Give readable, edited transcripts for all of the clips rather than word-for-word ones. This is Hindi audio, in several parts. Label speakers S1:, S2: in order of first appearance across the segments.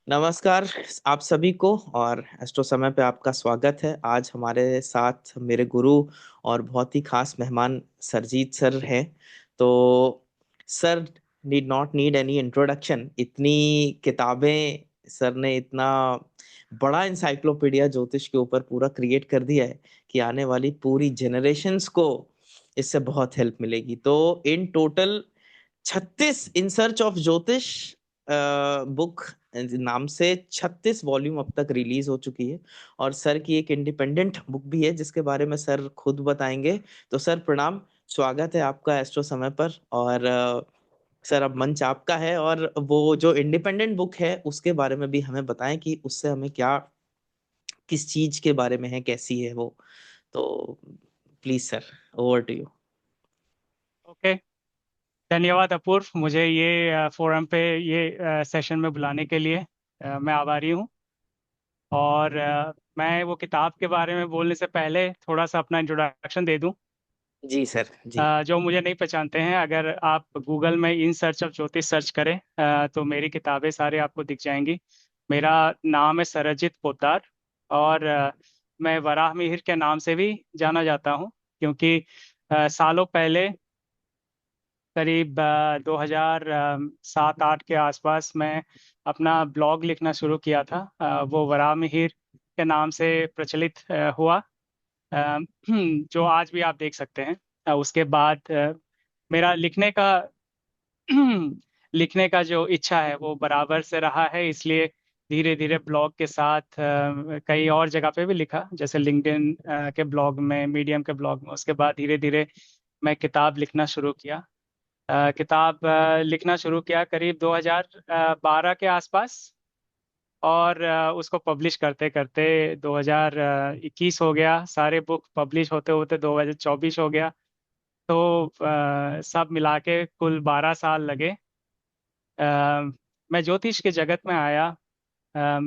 S1: नमस्कार आप सभी को। और एस्ट्रो समय पे आपका स्वागत है। आज हमारे साथ मेरे गुरु और बहुत ही खास मेहमान सरजीत सर हैं। तो sir need not need any introduction. इतनी किताबें सर ने इतना बड़ा इंसाइक्लोपीडिया ज्योतिष के ऊपर पूरा क्रिएट कर दिया है कि आने वाली पूरी जनरेशन्स को इससे बहुत हेल्प मिलेगी। तो in total 36 in search of ज्योतिष बुक नाम से 36 वॉल्यूम अब तक रिलीज हो चुकी है। और सर की एक इंडिपेंडेंट बुक भी है जिसके बारे में सर खुद बताएंगे। तो सर प्रणाम, स्वागत है आपका एस्ट्रो समय पर। और सर अब मंच आपका है, और वो जो इंडिपेंडेंट बुक है उसके बारे में भी हमें बताएं कि उससे हमें क्या, किस चीज के बारे में है, कैसी है वो। तो please sir, over to you.
S2: Okay. धन्यवाद अपूर्व, मुझे ये फोरम पे ये सेशन में बुलाने के लिए मैं आभारी हूँ। और मैं वो किताब के बारे में बोलने से पहले थोड़ा सा अपना इंट्रोडक्शन दे दूँ।
S1: जी सर जी।
S2: जो मुझे नहीं पहचानते हैं, अगर आप गूगल में इन सर्च ऑफ ज्योतिष सर्च करें तो मेरी किताबें सारे आपको दिख जाएंगी। मेरा नाम है सरजीत पोद्दार। और मैं वराह मिहिर के नाम से भी जाना जाता हूँ, क्योंकि सालों पहले करीब 2007-8 के आसपास मैं अपना ब्लॉग लिखना शुरू किया था। वो वराह मिहिर के नाम से प्रचलित हुआ, अ, जो आज भी आप देख सकते हैं। उसके बाद मेरा लिखने का जो इच्छा है वो बराबर से रहा है, इसलिए धीरे धीरे ब्लॉग के साथ कई और जगह पे भी लिखा, जैसे लिंक्डइन के ब्लॉग में, मीडियम के ब्लॉग में। उसके बाद धीरे धीरे मैं किताब लिखना शुरू किया। किताब लिखना शुरू किया करीब 2012 के आसपास। और उसको पब्लिश करते करते 2021 हो गया। सारे बुक पब्लिश होते होते 2024 हो गया। तो सब मिला के कुल 12 साल लगे। अ, मैं ज्योतिष के जगत में आया अ,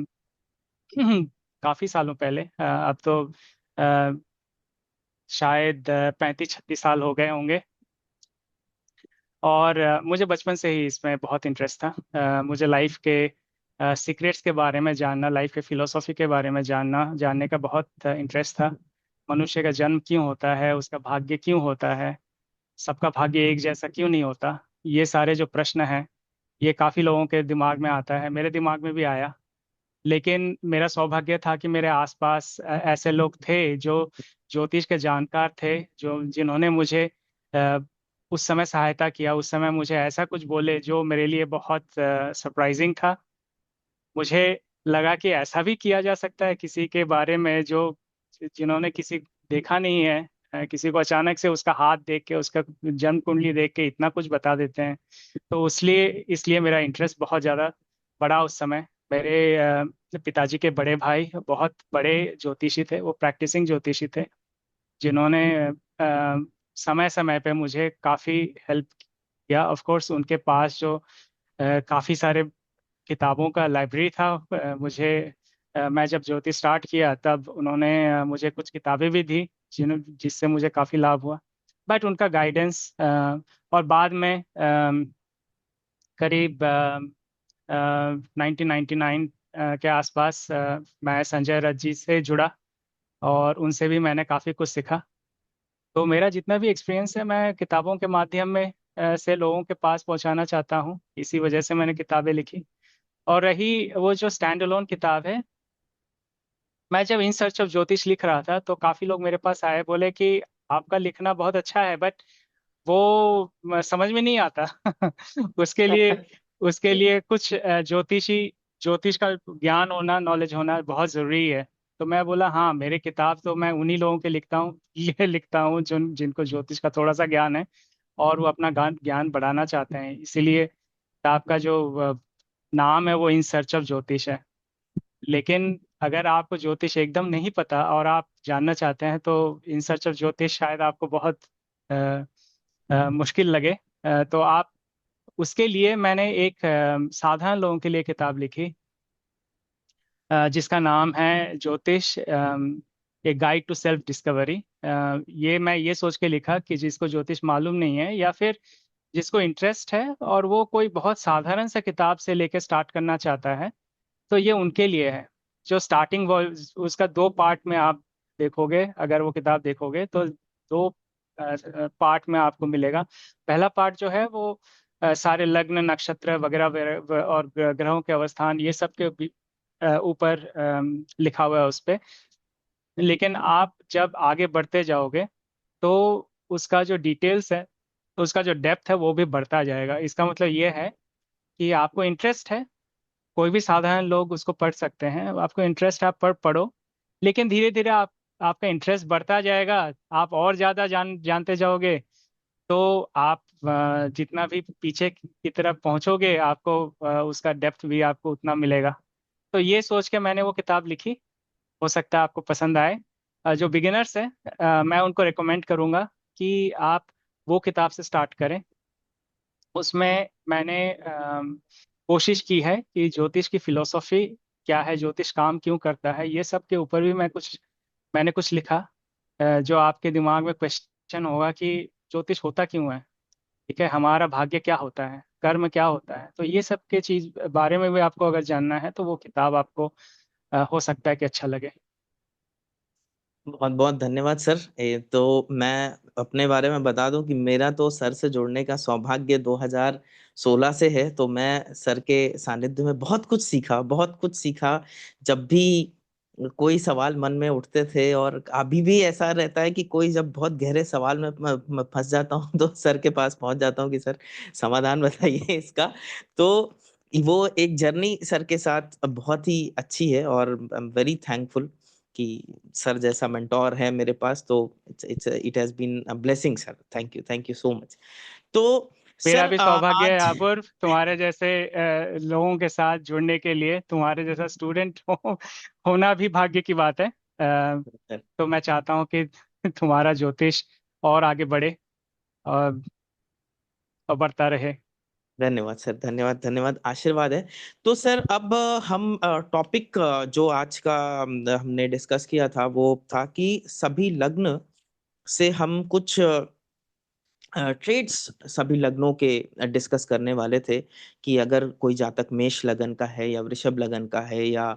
S2: काफी सालों पहले। अब तो अ, शायद 35-36 साल हो गए होंगे। और मुझे बचपन से ही इसमें बहुत इंटरेस्ट था। मुझे लाइफ के सीक्रेट्स के बारे में जानना, लाइफ के फिलोसॉफी के बारे में जानने का बहुत इंटरेस्ट था। मनुष्य का जन्म क्यों होता है, उसका भाग्य क्यों होता है, सबका भाग्य एक जैसा क्यों नहीं होता। ये सारे जो प्रश्न हैं, ये काफ़ी लोगों के दिमाग में आता है, मेरे दिमाग में भी आया। लेकिन मेरा सौभाग्य था कि मेरे आसपास ऐसे लोग थे जो ज्योतिष के जानकार थे, जो जिन्होंने मुझे अ, उस समय सहायता किया। उस समय मुझे ऐसा कुछ बोले जो मेरे लिए बहुत सरप्राइजिंग था। मुझे लगा कि ऐसा भी किया जा सकता है किसी के बारे में, जो जिन्होंने किसी देखा नहीं है, किसी को अचानक से उसका हाथ देख के, उसका जन्म कुंडली देख के इतना कुछ बता देते हैं। तो इसलिए इसलिए मेरा इंटरेस्ट बहुत ज़्यादा बढ़ा उस समय। मेरे पिताजी के बड़े भाई बहुत बड़े ज्योतिषी थे, वो प्रैक्टिसिंग ज्योतिषी थे, जिन्होंने समय समय पे मुझे काफ़ी हेल्प किया। ऑफ कोर्स उनके पास जो काफ़ी सारे किताबों का लाइब्रेरी था। मैं जब ज्योतिष स्टार्ट किया तब उन्होंने मुझे कुछ किताबें भी दी, जिससे मुझे काफ़ी लाभ हुआ। बट उनका गाइडेंस, और बाद में करीब 1999 के आसपास मैं संजय रथ जी से जुड़ा, और उनसे भी मैंने काफ़ी कुछ सीखा। तो मेरा जितना भी एक्सपीरियंस है, मैं किताबों के माध्यम में से लोगों के पास पहुंचाना चाहता हूँ। इसी वजह से मैंने किताबें लिखी। और रही वो जो स्टैंड अलोन किताब है, मैं जब इन सर्च ऑफ ज्योतिष लिख रहा था तो काफ़ी लोग मेरे पास आए, बोले कि आपका लिखना बहुत अच्छा है, बट वो समझ में नहीं आता। उसके लिए उसके लिए कुछ ज्योतिष का ज्ञान होना, नॉलेज होना बहुत ज़रूरी है। तो मैं बोला हाँ, मेरे किताब तो मैं उन्हीं लोगों के लिखता हूँ, ये लिखता हूँ जिनको ज्योतिष का थोड़ा सा ज्ञान है, और वो अपना ज्ञान ज्ञान बढ़ाना चाहते हैं। इसीलिए किताब का जो नाम है वो इन सर्च ऑफ ज्योतिष है। लेकिन अगर आपको ज्योतिष एकदम नहीं पता और आप जानना चाहते हैं, तो इन सर्च ऑफ ज्योतिष शायद आपको बहुत अ, मुश्किल लगे। तो आप उसके लिए मैंने एक साधारण लोगों के लिए किताब लिखी, जिसका नाम है Jyotish, a guide to self discovery. ये मैं ये सोच के लिखा कि जिसको ज्योतिष मालूम नहीं है, या फिर जिसको इंटरेस्ट है और वो कोई बहुत साधारण सा किताब से लेकर स्टार्ट करना चाहता है, तो ये उनके लिए है। जो स्टार्टिंग वो उसका दो पार्ट में आप देखोगे, अगर वो किताब देखोगे तो दो पार्ट में आपको मिलेगा। पहला पार्ट जो है वो सारे लग्न नक्षत्र वगैरह और ग्रहों के अवस्थान ये सब के ऊपर लिखा हुआ है उस पे। लेकिन आप जब आगे बढ़ते जाओगे तो उसका जो डिटेल्स है, तो उसका जो डेप्थ है वो भी बढ़ता जाएगा। इसका मतलब ये है कि आपको इंटरेस्ट है, कोई भी साधारण लोग उसको पढ़ सकते हैं, आपको इंटरेस्ट है आप पढ़ो। लेकिन धीरे धीरे आपका इंटरेस्ट बढ़ता जाएगा, आप और ज़्यादा जानते जाओगे। तो आप जितना भी पीछे की तरफ पहुंचोगे आपको उसका डेप्थ भी आपको उतना मिलेगा। तो ये सोच के मैंने वो किताब लिखी। हो सकता है आपको पसंद आए। जो बिगिनर्स हैं मैं उनको रिकमेंड करूँगा कि आप वो किताब से स्टार्ट करें। उसमें मैंने कोशिश की है कि ज्योतिष की फिलोसॉफी क्या है, ज्योतिष काम क्यों करता है, ये सब के ऊपर भी मैंने कुछ लिखा। जो आपके दिमाग में क्वेश्चन होगा कि ज्योतिष होता क्यों है, ठीक है, हमारा भाग्य क्या होता है, कर्म क्या होता है, तो ये सब के चीज बारे में भी आपको अगर जानना है तो वो किताब आपको हो सकता है कि अच्छा लगे।
S1: बहुत बहुत धन्यवाद सर। तो मैं अपने बारे में बता दूं कि मेरा तो सर से जुड़ने का सौभाग्य 2016 से है। तो मैं सर के सानिध्य में बहुत कुछ सीखा, बहुत कुछ सीखा। जब भी कोई सवाल मन में उठते थे, और अभी भी ऐसा रहता है कि कोई जब बहुत गहरे सवाल में मैं फंस जाता हूँ तो सर के पास पहुंच जाता हूँ कि सर समाधान बताइए इसका। तो वो एक जर्नी सर के साथ बहुत ही अच्छी है, और आई एम वेरी थैंकफुल कि सर जैसा मेंटोर है मेरे पास। तो it has been a blessing sir. Thank you so much. तो
S2: मेरा
S1: सर
S2: भी सौभाग्य है
S1: आज
S2: अपूर्व, तुम्हारे जैसे लोगों के साथ जुड़ने के लिए। तुम्हारे जैसा स्टूडेंट होना भी भाग्य की बात है। तो मैं चाहता हूँ कि तुम्हारा ज्योतिष और आगे बढ़े और, और बढ़ता रहे।
S1: धन्यवाद सर, धन्यवाद धन्यवाद, आशीर्वाद है। तो सर अब हम टॉपिक जो आज का हमने डिस्कस किया था वो था कि सभी लग्न से हम कुछ ट्रेड्स सभी लग्नों के डिस्कस करने वाले थे। कि अगर कोई जातक मेष लगन का है, या वृषभ लगन का है, या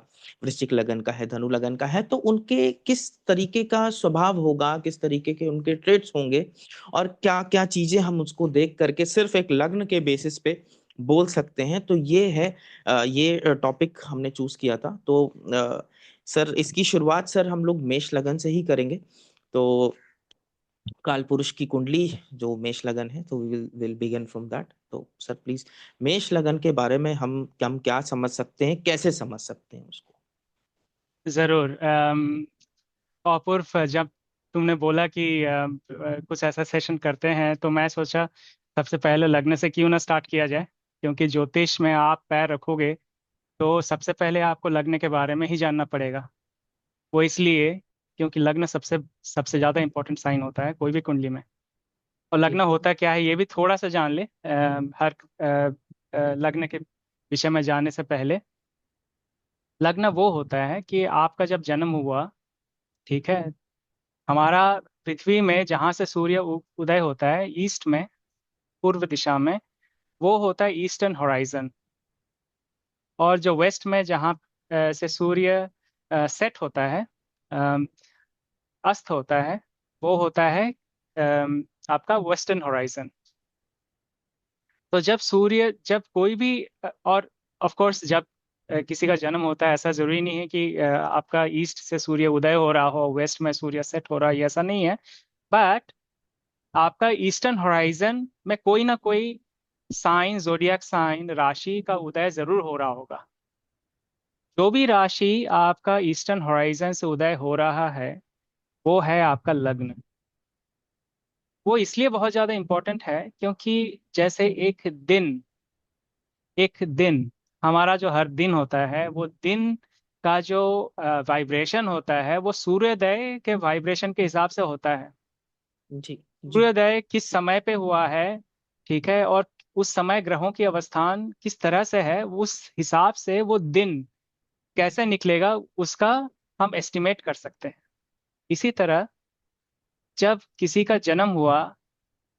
S1: वृश्चिक लगन का है, धनु लगन का है, तो उनके किस तरीके का स्वभाव होगा, किस तरीके के उनके ट्रेड्स होंगे, और क्या क्या चीजें हम उसको देख करके सिर्फ एक लग्न के बेसिस पे बोल सकते हैं। तो ये है ये टॉपिक हमने चूज किया था। तो सर इसकी शुरुआत सर हम लोग मेष लगन से ही करेंगे। तो काल पुरुष की कुंडली जो मेष लगन है, तो विल बिगिन फ्रॉम दैट। तो सर प्लीज मेष लगन के बारे में हम क्या समझ सकते हैं, कैसे समझ सकते हैं उसको।
S2: जरूर। अपूर्व, जब तुमने बोला कि कुछ ऐसा सेशन करते हैं तो मैं सोचा सबसे पहले लग्न से क्यों ना स्टार्ट किया जाए। क्योंकि ज्योतिष में आप पैर रखोगे तो सबसे पहले आपको लग्न के बारे में ही जानना पड़ेगा। वो इसलिए क्योंकि लग्न सबसे सबसे ज्यादा इंपॉर्टेंट साइन होता है कोई भी कुंडली में। और लग्न
S1: जी
S2: होता क्या है ये भी थोड़ा सा जान ले। हर लग्न के विषय में जानने से पहले, लग्न वो होता है कि आपका जब जन्म हुआ, ठीक है, हमारा पृथ्वी में जहाँ से सूर्य उदय होता है ईस्ट में, पूर्व दिशा में, वो होता है ईस्टर्न होराइजन। और जो वेस्ट में जहाँ से सूर्य सेट होता है, अम, अस्त होता है, वो होता है आपका वेस्टर्न होराइजन। तो जब कोई भी और ऑफ कोर्स जब किसी का जन्म होता है, ऐसा जरूरी नहीं है कि आपका ईस्ट से सूर्य उदय हो रहा हो, वेस्ट में सूर्य सेट हो रहा है, ये ऐसा नहीं है। बट आपका ईस्टर्न होराइजन में कोई ना कोई साइन, जोडियक साइन, राशि का उदय जरूर हो रहा होगा। जो भी राशि आपका ईस्टर्न होराइजन से उदय हो रहा है वो है आपका लग्न। वो इसलिए बहुत ज्यादा इंपॉर्टेंट है क्योंकि जैसे एक दिन हमारा जो हर दिन होता है, वो दिन का जो वाइब्रेशन होता है वो सूर्योदय के वाइब्रेशन के हिसाब से होता है।
S1: जी जी
S2: सूर्योदय किस समय पे हुआ है, ठीक है, और उस समय ग्रहों की अवस्थान किस तरह से है, उस हिसाब से वो दिन कैसे निकलेगा उसका हम एस्टिमेट कर सकते हैं। इसी तरह जब किसी का जन्म हुआ,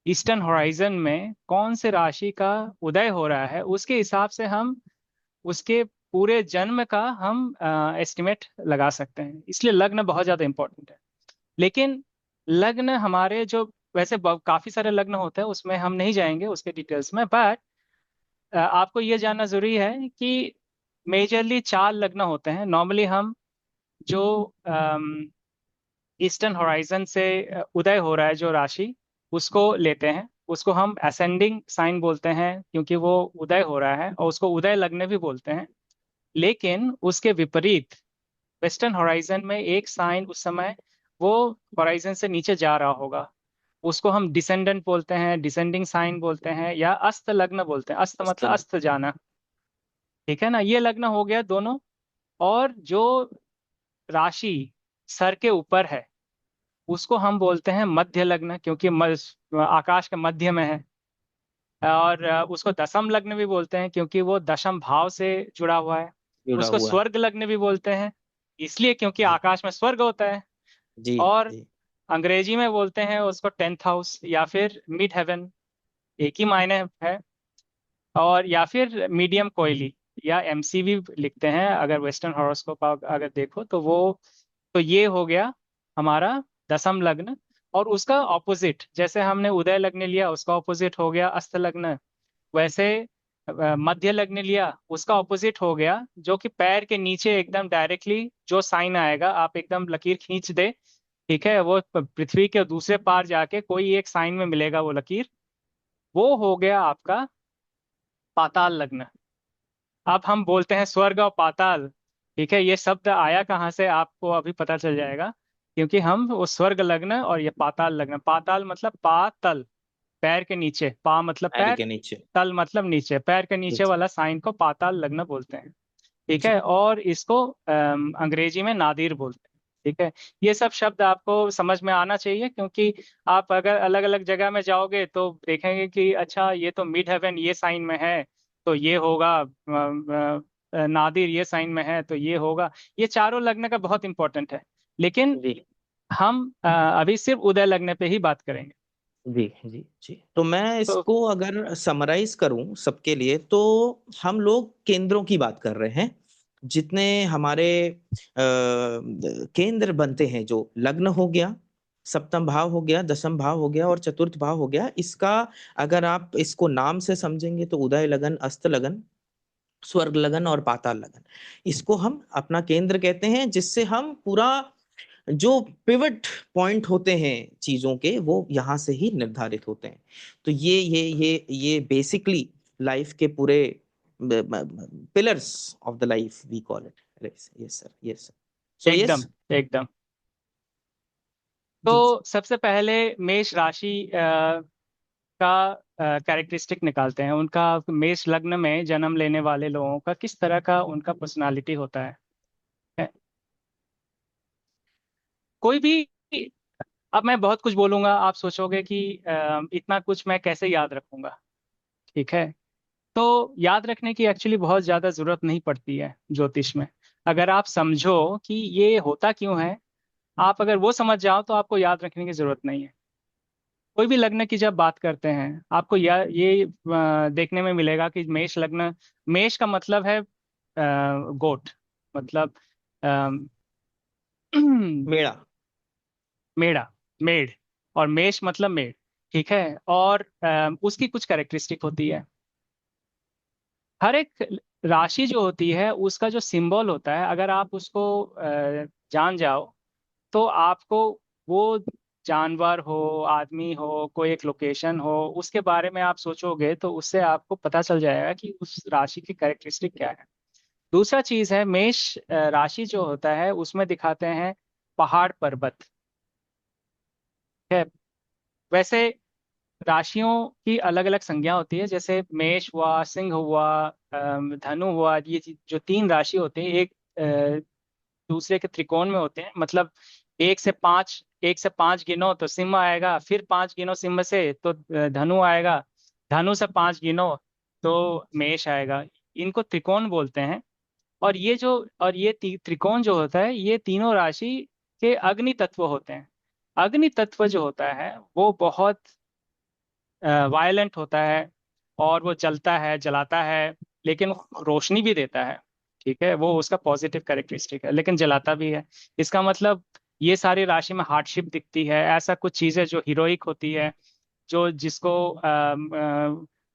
S2: ईस्टर्न होराइजन में कौन से राशि का उदय हो रहा है उसके हिसाब से हम उसके पूरे जन्म का हम एस्टिमेट लगा सकते हैं। इसलिए लग्न बहुत ज्यादा इंपॉर्टेंट है। लेकिन लग्न हमारे जो, वैसे काफी सारे लग्न होते हैं, उसमें हम नहीं जाएंगे उसके डिटेल्स में, बट आपको ये जानना जरूरी है कि मेजरली 4 लग्न होते हैं नॉर्मली। हम जो ईस्टर्न होराइजन से उदय हो रहा है जो राशि, उसको लेते हैं। उसको हम असेंडिंग साइन बोलते हैं क्योंकि वो उदय हो रहा है, और उसको उदय लग्न भी बोलते हैं। लेकिन उसके विपरीत वेस्टर्न होराइजन में एक साइन उस समय वो होराइजन से नीचे जा रहा होगा, उसको हम डिसेंडेंट बोलते हैं, डिसेंडिंग साइन बोलते हैं, या अस्त लग्न बोलते हैं। अस्त मतलब
S1: अस्तल।
S2: अस्त जाना। ठीक है ना, ये लग्न हो गया दोनों। और जो राशि सर के ऊपर है उसको हम बोलते हैं मध्य लग्न, क्योंकि आकाश के मध्य में है। और उसको दशम लग्न भी बोलते हैं क्योंकि वो दशम भाव से जुड़ा हुआ है।
S1: जुड़ा
S2: उसको
S1: हुआ है।
S2: स्वर्ग लग्न भी बोलते हैं इसलिए क्योंकि
S1: जी
S2: आकाश में स्वर्ग होता है।
S1: जी
S2: और
S1: जी।
S2: अंग्रेजी में बोलते हैं उसको 10th हाउस या फिर मिड हेवन, एक ही मायने है। और या फिर मीडियम कोयली या एमसीवी लिखते हैं अगर वेस्टर्न हॉरोस्कोप अगर देखो तो वो। तो ये हो गया हमारा दसम लग्न। और उसका ऑपोजिट, जैसे हमने उदय लग्न लिया उसका ऑपोजिट हो गया अस्त लग्न, वैसे मध्य लग्न लिया उसका ऑपोजिट हो गया, जो कि पैर के नीचे एकदम डायरेक्टली जो साइन आएगा, आप एकदम लकीर खींच दे, ठीक है, वो पृथ्वी के दूसरे पार जाके कोई एक साइन में मिलेगा वो लकीर, वो हो गया आपका पाताल लग्न। अब हम बोलते हैं स्वर्ग और पाताल। ठीक है, ये शब्द आया कहाँ से आपको अभी पता चल जाएगा, क्योंकि हम वो स्वर्ग लग्न और ये पाताल लग्न, पाताल मतलब पातल, पैर के नीचे, पा मतलब
S1: पैर
S2: पैर,
S1: के नीचे।
S2: तल मतलब नीचे, पैर के नीचे
S1: नीचे।
S2: वाला साइन को पाताल लग्न बोलते हैं। ठीक
S1: जी
S2: है, और इसको अंग्रेजी में नादिर बोलते हैं। ठीक है, ये सब शब्द आपको समझ में आना चाहिए, क्योंकि आप अगर अलग अलग जगह में जाओगे तो देखेंगे कि अच्छा ये तो मिड हेवन ये साइन में है तो ये होगा, नादिर ये साइन में है तो ये होगा। ये चारों लग्न का बहुत इंपॉर्टेंट है। लेकिन
S1: जी
S2: हम अभी सिर्फ उदय लग्न पे ही बात करेंगे।
S1: जी जी जी। तो मैं
S2: तो
S1: इसको अगर समराइज करूं सबके लिए, तो हम लोग केंद्रों की बात कर रहे हैं। जितने हमारे केंद्र बनते हैं, जो लग्न हो गया, सप्तम भाव हो गया, दसम भाव हो गया और चतुर्थ भाव हो गया, इसका अगर आप इसको नाम से समझेंगे तो उदय लगन, अस्त लगन, स्वर्ग लगन और पाताल लगन, इसको हम अपना केंद्र कहते हैं, जिससे हम पूरा जो पिवट पॉइंट होते हैं चीजों के, वो यहाँ से ही निर्धारित होते हैं। तो ये बेसिकली लाइफ के पूरे pillars of the life we call it. Yes sir, yes sir. So
S2: एकदम
S1: यस।
S2: एकदम।
S1: जी
S2: तो सबसे पहले मेष राशि का कैरेक्टरिस्टिक निकालते हैं, उनका मेष लग्न में जन्म लेने वाले लोगों का किस तरह का उनका पर्सनालिटी होता है। कोई भी, अब मैं बहुत कुछ बोलूंगा, आप सोचोगे कि इतना कुछ मैं कैसे याद रखूंगा। ठीक है, तो याद रखने की एक्चुअली बहुत ज़्यादा ज़रूरत नहीं पड़ती है ज्योतिष में। अगर आप समझो कि ये होता क्यों है, आप अगर वो समझ जाओ तो आपको याद रखने की ज़रूरत नहीं है। कोई भी लग्न की जब बात करते हैं आपको ये देखने में मिलेगा कि मेष लग्न, मेष का मतलब है गोट, मतलब अम,
S1: मेरा।
S2: मेढ़ा, मेढ़, और मेष मतलब मेढ़। ठीक है, और उसकी कुछ कैरेक्टरिस्टिक होती है। हर एक राशि जो होती है उसका जो सिंबल होता है, अगर आप उसको जान जाओ तो आपको वो जानवर हो, आदमी हो, कोई एक लोकेशन हो, उसके बारे में आप सोचोगे तो उससे आपको पता चल जाएगा कि उस राशि की कैरेक्टरिस्टिक क्या है। दूसरा चीज है, मेष राशि जो होता है उसमें दिखाते हैं पहाड़ पर्वत। है, वैसे राशियों की अलग अलग संज्ञा होती है, जैसे मेष हुआ, सिंह हुआ, धनु हुआ, ये जो 3 राशि होते हैं एक दूसरे के त्रिकोण में होते हैं, मतलब 1 से 5, 1 से 5 गिनो तो सिंह आएगा, फिर 5 गिनो सिंह से तो धनु आएगा, धनु से 5 गिनो तो मेष आएगा। इनको त्रिकोण बोलते हैं। और ये त्रिकोण जो होता है ये तीनों राशि के अग्नि तत्व होते हैं। अग्नि तत्व जो होता है वो बहुत वायलेंट होता है, और वो जलता है, जलाता है, लेकिन रोशनी भी देता है। ठीक है, वो उसका पॉजिटिव कैरेक्टरिस्टिक है, लेकिन जलाता भी है। इसका मतलब ये सारी राशि में हार्डशिप दिखती है, ऐसा कुछ चीजें जो हीरोइक होती है, जो जिसको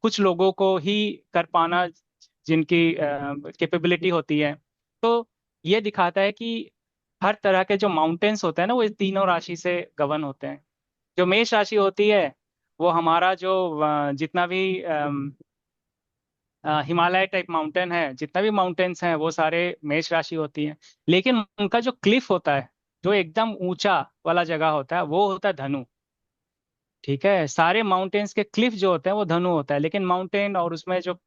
S2: कुछ लोगों को ही कर पाना, जिनकी कैपेबिलिटी होती है। तो ये दिखाता है कि हर तरह के जो माउंटेन्स होते हैं ना, वो इस तीनों राशि से गवर्न होते हैं। जो मेष राशि होती है, वो हमारा जो जितना भी हिमालय टाइप माउंटेन है, जितना भी माउंटेन्स हैं, वो सारे मेष राशि होती हैं। लेकिन उनका जो क्लिफ होता है, जो एकदम ऊंचा वाला जगह होता है, वो होता है धनु। ठीक है, सारे माउंटेन्स के क्लिफ जो होते हैं वो धनु होता है, लेकिन माउंटेन और उसमें जो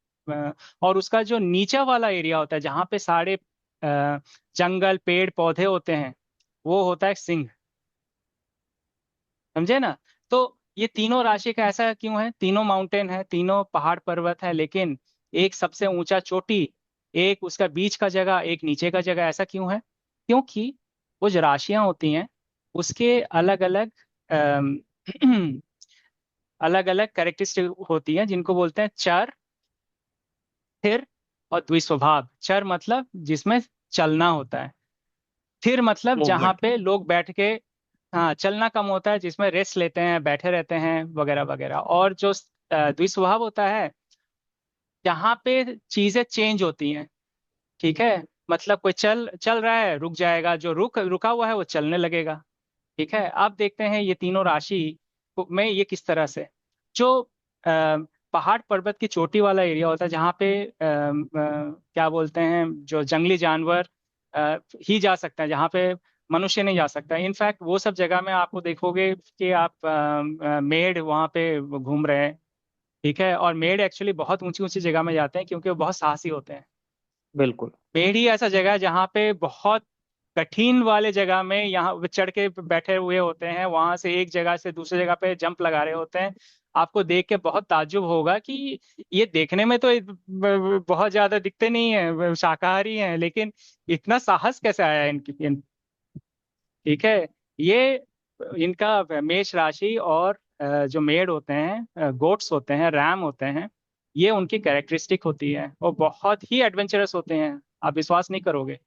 S2: और उसका जो नीचा वाला एरिया होता है, जहाँ पे सारे जंगल पेड़ पौधे होते हैं, वो होता है सिंह। समझे ना? तो ये तीनों राशि का ऐसा क्यों है? तीनों माउंटेन है, तीनों पहाड़ पर्वत है, लेकिन एक सबसे ऊंचा चोटी, एक उसका बीच का जगह, एक नीचे का जगह। ऐसा क्यों है? क्योंकि वो जो राशियां होती हैं, उसके अलग अलग अलग अलग कैरेक्टरिस्टिक होती हैं, जिनको बोलते हैं चर, स्थिर और द्विस्वभाव। चर मतलब जिसमें चलना होता है, स्थिर मतलब जहाँ
S1: मूवमेंट।
S2: पे लोग बैठ के, हाँ, चलना कम होता है, जिसमें रेस्ट लेते हैं, बैठे रहते हैं वगैरह वगैरह। और जो द्विस्वभाव होता है, जहाँ पे चीजें चेंज होती हैं। ठीक है, मतलब कोई चल चल रहा है, रुक जाएगा, जो रुका हुआ है वो चलने लगेगा। ठीक है, आप देखते हैं ये तीनों राशि में ये किस तरह से, जो पहाड़ पर्वत की चोटी वाला एरिया होता है, जहाँ पे क्या बोलते हैं, जो जंगली जानवर ही जा सकते हैं, जहाँ पे मनुष्य नहीं जा सकता। इनफैक्ट वो सब जगह में आपको देखोगे कि आप मेढ़ वहाँ पे घूम रहे हैं। ठीक है, और मेढ़ एक्चुअली बहुत ऊंची ऊंची जगह में जाते हैं, क्योंकि वो बहुत साहसी होते हैं।
S1: बिल्कुल।
S2: पेड़ ही ऐसा जगह है जहाँ पे बहुत कठिन वाले जगह में यहाँ वो चढ़ के बैठे हुए होते हैं, वहां से एक जगह से दूसरी जगह पे जंप लगा रहे होते हैं। आपको देख के बहुत ताज्जुब होगा कि ये देखने में तो बहुत ज्यादा दिखते नहीं है, शाकाहारी हैं, लेकिन इतना साहस कैसे आया ठीक है, ये इनका मेष राशि और जो मेड़ होते हैं, गोट्स होते हैं, रैम होते हैं, ये उनकी कैरेक्टरिस्टिक होती है। वो बहुत ही एडवेंचरस होते हैं, आप विश्वास नहीं करोगे।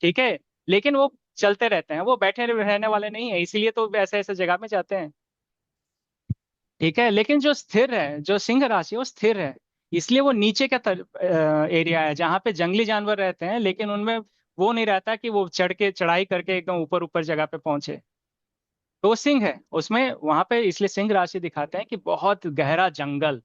S2: ठीक है, लेकिन वो चलते रहते हैं, वो बैठे रहने वाले नहीं है, इसीलिए तो ऐसे ऐसे जगह में जाते हैं। ठीक है, लेकिन जो स्थिर है, जो सिंह राशि है, वो स्थिर है। इसलिए वो नीचे का एरिया है, जहाँ पे जंगली जानवर रहते हैं, लेकिन उनमें वो नहीं रहता कि वो चढ़ के चढ़ाई करके एकदम ऊपर ऊपर जगह पे पहुंचे। तो वो सिंह है उसमें, वहां पे इसलिए सिंह राशि दिखाते हैं कि बहुत गहरा जंगल।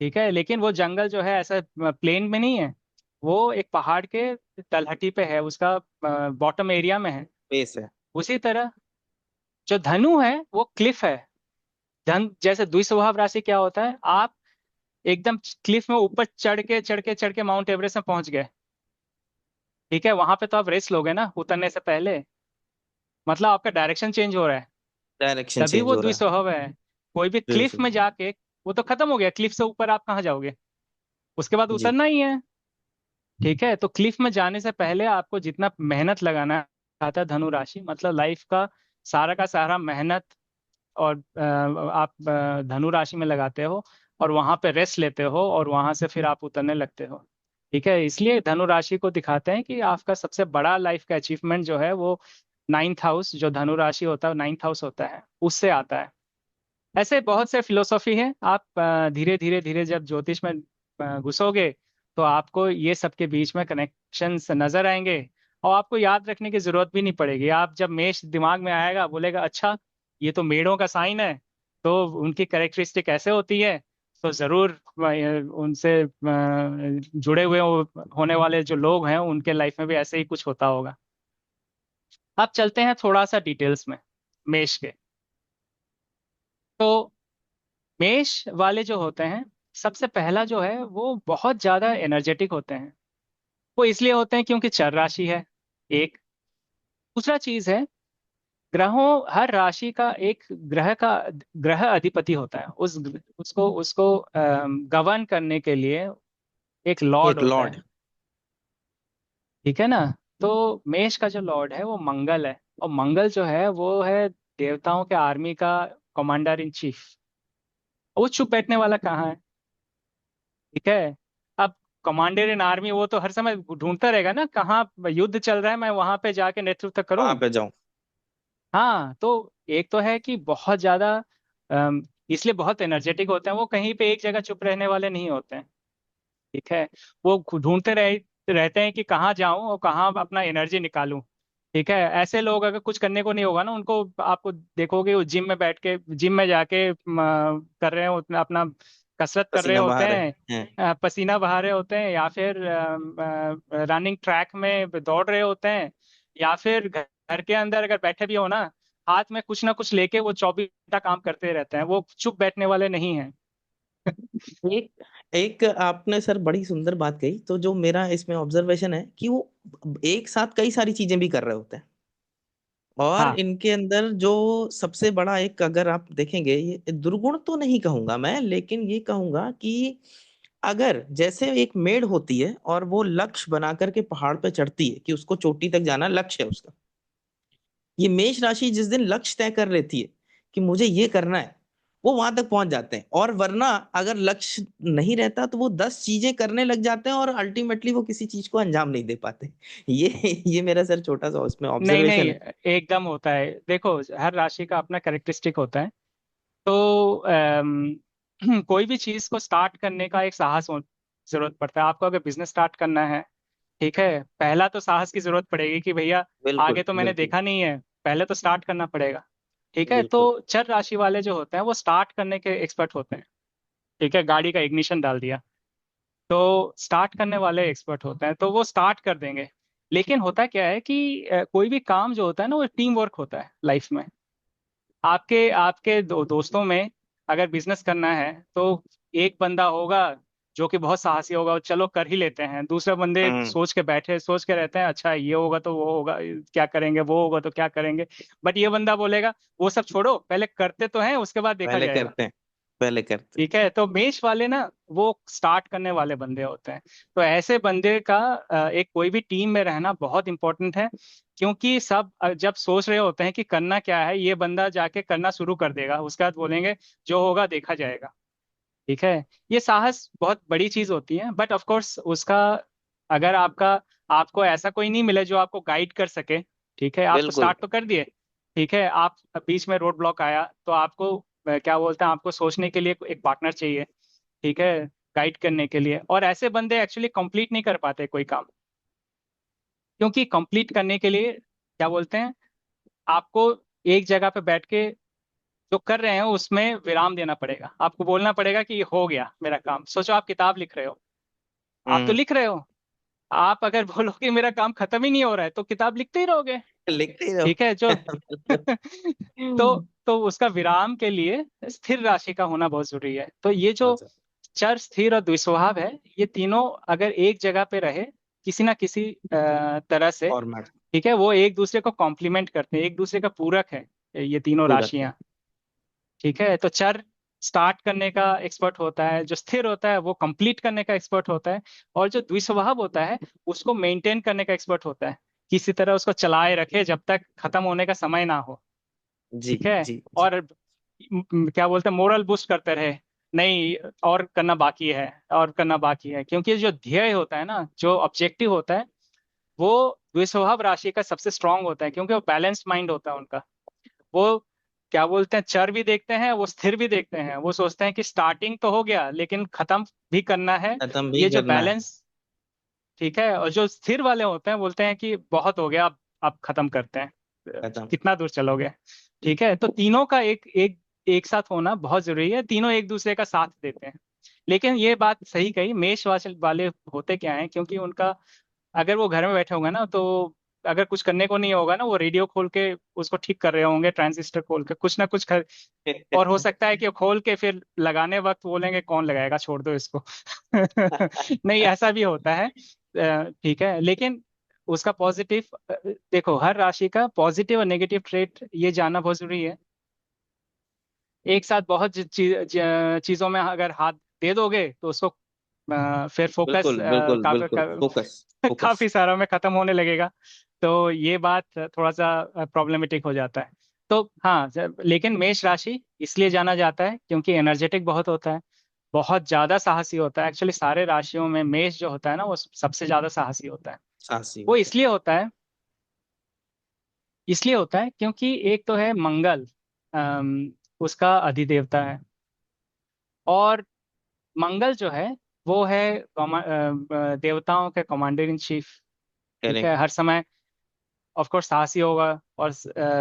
S2: ठीक है, लेकिन वो जंगल जो है ऐसा प्लेन में नहीं है, वो एक पहाड़ के तलहटी पे है, उसका बॉटम एरिया में है।
S1: बेस है।
S2: उसी तरह जो धनु है, वो क्लिफ है। धन जैसे द्विस्वभाव राशि क्या होता है, आप एकदम क्लिफ में ऊपर चढ़ के माउंट एवरेस्ट में पहुंच गए। ठीक है, वहां पे तो आप रेस्ट लोगे ना उतरने से पहले, मतलब आपका डायरेक्शन चेंज हो रहा है,
S1: डायरेक्शन
S2: तभी
S1: चेंज
S2: वो
S1: हो रहा है।
S2: द्विस्वभाव है। कोई भी क्लिफ
S1: बिल्कुल।
S2: में जाके, वो तो खत्म हो गया, क्लिफ से ऊपर आप कहाँ जाओगे, उसके बाद
S1: जी।
S2: उतरना ही है। ठीक है, तो क्लिफ में जाने से पहले आपको जितना मेहनत लगाना आता है, धनु राशि मतलब लाइफ का सारा मेहनत, और आप धनु राशि में लगाते हो, और वहां पे रेस्ट लेते हो, और वहां से फिर आप उतरने लगते हो। ठीक है, इसलिए धनु राशि को दिखाते हैं कि आपका सबसे बड़ा लाइफ का अचीवमेंट जो है, वो नाइन्थ हाउस, जो धनु राशि होता है, नाइन्थ हाउस होता है, उससे आता है। ऐसे बहुत से फिलोसॉफी है, आप धीरे धीरे धीरे जब ज्योतिष में घुसोगे, तो आपको ये सब के बीच में कनेक्शंस नजर आएंगे। और आपको याद रखने की जरूरत भी नहीं पड़ेगी, आप जब मेष दिमाग में आएगा, बोलेगा अच्छा, ये तो मेढ़ों का साइन है, तो उनकी कैरेक्टरिस्टिक ऐसे होती है, तो जरूर उनसे जुड़े हुए होने वाले जो लोग हैं, उनके लाइफ में भी ऐसे ही कुछ होता होगा। अब चलते हैं थोड़ा सा डिटेल्स में मेष के। तो मेष वाले जो होते हैं, सबसे पहला जो है, वो बहुत ज्यादा एनर्जेटिक होते हैं। वो इसलिए होते हैं क्योंकि चर राशि है, एक। दूसरा चीज है, ग्रहों, हर राशि का एक ग्रह अधिपति होता है, उसको उसको गवर्न करने के लिए एक लॉर्ड
S1: एक
S2: होता
S1: लॉर्ड।
S2: है। ठीक है ना? तो मेष का जो लॉर्ड है, वो मंगल है। और मंगल जो है, वो है देवताओं के आर्मी का कमांडर इन चीफ। वो चुप बैठने वाला कहाँ है? ठीक है, अब कमांडर इन आर्मी, वो तो हर समय ढूंढता रहेगा ना कहाँ युद्ध चल रहा है, मैं वहां पे जाके नेतृत्व
S1: वहां
S2: करूं।
S1: पे जाऊं।
S2: हाँ, तो एक तो है कि बहुत ज्यादा इसलिए बहुत एनर्जेटिक होते हैं वो, कहीं पे एक जगह चुप रहने वाले नहीं होते हैं। ठीक है, वो रहते हैं कि कहाँ जाऊं और कहाँ अपना एनर्जी निकालूं। ठीक है, ऐसे लोग अगर कुछ करने को नहीं होगा ना, उनको आपको देखोगे वो जिम में बैठ के, जिम में जाके कर रहे हो अपना कसरत कर रहे
S1: पसीना
S2: होते
S1: बहा रहे
S2: हैं,
S1: हैं।
S2: पसीना बहा रहे होते हैं, या फिर रनिंग ट्रैक में दौड़ रहे होते हैं, या फिर घर के अंदर अगर बैठे भी हो ना, हाथ में कुछ ना कुछ लेके वो 24 घंटा काम करते रहते हैं, वो चुप बैठने वाले नहीं हैं।
S1: एक एक आपने सर बड़ी सुंदर बात कही, तो जो मेरा इसमें ऑब्जर्वेशन है कि वो एक साथ कई सारी चीजें भी कर रहे होते हैं। और
S2: हाँ
S1: इनके अंदर जो सबसे बड़ा एक, अगर आप देखेंगे, ये दुर्गुण तो नहीं कहूंगा मैं, लेकिन ये कहूंगा कि अगर जैसे एक मेड़ होती है और वो लक्ष्य बना करके पहाड़ पे चढ़ती है कि उसको चोटी तक जाना लक्ष्य है उसका, ये मेष राशि जिस दिन लक्ष्य तय कर लेती है कि मुझे ये करना है, वो वहां तक पहुंच जाते हैं। और वरना अगर लक्ष्य नहीं रहता तो वो 10 चीजें करने लग जाते हैं और अल्टीमेटली वो किसी चीज को अंजाम नहीं दे पाते। ये मेरा सर छोटा सा उसमें
S2: नहीं
S1: ऑब्जर्वेशन
S2: नहीं,
S1: है।
S2: एकदम होता है। देखो, हर राशि का अपना कैरेक्टरिस्टिक होता है। तो कोई भी चीज को स्टार्ट करने का एक जरूरत पड़ता है। आपको अगर बिजनेस स्टार्ट करना है, ठीक है, पहला तो साहस की जरूरत पड़ेगी कि भैया
S1: बिल्कुल
S2: आगे तो मैंने
S1: बिल्कुल
S2: देखा नहीं है, पहले तो स्टार्ट करना पड़ेगा। ठीक है, तो
S1: बिल्कुल।
S2: चर राशि वाले जो होते हैं वो स्टार्ट करने के एक्सपर्ट होते हैं। ठीक है, गाड़ी का इग्निशन डाल दिया, तो स्टार्ट करने वाले एक्सपर्ट होते हैं, तो वो स्टार्ट कर देंगे। लेकिन होता क्या है कि कोई भी काम जो होता है ना, वो टीम वर्क होता है लाइफ में। आपके आपके दोस्तों में अगर बिजनेस करना है, तो एक बंदा होगा जो कि बहुत साहसी होगा, चलो कर ही लेते हैं। दूसरे बंदे
S1: हम्म।
S2: सोच के रहते हैं, अच्छा ये होगा तो वो होगा, क्या करेंगे, वो होगा तो क्या करेंगे। बट ये बंदा बोलेगा वो सब छोड़ो, पहले करते तो हैं, उसके बाद देखा
S1: पहले
S2: जाएगा।
S1: करते हैं, पहले करते हैं।
S2: ठीक है, तो मेष वाले ना, वो स्टार्ट करने वाले बंदे होते हैं। तो ऐसे बंदे का एक कोई भी टीम में रहना बहुत इंपॉर्टेंट है। क्योंकि सब जब सोच रहे होते हैं कि करना क्या है, ये बंदा जाके करना शुरू कर देगा, उसके बाद बोलेंगे जो होगा देखा जाएगा। ठीक है, ये साहस बहुत बड़ी चीज होती है। बट ऑफ कोर्स उसका, अगर आपको ऐसा कोई नहीं मिले जो आपको गाइड कर सके। ठीक है, आप तो
S1: बिल्कुल
S2: स्टार्ट तो कर दिए, ठीक है, आप बीच में रोड ब्लॉक आया, तो आपको क्या बोलते हैं, आपको सोचने के लिए एक पार्टनर चाहिए। ठीक है, गाइड करने के लिए। और ऐसे बंदे एक्चुअली कंप्लीट नहीं कर पाते कोई काम, क्योंकि कंप्लीट करने के लिए क्या बोलते हैं, आपको एक जगह पे बैठ के जो कर रहे हैं उसमें विराम देना पड़ेगा। आपको बोलना पड़ेगा कि ये हो गया मेरा काम। सोचो आप किताब लिख रहे हो, आप तो
S1: हम्म।
S2: लिख रहे हो, आप अगर बोलोगे मेरा काम खत्म ही नहीं हो रहा है, तो किताब लिखते ही रहोगे।
S1: लिखते ही रहो।
S2: ठीक है, जो
S1: बिल्कुल।
S2: तो उसका विराम के लिए स्थिर राशि का होना बहुत जरूरी है। तो ये जो
S1: अच्छा।
S2: चर, स्थिर और द्विस्वभाव है, ये तीनों अगर एक जगह पे रहे किसी ना किसी तरह से,
S1: फॉर्मेट
S2: ठीक है, वो एक दूसरे को कॉम्प्लीमेंट करते हैं, एक दूसरे का पूरक है ये तीनों
S1: पूरा
S2: राशियां।
S1: है।
S2: ठीक है, तो चर स्टार्ट करने का एक्सपर्ट होता है, जो स्थिर होता है वो कंप्लीट करने का एक्सपर्ट होता है, और जो द्विस्वभाव होता है उसको मेंटेन करने का एक्सपर्ट होता है, किसी तरह उसको चलाए रखे जब तक खत्म होने का समय ना हो।
S1: जी
S2: ठीक है,
S1: जी जी।
S2: और क्या बोलते हैं, मोरल बूस्ट करते रहे, नहीं और करना बाकी है, और करना बाकी है। क्योंकि जो ध्येय होता है ना, जो ऑब्जेक्टिव होता है, वो द्विस्वभाव राशि का सबसे स्ट्रांग होता है, क्योंकि वो बैलेंस्ड माइंड होता है उनका। वो क्या बोलते हैं, चर भी देखते हैं, वो स्थिर भी देखते हैं। वो सोचते हैं कि स्टार्टिंग तो हो गया लेकिन खत्म भी करना है।
S1: खत्म भी
S2: ये जो
S1: करना है।
S2: बैलेंस, ठीक है, और जो स्थिर वाले होते हैं बोलते हैं कि बहुत हो गया, अब खत्म करते हैं,
S1: खत्म।
S2: कितना दूर चलोगे। ठीक है, तो तीनों का एक एक एक साथ होना बहुत जरूरी है, तीनों एक दूसरे का साथ देते हैं। लेकिन ये बात सही कही, मेष वाले होते क्या हैं, क्योंकि उनका, अगर वो घर में बैठे होंगे ना, तो अगर कुछ करने को नहीं होगा ना, वो रेडियो खोल के उसको ठीक कर रहे होंगे, ट्रांजिस्टर खोल के कुछ ना कुछ और हो सकता है कि वो खोल के फिर लगाने वक्त बोलेंगे कौन लगाएगा, छोड़ दो इसको। नहीं, ऐसा भी होता है। ठीक है, लेकिन उसका पॉजिटिव, देखो हर राशि का पॉजिटिव और नेगेटिव ट्रेट ये जानना बहुत जरूरी है। एक साथ बहुत चीजों में अगर हाथ दे दोगे तो उसको फिर फोकस
S1: बिल्कुल बिल्कुल बिल्कुल, फोकस फोकस।
S2: काफी सारा में खत्म होने लगेगा। तो ये बात थोड़ा सा प्रॉब्लमेटिक हो जाता है। तो हाँ, लेकिन मेष राशि इसलिए जाना जाता है क्योंकि एनर्जेटिक बहुत होता है। बहुत ज्यादा साहसी होता है। एक्चुअली सारे राशियों में मेष जो होता है ना वो सबसे ज्यादा साहसी होता है।
S1: साहसी
S2: वो
S1: होता है।
S2: इसलिए होता है क्योंकि एक तो है मंगल, उसका अधिदेवता है। और मंगल जो है वो है देवताओं के कमांडर इन चीफ। ठीक है,
S1: करेक्ट।
S2: हर समय ऑफ कोर्स साहसी होगा। और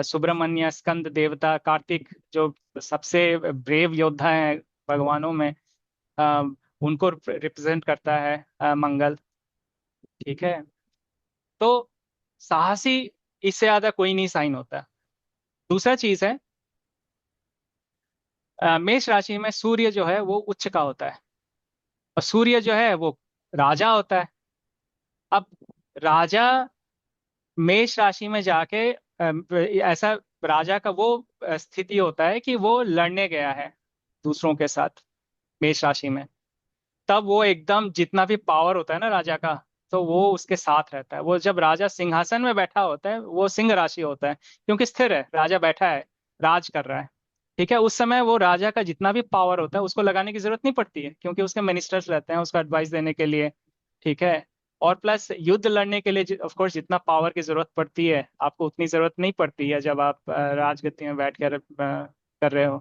S2: सुब्रमण्य स्कंद देवता कार्तिक जो सबसे ब्रेव योद्धा है भगवानों में, अ, उनको रिप्रेजेंट करता है मंगल। ठीक है, तो साहसी इससे ज्यादा कोई नहीं साइन होता। दूसरा चीज है, मेष राशि में सूर्य जो है वो उच्च का होता है। और सूर्य जो है वो राजा होता है। अब राजा मेष राशि में जाके ऐसा राजा का वो स्थिति होता है कि वो लड़ने गया है दूसरों के साथ मेष राशि में। तब वो एकदम जितना भी पावर होता है ना राजा का, तो वो उसके साथ रहता है। वो जब राजा सिंहासन में बैठा होता है, वो सिंह राशि होता है क्योंकि स्थिर है, राजा बैठा है, राज कर रहा है। ठीक है, उस समय वो राजा का जितना भी पावर होता है उसको लगाने की जरूरत नहीं पड़ती है क्योंकि उसके मिनिस्टर्स रहते हैं उसको एडवाइस देने के लिए। ठीक है, और प्लस युद्ध लड़ने के लिए ऑफ कोर्स जितना पावर की जरूरत पड़ती है आपको उतनी जरूरत नहीं पड़ती है जब आप राजगद्दी में बैठ कर कर रहे हो।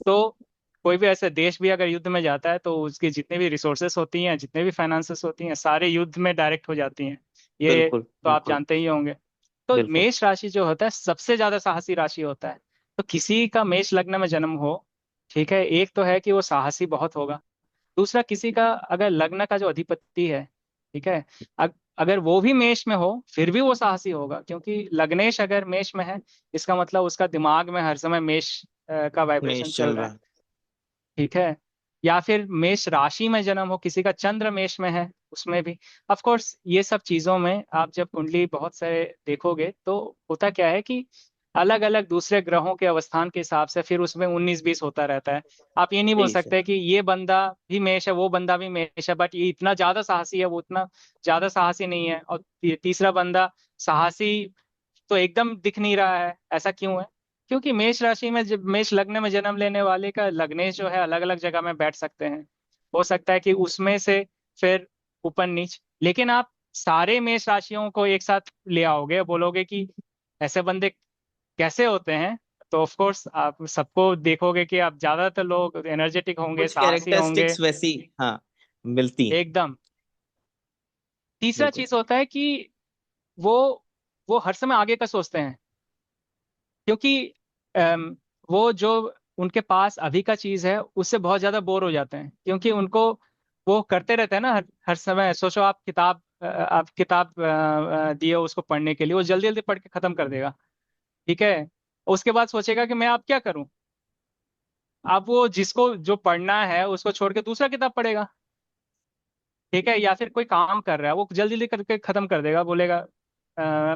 S2: तो कोई भी ऐसे देश भी अगर युद्ध में जाता है तो उसकी जितनी भी रिसोर्सेस होती हैं, जितने भी फाइनेंसेस होती हैं, सारे युद्ध में डायरेक्ट हो जाती हैं। ये
S1: बिल्कुल
S2: तो आप
S1: बिल्कुल।
S2: जानते ही होंगे। तो
S1: बिल्कुल।
S2: मेष राशि जो होता है सबसे ज्यादा साहसी राशि होता है। तो किसी का मेष लग्न में जन्म हो, ठीक है, एक तो है कि वो साहसी बहुत होगा। दूसरा, किसी का अगर लग्न का जो अधिपति है, ठीक है, अगर वो भी मेष में हो फिर भी वो साहसी होगा क्योंकि लग्नेश अगर मेष में है इसका मतलब उसका दिमाग में हर समय मेष का वाइब्रेशन
S1: मेष
S2: चल
S1: चल
S2: रहा
S1: रहा
S2: है।
S1: है।
S2: ठीक है, या फिर मेष राशि में जन्म हो, किसी का चंद्र मेष में है उसमें भी। ऑफ कोर्स ये सब चीजों में आप जब कुंडली बहुत सारे देखोगे तो होता क्या है कि अलग अलग दूसरे ग्रहों के अवस्थान के हिसाब से फिर उसमें 19-20 होता रहता है। आप ये नहीं बोल
S1: तेईस है।
S2: सकते कि ये बंदा भी मेष है वो बंदा भी मेष है बट ये इतना ज्यादा साहसी है वो उतना ज्यादा साहसी नहीं है। और तीसरा बंदा साहसी तो एकदम दिख नहीं रहा है, ऐसा क्यों है? क्योंकि मेष राशि में जब मेष लग्न में जन्म लेने वाले का लग्नेश जो है अलग अलग जगह में बैठ सकते हैं। हो सकता है कि उसमें से फिर ऊपर नीच, लेकिन आप सारे मेष राशियों को एक साथ ले आओगे बोलोगे कि ऐसे बंदे कैसे होते हैं, तो ऑफ कोर्स आप सबको देखोगे कि आप ज्यादातर लोग एनर्जेटिक होंगे,
S1: कुछ
S2: साहसी होंगे।
S1: कैरेक्टरिस्टिक्स वैसी, हाँ, मिलती हैं।
S2: एकदम। तीसरा
S1: बिल्कुल।
S2: चीज होता है कि वो वो हर समय आगे का सोचते हैं क्योंकि वो जो उनके पास अभी का चीज है उससे बहुत ज्यादा बोर हो जाते हैं क्योंकि उनको वो करते रहते हैं ना हर समय। सोचो आप किताब दिए उसको पढ़ने के लिए, वो जल्दी जल्दी पढ़ के खत्म कर देगा। ठीक है, उसके बाद सोचेगा कि मैं अब क्या करूं। अब वो जिसको जो पढ़ना है उसको छोड़ के दूसरा किताब पढ़ेगा। ठीक है, या फिर कोई काम कर रहा है वो जल्दी जल्दी करके खत्म कर देगा, बोलेगा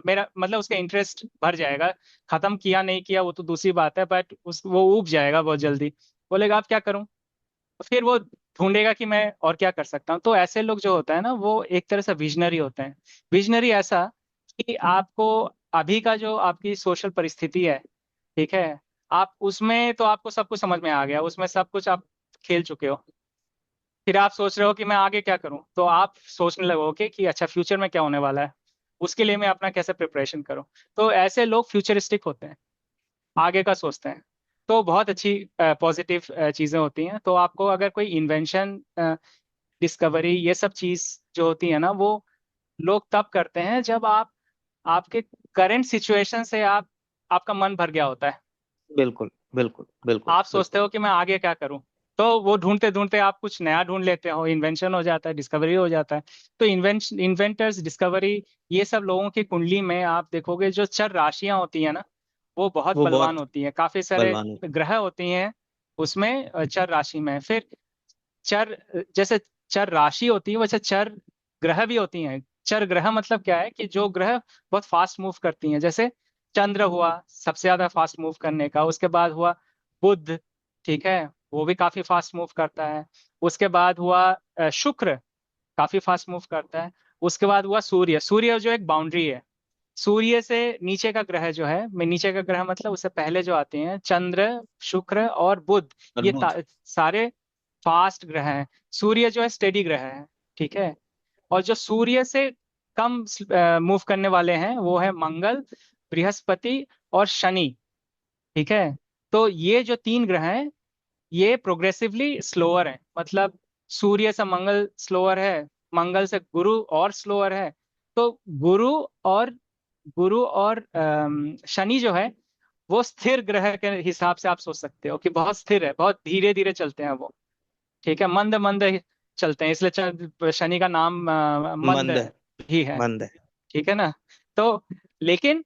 S2: मेरा मतलब उसका इंटरेस्ट भर जाएगा। खत्म किया नहीं किया वो तो दूसरी बात है बट उस वो ऊब जाएगा बहुत जल्दी, बोलेगा अब क्या करूं। फिर वो ढूंढेगा कि मैं और क्या कर सकता हूँ। तो ऐसे लोग जो होता है ना वो एक तरह से विजनरी होते हैं। विजनरी ऐसा कि आपको अभी का जो आपकी सोशल परिस्थिति है, ठीक है, आप उसमें तो आपको सब कुछ समझ में आ गया, उसमें सब कुछ आप खेल चुके हो। फिर आप सोच रहे हो कि मैं आगे क्या करूं, तो आप सोचने लगोगे कि अच्छा फ्यूचर में क्या होने वाला है, उसके लिए मैं अपना कैसे प्रिपरेशन करूं। तो ऐसे लोग फ्यूचरिस्टिक होते हैं, आगे का सोचते हैं। तो बहुत अच्छी पॉजिटिव चीजें होती हैं। तो आपको अगर कोई इन्वेंशन, डिस्कवरी, ये सब चीज जो होती है ना वो लोग तब करते हैं जब आप आपके करंट सिचुएशन से आपका मन भर गया होता है।
S1: बिल्कुल बिल्कुल बिल्कुल
S2: आप सोचते
S1: बिल्कुल।
S2: हो कि मैं आगे क्या करूं, तो वो ढूंढते ढूंढते आप कुछ नया ढूंढ लेते हो, इन्वेंशन हो जाता है, डिस्कवरी हो जाता है। तो इन्वेंटर्स, डिस्कवरी, ये सब लोगों की कुंडली में आप देखोगे जो चर राशियां होती है ना वो बहुत
S1: वो
S2: बलवान
S1: बहुत
S2: होती हैं। काफी सारे
S1: बलवान है।
S2: ग्रह होती हैं उसमें चर राशि में। फिर चर जैसे चर राशि होती है वैसे चर ग्रह भी होती हैं। चर ग्रह मतलब क्या है कि जो ग्रह बहुत फास्ट मूव करती हैं, जैसे चंद्र हुआ सबसे ज्यादा फास्ट मूव करने का, उसके बाद हुआ बुध। ठीक है, वो भी काफी फास्ट मूव करता है। उसके बाद हुआ शुक्र, काफी फास्ट मूव करता है। उसके बाद हुआ सूर्य। सूर्य जो एक बाउंड्री है, सूर्य से नीचे का ग्रह जो है, मैं नीचे का ग्रह मतलब उससे पहले जो आते हैं चंद्र, शुक्र और बुध,
S1: और
S2: ये
S1: बुध।
S2: सारे फास्ट ग्रह हैं। सूर्य जो है स्टेडी ग्रह है, ठीक है। और जो सूर्य से कम मूव करने वाले हैं वो है मंगल, बृहस्पति और शनि, ठीक है। तो ये जो तीन ग्रह हैं ये प्रोग्रेसिवली स्लोअर है, मतलब सूर्य से मंगल स्लोअर है, मंगल से गुरु और स्लोअर है। तो गुरु और शनि जो है वो स्थिर ग्रह के हिसाब से आप सोच सकते हो कि बहुत स्थिर है, बहुत धीरे धीरे चलते हैं वो, ठीक है, मंद मंद चलते हैं, इसलिए शनि का नाम मंद
S1: मंद है।
S2: ही है,
S1: मंद है।
S2: ठीक है ना। तो लेकिन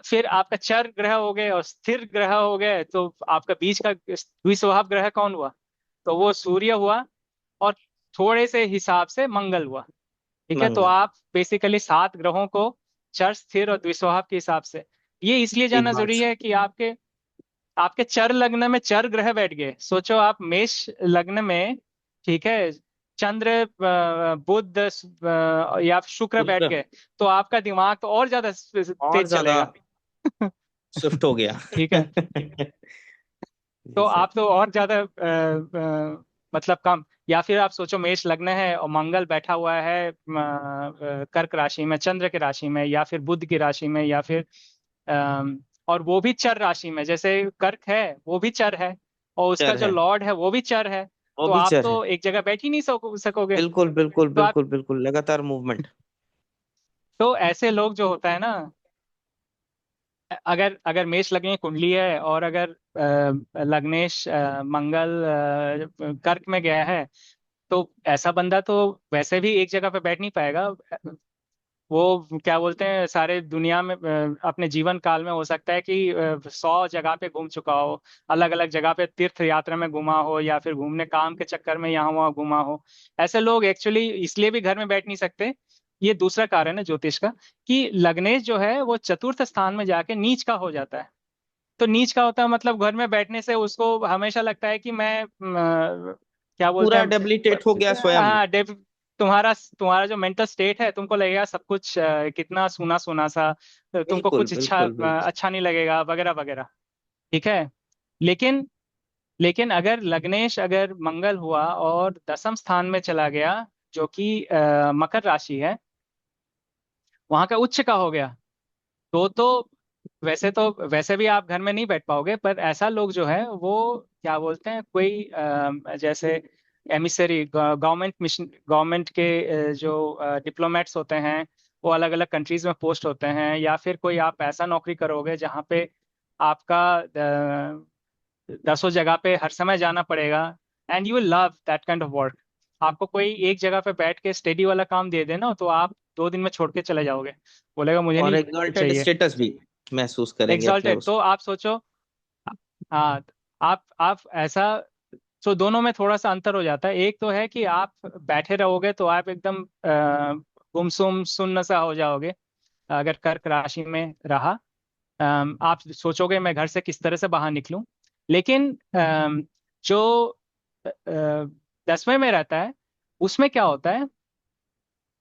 S2: फिर आपका चर ग्रह हो गए और स्थिर ग्रह हो गए, तो आपका बीच का द्विस्वभाव ग्रह कौन हुआ? तो वो सूर्य हुआ, और थोड़े से हिसाब से मंगल हुआ, ठीक है। तो
S1: मंगल।
S2: आप बेसिकली सात ग्रहों को चर, स्थिर और द्विस्वभाव के हिसाब से, ये इसलिए
S1: एक
S2: जानना
S1: बात।
S2: जरूरी है कि आपके आपके चर लग्न में चर ग्रह बैठ गए। सोचो आप मेष लग्न में, ठीक है, चंद्र, बुध, या शुक्र बैठ
S1: शुक्र।
S2: गए, तो आपका दिमाग तो और ज्यादा
S1: और
S2: तेज
S1: ज्यादा
S2: चलेगा।
S1: शिफ्ट हो गया।
S2: ठीक है, तो
S1: जी सर।
S2: आप तो और ज्यादा मतलब कम। या फिर आप सोचो मेष लग्न है और मंगल बैठा हुआ है कर्क राशि में, चंद्र की राशि में, या फिर बुध की राशि में, या फिर और वो भी चर राशि में, जैसे कर्क है वो भी चर है, और उसका
S1: चर
S2: जो
S1: है।
S2: लॉर्ड है वो भी चर है।
S1: वो
S2: तो
S1: भी
S2: आप
S1: चर है।
S2: तो एक जगह बैठ ही नहीं सकोगे।
S1: बिल्कुल बिल्कुल
S2: तो आप,
S1: बिल्कुल बिल्कुल, लगातार मूवमेंट।
S2: तो ऐसे लोग जो होता है ना, अगर अगर मेष लग्न की कुंडली है और अगर लग्नेश मंगल कर्क में गया है, तो ऐसा बंदा तो वैसे भी एक जगह पे बैठ नहीं पाएगा। वो क्या बोलते हैं, सारे दुनिया में अपने जीवन काल में हो सकता है कि 100 जगह पे घूम चुका हो, अलग अलग जगह पे तीर्थ यात्रा में घुमा हो, या फिर घूमने काम के चक्कर में यहाँ वहाँ घुमा हो। ऐसे लोग एक्चुअली इसलिए भी घर में बैठ नहीं सकते। ये दूसरा कारण है ज्योतिष का, कि लग्नेश जो है वो चतुर्थ स्थान में जाके नीच का हो जाता है। तो नीच का होता है मतलब घर में बैठने से उसको हमेशा लगता है कि मैं क्या बोलते
S1: पूरा
S2: हैं,
S1: डेबिलिटेट हो गया स्वयं।
S2: हाँ, तुम्हारा तुम्हारा जो मेंटल स्टेट है, तुमको लगेगा सब कुछ कितना सूना सूना सा, तुमको
S1: बिल्कुल
S2: कुछ
S1: बिल्कुल बिल्कुल।
S2: अच्छा नहीं लगेगा वगैरह वगैरह, ठीक है। लेकिन लेकिन अगर लग्नेश, अगर मंगल हुआ और दसम स्थान में चला गया, जो कि मकर राशि है, वहां का उच्च का हो गया, तो वैसे भी आप घर में नहीं बैठ पाओगे, पर ऐसा लोग जो है वो क्या बोलते हैं, कोई जैसे एमिसरी, गवर्नमेंट मिशन, गवर्नमेंट के जो डिप्लोमेट्स होते हैं, वो अलग अलग कंट्रीज में पोस्ट होते हैं, या फिर कोई आप ऐसा नौकरी करोगे जहाँ पे आपका दसों जगह पे हर समय जाना पड़ेगा, and you will love that kind of work. आपको कोई एक जगह पे बैठ के स्टेडी वाला काम दे देना, तो आप 2 दिन में छोड़ के चले जाओगे, बोलेगा मुझे
S1: और
S2: नहीं
S1: एक्सल्टेड
S2: चाहिए।
S1: स्टेटस भी महसूस करेंगे अपने
S2: एग्जॉल्टेड,
S1: उस।
S2: तो आप सोचो, हाँ, आप ऐसा, सो दोनों में थोड़ा सा अंतर हो जाता है। एक तो है कि आप बैठे रहोगे तो आप एकदम गुमसुम सुन्न सा हो जाओगे, अगर कर्क राशि में रहा। आप सोचोगे मैं घर से किस तरह से बाहर निकलूं। लेकिन जो 10वें में रहता है, उसमें क्या होता है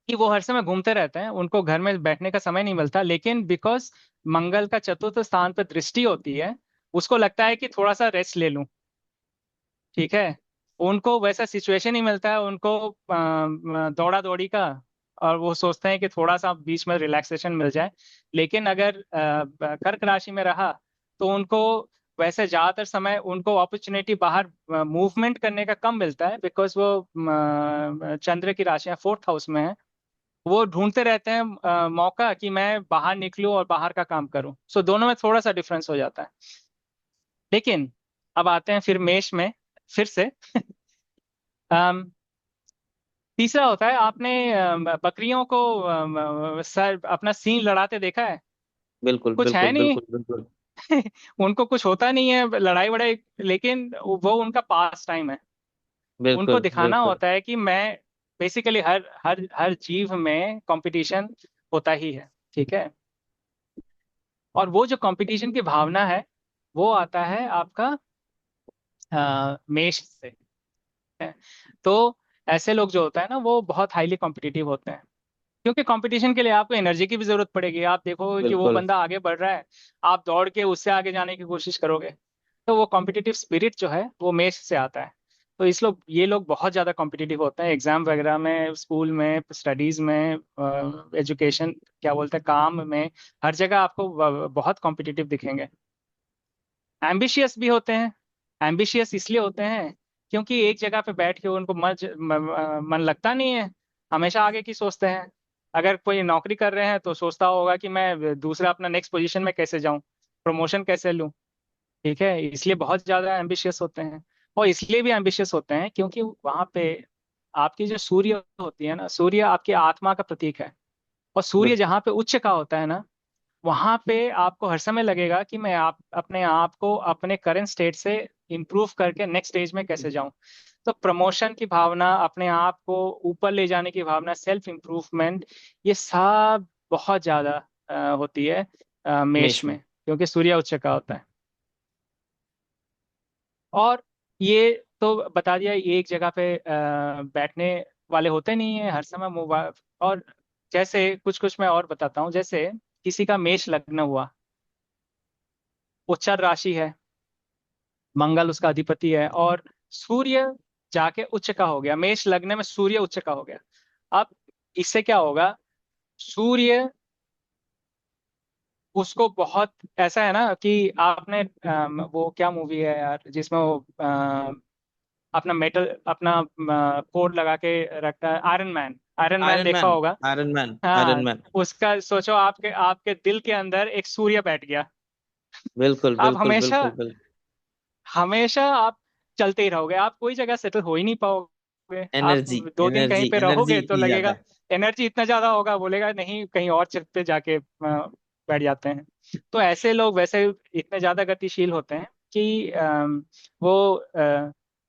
S2: कि वो हर समय घूमते रहते हैं, उनको घर में बैठने का समय नहीं मिलता, लेकिन बिकॉज मंगल का चतुर्थ स्थान पर दृष्टि होती है, उसको लगता है कि थोड़ा सा रेस्ट ले लूं, ठीक है। उनको वैसा सिचुएशन ही मिलता है, उनको दौड़ा दौड़ी का, और वो सोचते हैं कि थोड़ा सा बीच में रिलैक्सेशन मिल जाए। लेकिन अगर कर्क राशि में रहा, तो उनको वैसे ज्यादातर समय उनको अपॉर्चुनिटी बाहर मूवमेंट करने का कम मिलता है, बिकॉज वो चंद्र की राशि फोर्थ हाउस में है। वो ढूंढते रहते हैं मौका कि मैं बाहर निकलूं और बाहर का काम करूं। सो दोनों में थोड़ा सा डिफरेंस हो जाता है। लेकिन अब आते हैं फिर मेष में, फिर से अम, तीसरा होता है, आपने बकरियों को सर अपना सींग लड़ाते देखा है?
S1: बिल्कुल
S2: कुछ है
S1: बिल्कुल
S2: नहीं।
S1: बिल्कुल बिल्कुल
S2: उनको कुछ होता नहीं है लड़ाई वड़ाई, लेकिन वो उनका पास टाइम है। उनको
S1: बिल्कुल
S2: दिखाना
S1: बिल्कुल।
S2: होता है कि मैं, बेसिकली हर हर हर जीव में कंपटीशन होता ही है, ठीक है। और वो जो कंपटीशन की भावना है, वो आता है आपका मेष से है। तो ऐसे लोग जो होता है ना, वो बहुत हाईली कॉम्पिटिटिव होते हैं, क्योंकि कंपटीशन के लिए आपको एनर्जी की भी जरूरत पड़ेगी। आप देखोगे कि वो
S1: बिल्कुल
S2: बंदा आगे बढ़ रहा है, आप दौड़ के उससे आगे जाने की कोशिश करोगे। तो वो कॉम्पिटिटिव स्पिरिट जो है वो मेष से आता है। तो इस लोग ये लोग बहुत ज़्यादा कॉम्पिटिटिव होते हैं एग्जाम वगैरह में, स्कूल में, स्टडीज़ में, एजुकेशन, क्या बोलते हैं, काम में, हर जगह आपको बहुत कॉम्पिटिटिव दिखेंगे। एम्बिशियस भी होते हैं। एम्बिशियस इसलिए होते हैं क्योंकि एक जगह पे बैठ के उनको मन लगता नहीं है, हमेशा आगे की सोचते हैं। अगर कोई नौकरी कर रहे हैं तो सोचता होगा कि मैं दूसरा अपना नेक्स्ट पोजीशन में कैसे जाऊं, प्रमोशन कैसे लूं। ठीक है, इसलिए बहुत ज्यादा एम्बिशियस होते हैं। और इसलिए भी एम्बिशियस होते हैं क्योंकि वहां पे आपकी जो सूर्य होती है ना, सूर्य आपकी आत्मा का प्रतीक है। और सूर्य
S1: बिल्कुल।
S2: जहाँ पे उच्च का होता है ना, वहां पे आपको हर समय लगेगा कि मैं आप अपने आप को अपने करंट स्टेट से इम्प्रूव करके नेक्स्ट स्टेज में कैसे जाऊं। तो प्रमोशन की भावना, अपने आप को ऊपर ले जाने की भावना, सेल्फ इम्प्रूवमेंट, ये सब बहुत ज्यादा होती है मेष
S1: मेष में।
S2: में, क्योंकि सूर्य उच्च का होता है। और ये तो बता दिया, ये एक जगह पे बैठने वाले होते नहीं है हर समय मोबाइल। और जैसे कुछ कुछ मैं और बताता हूँ, जैसे किसी का मेष लग्न हुआ, उच्चर राशि है, मंगल उसका अधिपति है, और सूर्य जाके उच्च का हो गया, मेष लग्न में सूर्य उच्च का हो गया। अब इससे क्या होगा, सूर्य उसको बहुत, ऐसा है ना कि आपने वो क्या मूवी है यार जिसमें वो अपना मेटल, अपना कोड लगा के रखता है, iron man, iron man
S1: iron
S2: देखा
S1: मैन।
S2: होगा।
S1: Iron man.
S2: हाँ,
S1: आयरन मैन।
S2: उसका सोचो, आपके आपके दिल के अंदर एक सूर्य बैठ गया।
S1: बिल्कुल
S2: आप
S1: बिल्कुल
S2: हमेशा,
S1: बिल्कुल बिल्कुल।
S2: हमेशा आप चलते ही रहोगे, आप कोई जगह सेटल हो ही नहीं पाओगे। आप
S1: एनर्जी।
S2: 2 दिन कहीं
S1: एनर्जी
S2: पे
S1: एनर्जी
S2: रहोगे तो
S1: इतनी ज्यादा
S2: लगेगा,
S1: है।
S2: एनर्जी इतना ज्यादा होगा, बोलेगा नहीं कहीं और छत पे जाके बैठ जाते हैं। तो ऐसे लोग वैसे इतने ज्यादा गतिशील होते हैं कि वो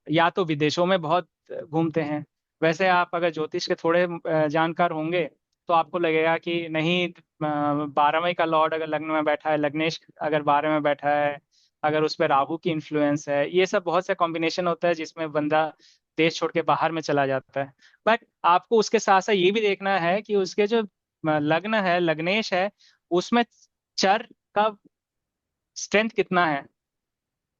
S2: या तो विदेशों में बहुत घूमते हैं। वैसे आप अगर ज्योतिष के थोड़े जानकार होंगे तो आपको लगेगा कि नहीं, 12वें का लॉर्ड अगर लग्न में बैठा है, लग्नेश अगर 12 में बैठा है, अगर उस पर राहु की इन्फ्लुएंस है, ये सब बहुत सा कॉम्बिनेशन होता है जिसमें बंदा देश छोड़ के बाहर में चला जाता है। बट आपको उसके साथ साथ ये भी देखना है कि उसके जो लग्न है, लग्नेश है, उसमें चर का स्ट्रेंथ कितना है।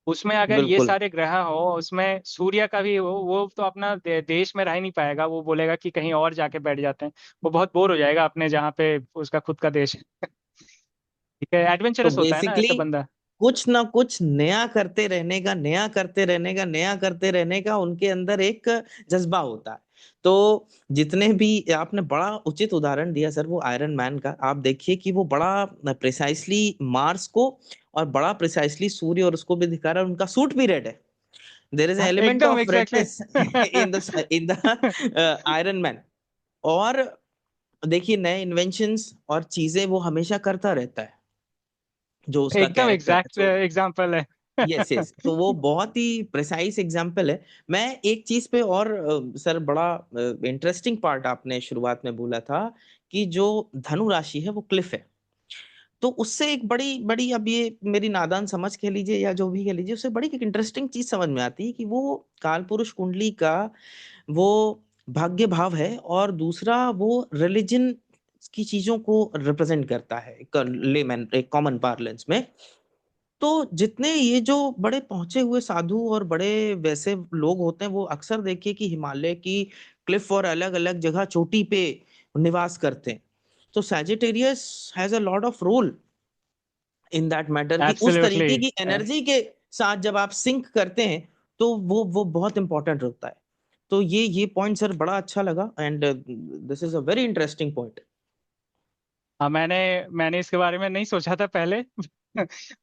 S2: उसमें अगर ये
S1: बिल्कुल।
S2: सारे ग्रह हो, उसमें सूर्य का भी हो, वो तो अपना देश में रह ही नहीं पाएगा, वो बोलेगा कि कहीं और जाके बैठ जाते हैं। वो बहुत बोर हो जाएगा अपने जहाँ पे उसका खुद का देश है। ठीक है,
S1: तो
S2: एडवेंचरस होता है ना ऐसा
S1: बेसिकली
S2: बंदा।
S1: कुछ ना कुछ नया करते रहने का, नया करते रहने का, नया करते रहने का उनके अंदर एक जज्बा होता है। तो जितने भी आपने बड़ा उचित उदाहरण दिया सर, वो आयरन मैन का आप देखिए कि वो बड़ा प्रिसाइसली मार्स को और बड़ा प्रिसाइसली सूर्य और उसको भी दिखा रहा है, उनका सूट भी रेड है। देयर इज एलिमेंट
S2: एकदम
S1: of
S2: exactly.
S1: Redness in the iron man. और देखिए नए इन्वेंशंस और चीजें वो हमेशा करता रहता है, जो उसका
S2: एकदम
S1: कैरेक्टर है।
S2: एग्जैक्ट एग्जाम्पल है।
S1: यस यस, तो वो बहुत ही प्रिसाइज एग्जाम्पल है। मैं एक चीज पे और सर, बड़ा इंटरेस्टिंग पार्ट आपने शुरुआत में बोला था कि जो धनु राशि है वो क्लिफ है। तो उससे एक बड़ी बड़ी, अब ये मेरी नादान समझ कह लीजिए या जो भी कह लीजिए, उससे बड़ी एक इंटरेस्टिंग चीज समझ में आती है कि वो काल पुरुष कुंडली का वो भाग्य भाव है, और दूसरा वो रिलीजन की चीजों को रिप्रेजेंट करता है एक लेमैन, एक कॉमन पार्लेंस में। तो जितने ये जो बड़े पहुंचे हुए साधु और बड़े वैसे लोग होते हैं, वो अक्सर देखिए कि हिमालय की क्लिफ और अलग अलग जगह चोटी पे निवास करते हैं। तो Sagittarius has a lot of role in that matter, कि उस
S2: एब्सोल्युटली।
S1: तरीके की एनर्जी के साथ जब आप सिंक करते हैं तो वो बहुत इंपॉर्टेंट होता है। तो ये पॉइंट सर बड़ा अच्छा लगा, and this is a very interesting point.
S2: हाँ, मैंने मैंने इसके बारे में नहीं सोचा था पहले।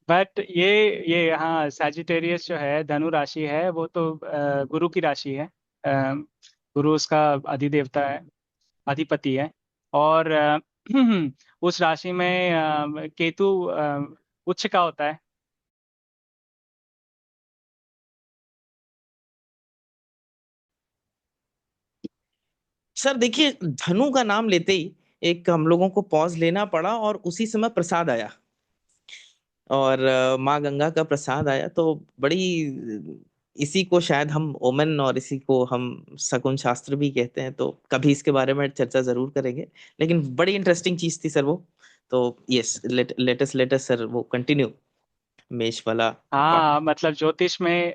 S2: बट ये हाँ, सैजिटेरियस जो है, धनु राशि है, वो तो गुरु की राशि है। गुरु उसका अधिदेवता है, अधिपति है। और उस राशि में केतु उच्च का होता है।
S1: सर देखिए, धनु का नाम लेते ही एक हम लोगों को पॉज लेना पड़ा, और उसी समय प्रसाद आया, और माँ गंगा का प्रसाद आया। तो बड़ी इसी को शायद हम ओमन, और इसी को हम शकुन शास्त्र भी कहते हैं, तो कभी इसके बारे में चर्चा जरूर करेंगे। लेकिन बड़ी इंटरेस्टिंग चीज थी सर वो। तो यस, लेट लेटस सर वो कंटिन्यू। मेष वाला पार्ट।
S2: हाँ, मतलब ज्योतिष में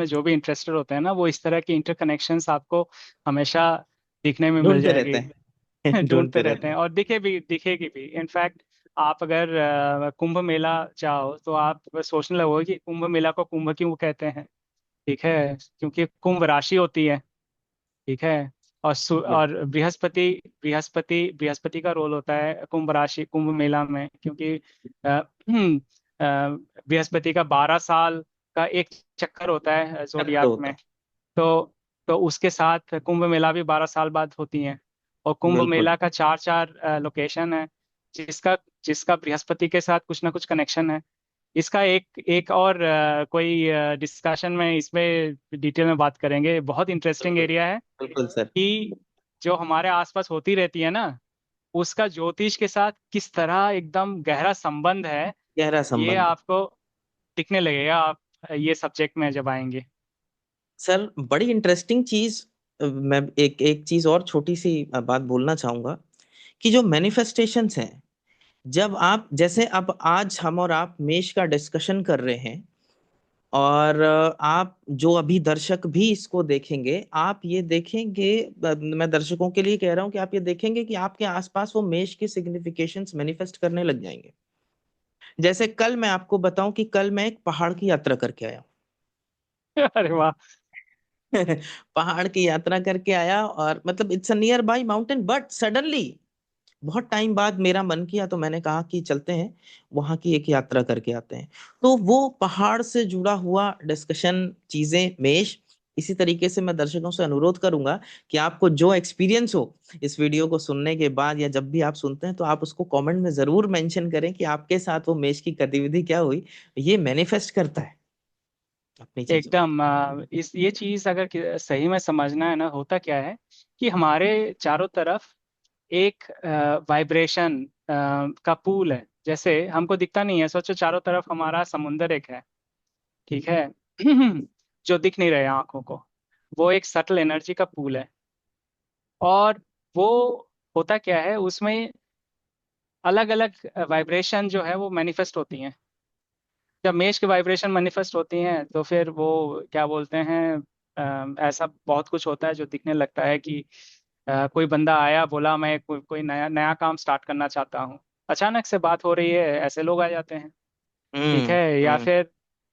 S2: जो भी इंटरेस्टेड होते हैं ना, वो इस तरह की इंटरकनेक्शंस आपको हमेशा दिखने में मिल
S1: ढूंढते रहते
S2: जाएगी।
S1: हैं।
S2: ढूंढते
S1: ढूंढते
S2: रहते
S1: रहते
S2: हैं
S1: हैं।
S2: और दिखेगी भी इनफैक्ट। आप अगर कुंभ मेला जाओ तो आप सोचने लगोगे कि कुंभ मेला को कुंभ क्यों कहते हैं। ठीक है, क्योंकि कुंभ राशि होती है। ठीक है।
S1: यस।
S2: और बृहस्पति का रोल होता है कुंभ राशि कुंभ मेला में, क्योंकि बृहस्पति का 12 साल का एक चक्कर होता है
S1: चक्र
S2: जोडियाक
S1: होता
S2: में। तो तो उसके साथ कुंभ मेला भी 12 साल बाद होती हैं। और
S1: है।
S2: कुंभ
S1: बिल्कुल।
S2: मेला का चार चार लोकेशन है, जिसका जिसका बृहस्पति के साथ कुछ ना कुछ कनेक्शन है। इसका एक एक और कोई डिस्कशन में इसमें डिटेल में बात करेंगे। बहुत इंटरेस्टिंग
S1: बिल्कुल।
S2: एरिया है
S1: बिल्कुल सर।
S2: कि जो हमारे आसपास होती रहती है ना, उसका ज्योतिष के साथ किस तरह एकदम गहरा संबंध है।
S1: गहरा
S2: ये
S1: संबंध है।
S2: आपको दिखने लगेगा आप ये सब्जेक्ट में जब आएंगे।
S1: सर बड़ी इंटरेस्टिंग चीज, मैं एक एक चीज और छोटी सी बात बोलना चाहूंगा कि जो मैनिफेस्टेशंस हैं, जब आप जैसे अब आज हम और आप मेष का डिस्कशन कर रहे हैं, और आप जो अभी दर्शक भी इसको देखेंगे, आप ये देखेंगे, मैं दर्शकों के लिए कह रहा हूं कि आप ये देखेंगे कि आपके आसपास वो मेष के सिग्निफिकेशंस मैनिफेस्ट करने लग जाएंगे। जैसे कल मैं आपको बताऊं कि कल मैं एक पहाड़ की यात्रा करके आया।
S2: अरे वाह।
S1: पहाड़ की यात्रा करके आया, और मतलब it's a near by mountain, but suddenly बहुत टाइम बाद मेरा मन किया तो मैंने कहा कि चलते हैं वहां की एक यात्रा करके आते हैं। तो वो पहाड़ से जुड़ा हुआ डिस्कशन, चीजें, मेष, इसी तरीके से मैं दर्शकों से अनुरोध करूंगा कि आपको जो एक्सपीरियंस हो इस वीडियो को सुनने के बाद, या जब भी आप सुनते हैं, तो आप उसको कमेंट में जरूर मेंशन करें कि आपके साथ वो मेष की गतिविधि क्या हुई। ये मैनिफेस्ट करता है अपनी चीजों को।
S2: एकदम इस ये चीज अगर सही में समझना है ना, होता क्या है कि हमारे चारों तरफ एक वाइब्रेशन का पूल है। जैसे हमको दिखता नहीं है, सोचो चारों तरफ हमारा समुंदर एक है। ठीक है। जो दिख नहीं रहे आंखों को, वो एक सटल एनर्जी का पूल है। और वो होता क्या है उसमें, अलग अलग वाइब्रेशन जो है वो मैनिफेस्ट होती हैं। जब मेष की वाइब्रेशन मैनिफेस्ट होती हैं तो फिर वो क्या बोलते हैं, ऐसा बहुत कुछ होता है जो दिखने लगता है कि कोई बंदा आया, बोला मैं कोई नया नया काम स्टार्ट करना चाहता हूँ। अचानक से बात हो रही है, ऐसे लोग आ जाते हैं। ठीक है।
S1: हम्म।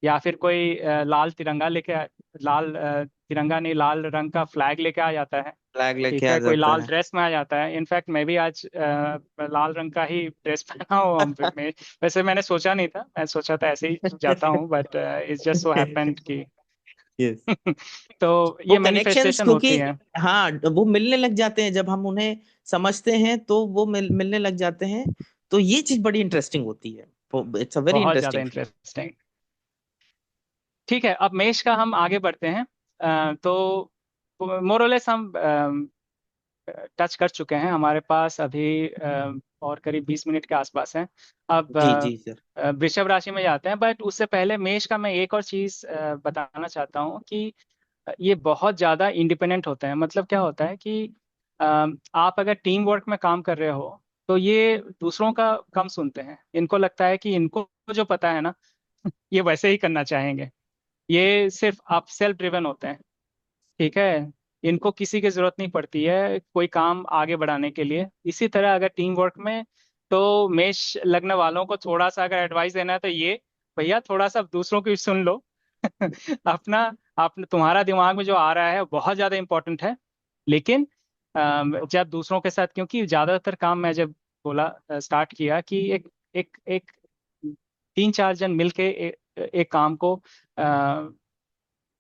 S2: या फिर कोई लाल तिरंगा लाल तिरंगा नहीं, लाल रंग का फ्लैग लेके आ जाता है।
S1: फ्लैग लेके
S2: ठीक
S1: आ
S2: है, कोई
S1: जाता
S2: लाल
S1: है।
S2: ड्रेस में आ जाता है। इनफैक्ट मैं भी आज लाल रंग का ही ड्रेस पहना हूँ। वैसे मैंने सोचा नहीं था, मैं सोचा था ऐसे ही जाता हूँ, but it's just so happened कि
S1: यस।
S2: तो
S1: वो
S2: ये
S1: कनेक्शंस
S2: मैनिफेस्टेशन
S1: क्योंकि,
S2: होती है।
S1: हाँ, वो मिलने लग जाते हैं जब हम उन्हें समझते हैं, तो वो मिलने लग जाते हैं। तो ये चीज बड़ी इंटरेस्टिंग होती है। इट्स अ वेरी
S2: बहुत ज्यादा
S1: इंटरेस्टिंग फील।
S2: इंटरेस्टिंग। ठीक है, अब मेष का हम आगे बढ़ते हैं। तो मोरलेस हम टच कर चुके हैं। हमारे पास अभी और करीब 20 मिनट के आसपास हैं। अब
S1: जी जी सर।
S2: वृषभ राशि में जाते हैं, बट उससे पहले मेष का मैं एक और चीज बताना चाहता हूँ कि ये बहुत ज्यादा इंडिपेंडेंट होते हैं। मतलब क्या होता है कि अ, आप अगर टीम वर्क में काम कर रहे हो तो ये दूसरों का कम सुनते हैं। इनको लगता है कि इनको जो पता है ना, ये वैसे ही करना चाहेंगे। ये सिर्फ आप सेल्फ ड्रिवन होते हैं। ठीक है। इनको किसी की जरूरत नहीं पड़ती है कोई काम आगे बढ़ाने के लिए। इसी तरह अगर टीम वर्क में, तो मेष लग्न वालों को थोड़ा सा अगर एडवाइस देना है तो ये, भैया थोड़ा सा दूसरों की भी सुन लो। अपना अपना तुम्हारा दिमाग में जो आ रहा है बहुत ज्यादा इंपॉर्टेंट है। लेकिन जब दूसरों के साथ, क्योंकि ज्यादातर काम मैं जब बोला स्टार्ट किया कि एक एक एक 3-4 जन मिलके एक काम को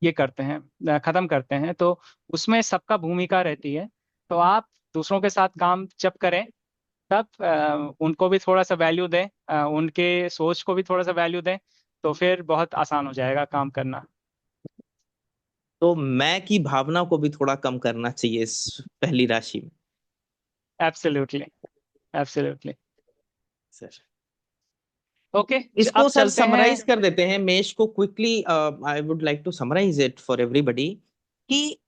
S2: ये करते हैं, खत्म करते हैं, तो उसमें सबका भूमिका रहती है। तो आप दूसरों के साथ काम जब करें तब उनको भी थोड़ा सा वैल्यू दें, उनके सोच को भी थोड़ा सा वैल्यू दें, तो फिर बहुत आसान हो जाएगा काम करना।
S1: तो मैं की भावना को भी थोड़ा कम करना चाहिए इस पहली राशि में।
S2: एब्सोल्युटली। एब्सोल्युटली।
S1: Sir,
S2: okay. अब
S1: इसको सर
S2: चलते हैं।
S1: समराइज कर देते हैं मेष को quickly. I would like to summarise it for everybody कि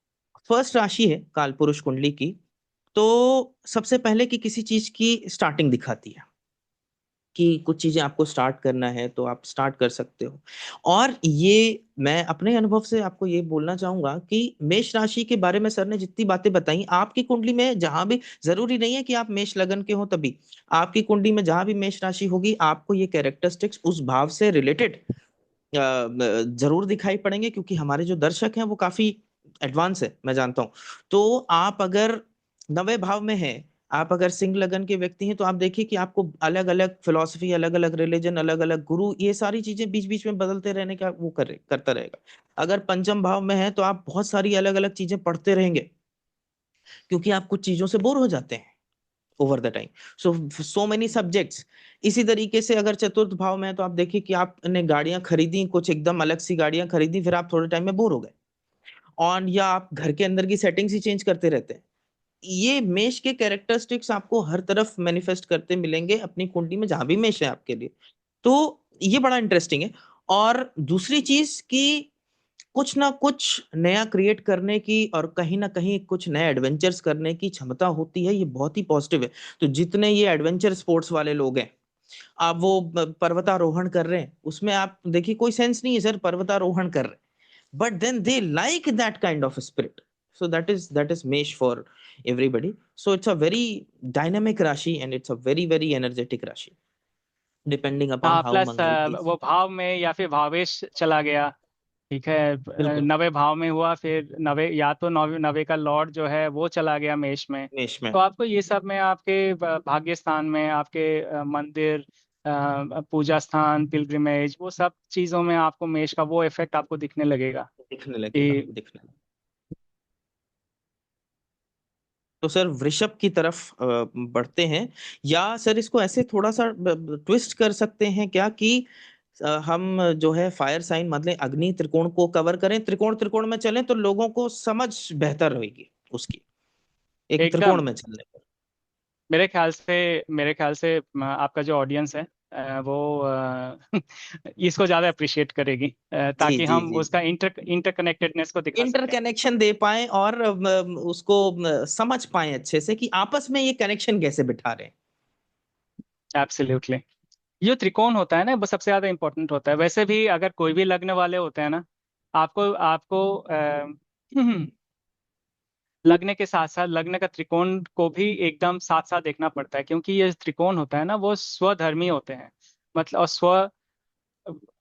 S1: फर्स्ट राशि है कालपुरुष कुंडली की। तो सबसे पहले कि किसी चीज की स्टार्टिंग दिखाती है। कि कुछ चीजें आपको स्टार्ट करना है तो आप स्टार्ट कर सकते हो। और ये मैं अपने अनुभव से आपको ये बोलना चाहूंगा कि मेष राशि के बारे में सर ने जितनी बातें बताई, आपकी कुंडली में जहां भी, जरूरी नहीं है कि आप मेष लगन के हो तभी, आपकी कुंडली में जहां भी मेष राशि होगी आपको ये कैरेक्टरिस्टिक्स उस भाव से रिलेटेड जरूर दिखाई पड़ेंगे, क्योंकि हमारे जो दर्शक हैं वो काफी एडवांस है, मैं जानता हूँ। तो आप अगर नवे भाव में हैं, आप अगर सिंह लगन के व्यक्ति हैं, तो आप देखिए कि आपको अलग अलग फिलॉसफी, अलग अलग रिलीजन, अलग अलग गुरु, ये सारी चीजें बीच बीच में बदलते रहने का वो करता रहेगा। अगर पंचम भाव में है तो आप बहुत सारी अलग अलग चीजें पढ़ते रहेंगे, क्योंकि आप कुछ चीजों से बोर हो जाते हैं over the time. So many subjects. इसी तरीके से अगर चतुर्थ भाव में है तो आप देखिए कि आपने गाड़ियां खरीदी, कुछ एकदम अलग सी गाड़ियां खरीदी, फिर आप थोड़े टाइम में बोर हो गए, और या आप घर के अंदर की सेटिंग्स ही चेंज करते रहते हैं। ये मेष के कैरेक्टरिस्टिक्स आपको हर तरफ मैनिफेस्ट करते मिलेंगे अपनी कुंडली में, जहां भी मेष है आपके लिए। तो ये बड़ा इंटरेस्टिंग है। और दूसरी चीज कि कुछ ना कुछ नया क्रिएट करने की और कहीं ना कहीं कुछ नए एडवेंचर्स करने की क्षमता होती है, ये बहुत ही पॉजिटिव है। तो जितने ये एडवेंचर स्पोर्ट्स वाले लोग हैं, आप वो पर्वतारोहण कर रहे हैं, उसमें आप देखिए कोई सेंस नहीं है सर पर्वतारोहण कर रहे हैं, but then they like that kind of spirit. So that is mesh for everybody. So it's a very dynamic rashi, and it's a very very energetic rashi, depending upon
S2: हाँ,
S1: how
S2: प्लस
S1: mangal is.
S2: वो भाव में या फिर भावेश चला गया। ठीक है,
S1: बिल्कुल।
S2: नवे भाव में हुआ, फिर नवे, या तो नवे नवे का लॉर्ड जो है वो चला गया मेष में।
S1: मेष में।
S2: तो आपको ये सब में आपके भाग्य स्थान में आपके मंदिर, पूजा स्थान, पिलग्रिमेज, वो सब चीजों में आपको मेष का वो इफेक्ट आपको दिखने लगेगा
S1: दिखने लगेगा,
S2: कि
S1: दिखने लगेगा। तो सर वृषभ की तरफ बढ़ते हैं, या सर इसको ऐसे थोड़ा सा ट्विस्ट कर सकते हैं क्या कि हम जो है फायर साइन मतलब अग्नि त्रिकोण को कवर करें, त्रिकोण त्रिकोण में चलें तो लोगों को समझ बेहतर रहेगी उसकी, एक त्रिकोण
S2: एकदम,
S1: में चलने पर।
S2: मेरे ख्याल से आपका जो ऑडियंस है वो इसको ज्यादा अप्रिशिएट करेगी,
S1: जी
S2: ताकि
S1: जी
S2: हम
S1: जी।
S2: उसका इंटरकनेक्टेडनेस को दिखा सकें।
S1: इंटरकनेक्शन दे पाए और उसको समझ पाए अच्छे से कि आपस में ये कनेक्शन कैसे बिठा रहे हैं।
S2: एब्सोल्युटली। ये त्रिकोण होता है ना, वो सबसे ज्यादा इंपॉर्टेंट होता है। वैसे भी अगर कोई भी लग्न वाले होते हैं ना, आपको आपको लग्न के साथ साथ लग्न का त्रिकोण को भी एकदम साथ साथ देखना पड़ता है, क्योंकि ये त्रिकोण होता है ना, वो स्वधर्मी होते हैं। मतलब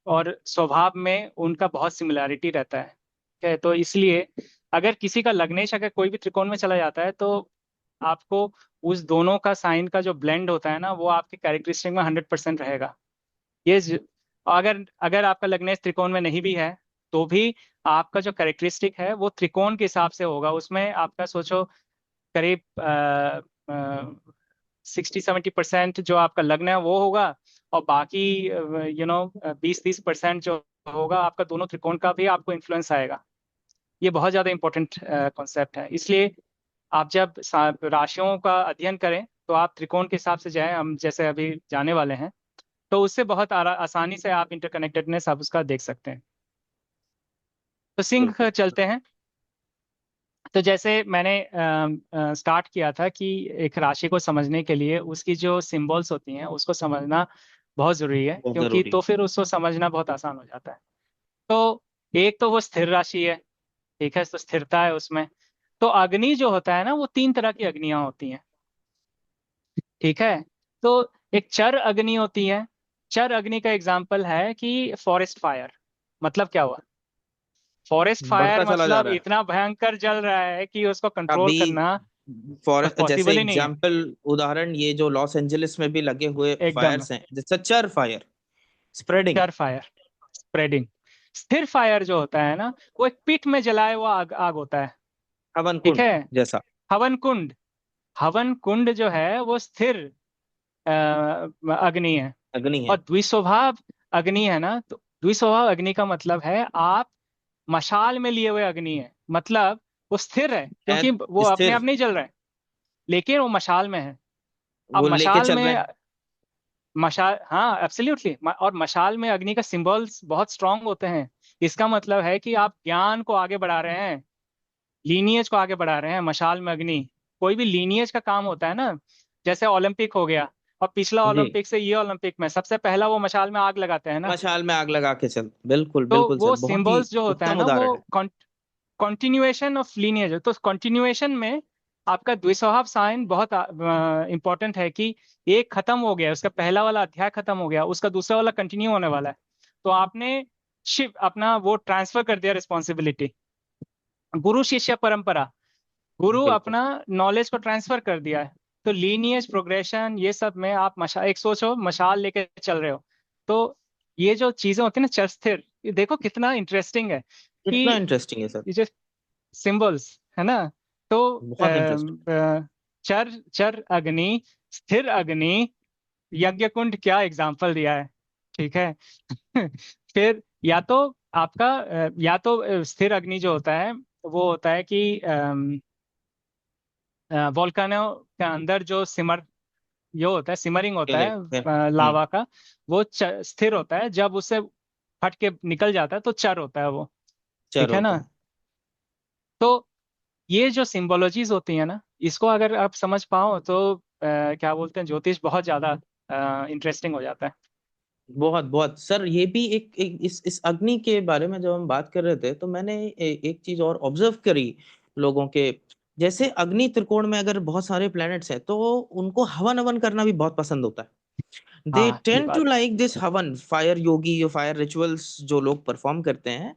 S2: और स्वभाव में उनका बहुत सिमिलैरिटी रहता है। ठीक है, तो इसलिए अगर किसी का लग्नेश अगर कोई भी त्रिकोण में चला जाता है, तो आपको उस दोनों का साइन का जो ब्लेंड होता है ना, वो आपके कैरेक्टरिस्टिक में 100% रहेगा। ये ज- अगर अगर आपका लग्नेश त्रिकोण में नहीं भी है, तो भी आपका जो कैरेक्टरिस्टिक है वो त्रिकोण के हिसाब से होगा। उसमें आपका सोचो करीब 60-70% जो आपका लग्न है वो होगा, और बाकी 20-30% जो होगा आपका दोनों त्रिकोण का भी आपको इन्फ्लुएंस आएगा। ये बहुत ज़्यादा इंपॉर्टेंट कॉन्सेप्ट है। इसलिए आप जब राशियों का अध्ययन करें, तो आप त्रिकोण के हिसाब से जाएं, हम जैसे अभी जाने वाले हैं। तो उससे बहुत आसानी से आप इंटरकनेक्टेडनेस आप उसका देख सकते हैं। तो सिंह
S1: बिल्कुल।
S2: चलते हैं। तो जैसे मैंने स्टार्ट किया था कि एक राशि को समझने के लिए उसकी जो सिंबल्स होती हैं उसको समझना बहुत ज़रूरी है,
S1: बहुत
S2: क्योंकि
S1: जरूरी।
S2: तो फिर उसको समझना बहुत आसान हो जाता है। तो एक तो वो स्थिर राशि है। ठीक है, तो स्थिरता है उसमें। तो अग्नि जो होता है ना, वो तीन तरह की अग्नियां होती हैं। ठीक है, तो एक चर अग्नि होती है। चर अग्नि का एग्जाम्पल है कि फॉरेस्ट फायर। मतलब क्या हुआ? फॉरेस्ट फायर
S1: बढ़ता चला जा
S2: मतलब
S1: रहा है
S2: इतना भयंकर जल रहा है कि उसको कंट्रोल
S1: अभी।
S2: करना
S1: फॉर जैसे
S2: पॉसिबल ही नहीं है।
S1: एग्जाम्पल, उदाहरण ये जो लॉस एंजलिस में भी लगे हुए
S2: एकदम,
S1: फायर्स हैं, जैसे चर फायर स्प्रेडिंग।
S2: चर फायर, स्प्रेडिंग। स्थिर फायर जो होता है ना, वो एक पिट में जलाए हुआ आग, आग होता है।
S1: हवन
S2: ठीक
S1: कुंड
S2: है,
S1: जैसा।
S2: हवन कुंड। हवन कुंड जो है वो स्थिर अग्नि है।
S1: अग्नि
S2: और
S1: है।
S2: द्विस्वभाव अग्नि है ना, तो द्विस्वभाव अग्नि का मतलब है आप मशाल में लिए हुए अग्नि है। मतलब वो स्थिर है क्योंकि वो अपने आप
S1: स्थिर।
S2: नहीं जल रहा है, लेकिन वो मशाल में है। अब
S1: वो लेके
S2: मशाल
S1: चल रहे
S2: में,
S1: हैं।
S2: मशाल, हाँ एब्सोल्युटली। और मशाल में अग्नि का सिंबल्स बहुत स्ट्रांग होते हैं। इसका मतलब है कि आप ज्ञान को आगे बढ़ा रहे हैं, लीनियज को आगे बढ़ा रहे हैं। मशाल में अग्नि, कोई भी लीनियज का काम होता है ना, जैसे ओलंपिक हो गया। और पिछला
S1: जी।
S2: ओलंपिक से ये ओलंपिक में सबसे पहला वो मशाल में आग लगाते हैं ना।
S1: मशाल में आग लगा के चल, बिल्कुल
S2: तो
S1: बिल्कुल सर,
S2: वो
S1: बहुत ही
S2: सिंबल्स जो होता है
S1: उत्तम
S2: ना, वो
S1: उदाहरण है।
S2: Continuation of lineage. तो कंटिन्यूएशन में आपका द्विस्वभाव साइन बहुत इंपॉर्टेंट है कि एक खत्म हो गया, उसका पहला वाला अध्याय खत्म हो गया, उसका दूसरा वाला कंटिन्यू होने वाला है। तो आपने शिव अपना वो ट्रांसफर कर दिया रिस्पॉन्सिबिलिटी। गुरु शिष्य परंपरा, गुरु
S1: बिल्कुल।
S2: अपना नॉलेज को ट्रांसफर कर दिया है। तो लीनियज प्रोग्रेशन ये सब में आप एक सोचो मशाल लेके चल रहे हो। तो ये जो चीजें होती है ना चर स्थिर, ये देखो कितना इंटरेस्टिंग है कि
S1: कितना इंटरेस्टिंग है सर।
S2: ये जो सिंबल्स है ना। तो
S1: बहुत इंटरेस्टिंग।
S2: चर चर अग्नि, स्थिर अग्नि, यज्ञ कुंड क्या एग्जाम्पल दिया है। ठीक है। फिर या तो आपका या तो स्थिर अग्नि जो होता है वो होता है कि वोल्केनो के अंदर जो सिमर ये होता है, सिमरिंग होता है लावा का, वो स्थिर होता है। जब उससे फट के निकल जाता है तो चर होता है वो।
S1: चर
S2: ठीक है
S1: होता
S2: ना।
S1: है।
S2: तो ये जो सिंबोलॉजीज होती है ना, इसको अगर आप समझ पाओ तो क्या बोलते हैं, ज्योतिष बहुत ज्यादा इंटरेस्टिंग हो जाता है।
S1: बहुत बहुत सर, ये भी इस अग्नि के बारे में जब हम बात कर रहे थे तो मैंने एक चीज और ऑब्जर्व करी लोगों के। जैसे अग्नि त्रिकोण में अगर बहुत सारे प्लैनेट्स हैं तो उनको हवन हवन करना भी बहुत पसंद होता है। दे
S2: हाँ ये
S1: टेंड टू
S2: बात है।
S1: लाइक दिस हवन, फायर योगी, जो फायर रिचुअल्स जो लोग परफॉर्म करते हैं।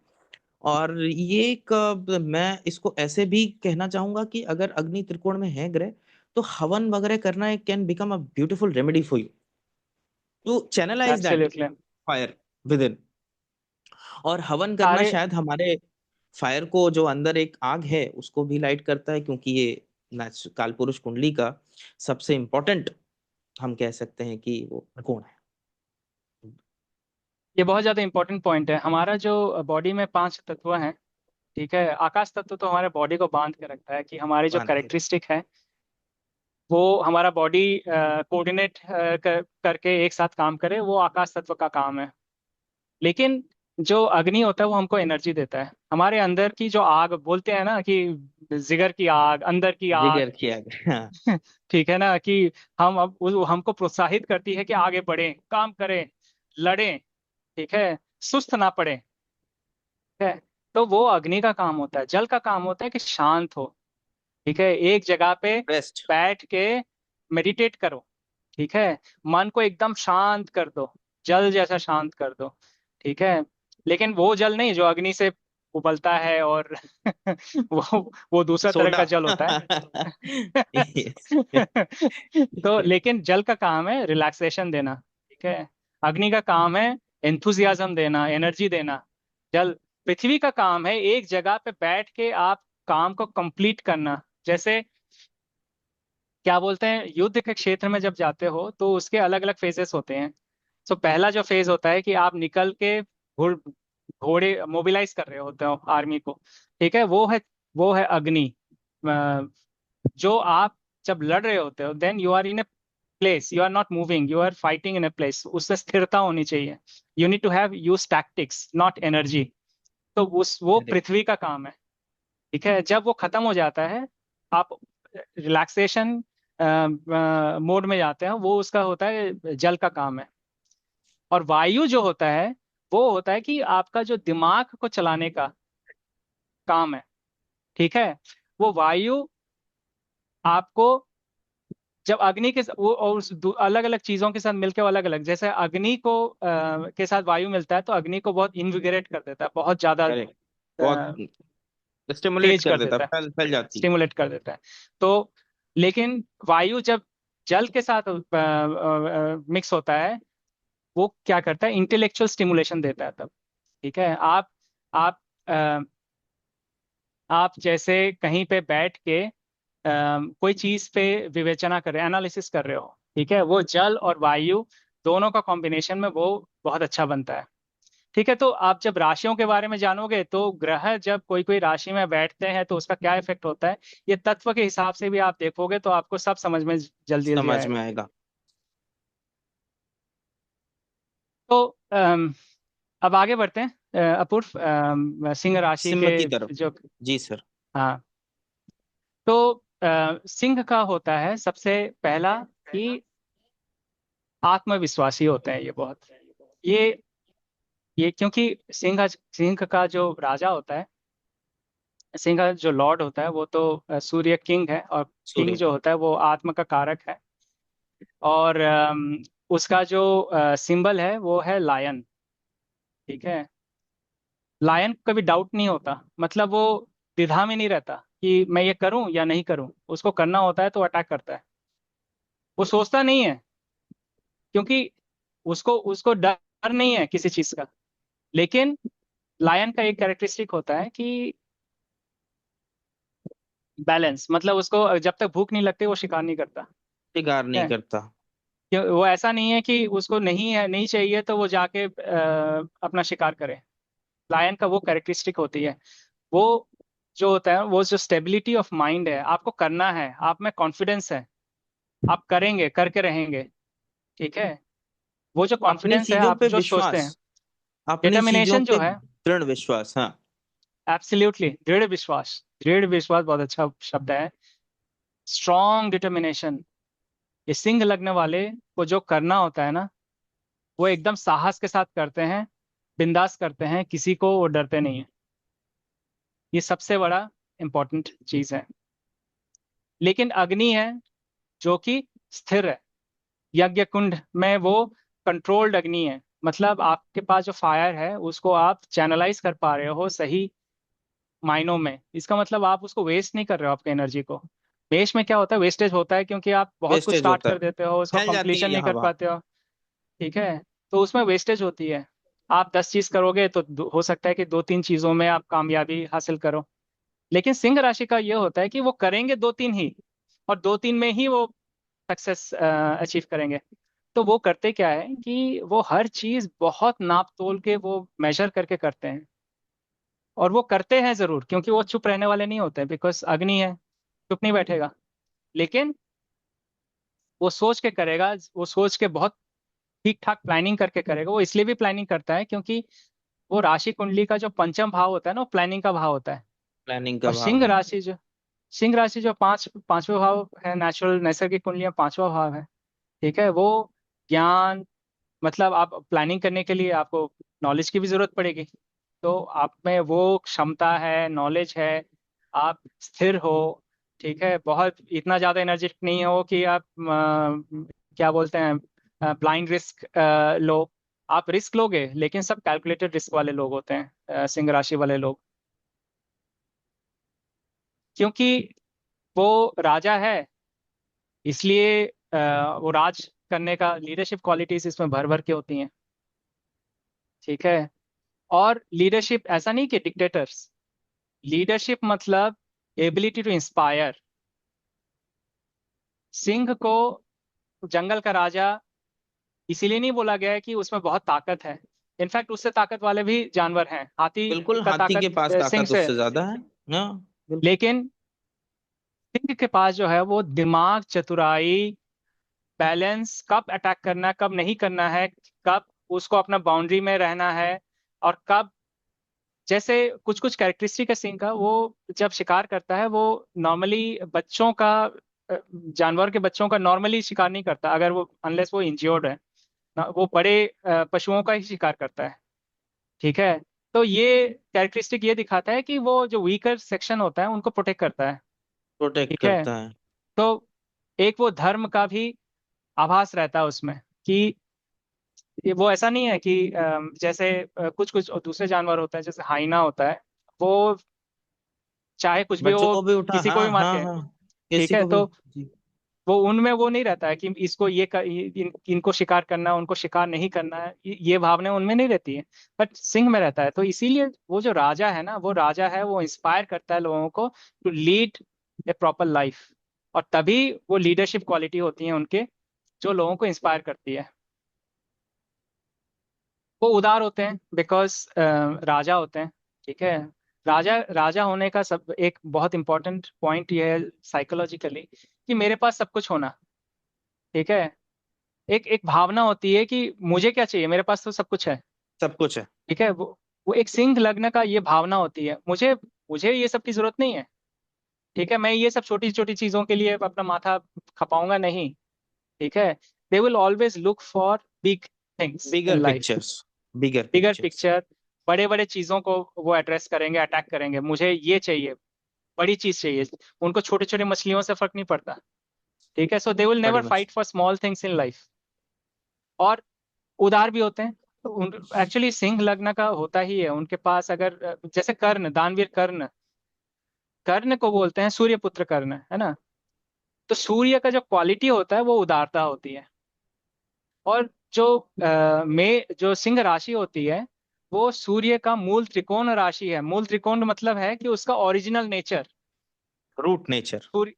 S1: और ये एक मैं इसको ऐसे भी कहना चाहूंगा कि अगर अग्नि त्रिकोण में है ग्रह तो हवन वगैरह करना एक can become a beautiful remedy for you to channelise that
S2: absolutely.
S1: Fire within. और हवन करना
S2: सारे
S1: शायद हमारे फायर को, जो अंदर एक आग है, उसको भी लाइट करता है, क्योंकि ये कालपुरुष कुंडली का सबसे इम्पोर्टेंट, हम कह सकते हैं कि वो कोण है।
S2: ये बहुत ज्यादा इंपॉर्टेंट पॉइंट है। हमारा जो बॉडी में 5 तत्व हैं, ठीक है, आकाश तत्व तो हमारे बॉडी को बांध के रखता है कि हमारी जो
S1: बांध के।
S2: कैरेक्टरिस्टिक है वो हमारा बॉडी कोऑर्डिनेट करके एक साथ काम करे, वो आकाश तत्व का काम है। लेकिन जो अग्नि होता है वो हमको एनर्जी देता है। हमारे अंदर की जो आग बोलते हैं ना कि जिगर की आग, अंदर की आग।
S1: जिगर किया गया, हाँ।
S2: ठीक है ना कि हम अब हमको प्रोत्साहित करती है कि आगे बढ़ें, काम करें, लड़ें। ठीक है, सुस्त ना पड़े। ठीक है। तो वो अग्नि का काम होता है। जल का काम होता है कि शांत हो। ठीक है, एक जगह पे
S1: बेस्ट।
S2: बैठ के मेडिटेट करो। ठीक है, मन को एकदम शांत कर दो, जल जैसा शांत कर दो। ठीक है। लेकिन वो जल नहीं जो अग्नि से उबलता है और वो दूसरा तरह
S1: सोडा।
S2: का जल होता है।
S1: Yes.
S2: तो लेकिन जल का काम है रिलैक्सेशन देना। ठीक है। अग्नि का काम है एंथुजियाज्म देना, एनर्जी देना। जल पृथ्वी का काम है एक जगह पे बैठ के आप काम को कंप्लीट करना। जैसे क्या बोलते हैं, युद्ध के क्षेत्र में जब जाते हो तो उसके अलग अलग फेजेस होते हैं। तो पहला जो फेज होता है कि आप निकल के घोड़े मोबिलाइज कर रहे होते हो आर्मी को। ठीक है, वो है अग्नि। अ, जो आप जब लड़ रहे होते हो then you are in a place, you are not moving, you are fighting in a place, उससे स्थिरता होनी चाहिए। You need to have use tactics not energy. तो उस वो
S1: अरे,
S2: पृथ्वी का काम है। ठीक है, जब वो खत्म हो जाता है आप रिलैक्सेशन मोड में जाते हैं, वो उसका होता है जल का काम है। और वायु जो होता है वो होता है कि आपका जो दिमाग को चलाने का काम है। ठीक है। वो वायु आपको जब अग्नि के वो और अलग अलग चीजों के साथ मिलकर अलग अलग, जैसे अग्नि को के साथ वायु मिलता है तो अग्नि को बहुत इनविगरेट कर देता है, बहुत ज्यादा
S1: अरे, बहुत स्टिमुलेट
S2: तेज
S1: कर
S2: कर
S1: देता,
S2: देता है,
S1: फैल जाती।
S2: स्टिमुलेट कर देता है। तो लेकिन वायु जब जल के साथ मिक्स होता है वो क्या करता है, इंटेलेक्चुअल स्टिमुलेशन देता है तब। ठीक है। आप अ, आप जैसे कहीं पे बैठ के कोई चीज पे विवेचना कर रहे हैं, एनालिसिस कर रहे हो। ठीक है, वो जल और वायु दोनों का कॉम्बिनेशन में वो बहुत अच्छा बनता है। ठीक है। तो आप जब राशियों के बारे में जानोगे तो ग्रह जब कोई कोई राशि में बैठते हैं तो उसका क्या इफेक्ट होता है, ये तत्व के हिसाब से भी आप देखोगे तो आपको सब समझ में जल्दी जल्दी
S1: समझ में
S2: आएगा।
S1: आएगा।
S2: तो अब आगे बढ़ते हैं। अपूर्व, सिंह राशि
S1: सिम्म
S2: के
S1: की तरफ।
S2: जो,
S1: जी सर।
S2: हाँ, तो सिंह का होता है सबसे पहला कि आत्मविश्वासी होते हैं ये बहुत। ये ये क्योंकि सिंह का जो राजा होता है, सिंह का जो लॉर्ड होता है वो तो सूर्य किंग है, और किंग
S1: सूर्य।
S2: जो होता है वो आत्मा का कारक है। और उसका जो सिंबल है वो है लायन। ठीक है। लायन को कभी डाउट नहीं होता, मतलब वो द्विधा में नहीं रहता कि मैं ये करूं या नहीं करूं, उसको करना होता है तो अटैक करता है। वो सोचता नहीं है, क्योंकि उसको उसको डर नहीं है किसी चीज का। लेकिन लायन का एक कैरेक्टरिस्टिक होता है कि बैलेंस, मतलब उसको जब तक भूख नहीं लगती वो शिकार नहीं करता
S1: शिकार नहीं
S2: है।
S1: करता।
S2: वो ऐसा नहीं है कि उसको नहीं है, नहीं चाहिए तो वो जाके अपना शिकार करे। लायन का वो कैरेक्टरिस्टिक होती है। वो जो होता है, वो जो स्टेबिलिटी ऑफ माइंड है, आपको करना है, आप में कॉन्फिडेंस है, आप करेंगे, करके रहेंगे। ठीक है। वो जो
S1: अपनी
S2: कॉन्फिडेंस है,
S1: चीजों
S2: आप
S1: पे
S2: जो सोचते
S1: विश्वास।
S2: हैं,
S1: अपनी चीजों
S2: डिटर्मिनेशन जो
S1: पे
S2: है।
S1: दृढ़ विश्वास, हाँ।
S2: एब्सोल्युटली, दृढ़ विश्वास। दृढ़ विश्वास बहुत अच्छा शब्द है। Strong determination. ये सिंह लगने वाले को जो करना होता है ना, वो एकदम साहस के साथ करते हैं, बिंदास करते हैं, किसी को वो डरते नहीं है। ये सबसे बड़ा इंपॉर्टेंट चीज है। लेकिन अग्नि है जो कि स्थिर है। यज्ञ कुंड में वो कंट्रोल्ड अग्नि है, मतलब आपके पास जो फायर है उसको आप चैनलाइज कर पा रहे हो सही मायनों में। इसका मतलब आप उसको वेस्ट नहीं कर रहे हो, आपके एनर्जी को। वेस्ट में क्या होता है, वेस्टेज होता है क्योंकि आप बहुत कुछ
S1: वेस्टेज
S2: स्टार्ट
S1: होता है,
S2: कर देते हो, उसको
S1: फैल जाती है
S2: कंप्लीशन नहीं
S1: यहाँ
S2: कर
S1: वहां।
S2: पाते हो। ठीक है। तो उसमें वेस्टेज होती है। आप 10 चीज करोगे तो हो सकता है कि 2-3 चीजों में आप कामयाबी हासिल करो। लेकिन सिंह राशि का ये होता है कि वो करेंगे 2-3 ही, और 2-3 में ही वो सक्सेस अचीव करेंगे। तो वो करते क्या है कि वो हर चीज बहुत नाप तोल के वो मेजर करके करते हैं। और वो करते हैं जरूर, क्योंकि वो चुप रहने वाले नहीं होते, बिकॉज अग्नि है, चुप नहीं बैठेगा। लेकिन वो सोच के करेगा, वो सोच के बहुत ठीक ठाक प्लानिंग करके करेगा। वो इसलिए भी प्लानिंग करता है क्योंकि वो राशि कुंडली का जो पंचम भाव होता है ना, वो प्लानिंग का भाव होता है।
S1: प्लानिंग का
S2: और
S1: भाव है।
S2: सिंह राशि जो पांचवें भाव है, नेचुरल नैसर्गिक कुंडलियां पांचवा भाव है। ठीक है। वो ज्ञान, मतलब आप प्लानिंग करने के लिए आपको नॉलेज की भी जरूरत पड़ेगी। तो आप में वो क्षमता है, नॉलेज है, आप स्थिर हो। ठीक है। बहुत इतना ज्यादा एनर्जेटिक नहीं हो कि आप क्या बोलते हैं, ब्लाइंड रिस्क लो। आप रिस्क लोगे, लेकिन सब कैलकुलेटेड रिस्क वाले लोग होते हैं, सिंह राशि वाले लोग। क्योंकि वो राजा है, इसलिए वो राज करने का, लीडरशिप क्वालिटीज इसमें भर भर के होती हैं। ठीक है। और लीडरशिप ऐसा नहीं कि डिक्टेटर्स। लीडरशिप मतलब एबिलिटी टू इंस्पायर। सिंह को जंगल का राजा इसीलिए नहीं बोला गया है कि उसमें बहुत ताकत है। इनफैक्ट उससे ताकत वाले भी जानवर हैं, हाथी
S1: बिल्कुल,
S2: का
S1: हाथी
S2: ताकत
S1: के पास
S2: सिंह
S1: ताकत
S2: से।
S1: उससे ज्यादा है। हाँ, बिल्कुल।
S2: लेकिन सिंह के पास जो है वो दिमाग, चतुराई, बैलेंस, कब अटैक करना है, कब नहीं करना है, कब उसको अपना बाउंड्री में रहना है, और कब, जैसे कुछ कुछ कैरेक्टरिस्टिक है सिंह का। वो जब शिकार करता है वो नॉर्मली बच्चों का, जानवर के बच्चों का नॉर्मली शिकार नहीं करता, अगर वो, अनलेस वो इंज्योर्ड है ना, वो बड़े पशुओं का ही शिकार करता है। ठीक है। तो ये कैरेक्टरिस्टिक ये दिखाता है कि वो जो वीकर सेक्शन होता है उनको प्रोटेक्ट करता है।
S1: प्रोटेक्ट
S2: ठीक है।
S1: करता है।
S2: तो एक वो धर्म का भी आभास रहता है उसमें, कि वो ऐसा नहीं है कि जैसे कुछ कुछ दूसरे जानवर होता है, जैसे हाइना होता है, वो चाहे कुछ भी
S1: बच्चों
S2: हो,
S1: को भी उठा,
S2: किसी को भी
S1: हाँ
S2: मार
S1: हाँ
S2: के।
S1: हाँ।
S2: ठीक
S1: किसी
S2: है।
S1: को भी
S2: तो
S1: जी।
S2: वो उनमें वो नहीं रहता है कि इसको इनको शिकार करना है, उनको शिकार नहीं करना है, ये भावना उनमें नहीं रहती है। बट सिंह में रहता है। तो इसीलिए वो जो राजा है ना, वो राजा है, वो इंस्पायर करता है लोगों को to lead a proper life. और तभी वो लीडरशिप क्वालिटी होती है उनके, जो लोगों को इंस्पायर करती है। वो उदार होते हैं बिकॉज राजा होते हैं। ठीक है। राजा राजा होने का सब एक बहुत इंपॉर्टेंट पॉइंट ये है साइकोलॉजिकली, कि मेरे पास सब कुछ होना। ठीक है। एक एक भावना होती है कि मुझे क्या चाहिए, मेरे पास तो सब कुछ है।
S1: सब कुछ है।
S2: ठीक है। वो एक सिंह लग्न का ये भावना होती है, मुझे मुझे ये सब की जरूरत नहीं है। ठीक है। मैं ये सब छोटी छोटी चीजों के लिए अपना माथा खपाऊंगा नहीं। ठीक है। They will always look for big things in
S1: bigger
S2: life,
S1: pictures, bigger
S2: bigger
S1: pictures.
S2: Picture, बड़े बड़े चीजों को वो एड्रेस करेंगे, अटैक करेंगे, मुझे ये चाहिए, बड़ी चीज चाहिए। उनको छोटे छोटे मछलियों से फर्क नहीं पड़ता। ठीक है, सो दे विल
S1: बड़ी
S2: नेवर
S1: मछली।
S2: Fight for small things in life. और उदार भी होते हैं। एक्चुअली सिंह लग्न का होता ही है उनके पास, अगर जैसे कर्ण, दानवीर कर्ण, कर्ण को बोलते हैं सूर्य पुत्र कर्ण, है ना। तो सूर्य का जो क्वालिटी होता है वो उदारता होती है। और जो जो सिंह राशि होती है वो सूर्य का मूल त्रिकोण राशि है। मूल त्रिकोण मतलब है कि उसका ओरिजिनल नेचर,
S1: रूट नेचर।
S2: सूर्य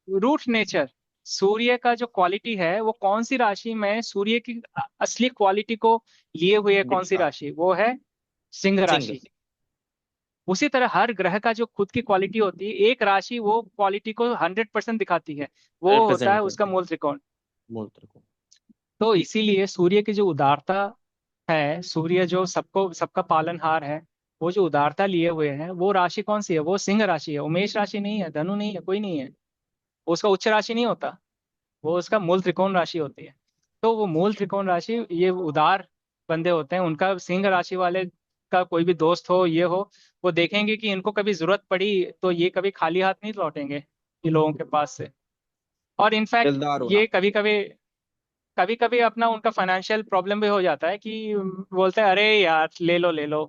S2: रूट नेचर। सूर्य का जो क्वालिटी है वो कौन सी राशि में सूर्य की असली क्वालिटी को लिए हुए है, कौन सी
S1: दिखता।
S2: राशि वो है, सिंह
S1: सिंह।
S2: राशि। उसी तरह हर ग्रह का जो खुद की क्वालिटी होती है, एक राशि वो क्वालिटी को 100% दिखाती है, वो होता है
S1: रिप्रेजेंट
S2: उसका
S1: करते हैं।
S2: मूल त्रिकोण।
S1: मूल त्रिकोण।
S2: तो इसीलिए सूर्य की जो उदारता है, सूर्य जो सबको सबका पालनहार है, वो जो उदारता लिए हुए है वो राशि कौन सी है, वो सिंह राशि है। उमेश राशि नहीं है, धनु नहीं है, कोई नहीं है। वो उसका उच्च राशि नहीं होता, वो उसका मूल त्रिकोण राशि होती है। तो वो मूल त्रिकोण राशि, ये उदार बंदे होते हैं, उनका सिंह राशि वाले का कोई भी दोस्त हो, ये हो, वो देखेंगे कि इनको कभी जरूरत पड़ी तो ये कभी खाली हाथ नहीं लौटेंगे ये लोगों के पास से। और इनफैक्ट
S1: दिलदार होना।
S2: ये कभी कभी, कभी कभी अपना उनका फाइनेंशियल प्रॉब्लम भी हो जाता है कि बोलते हैं अरे यार ले लो ले लो,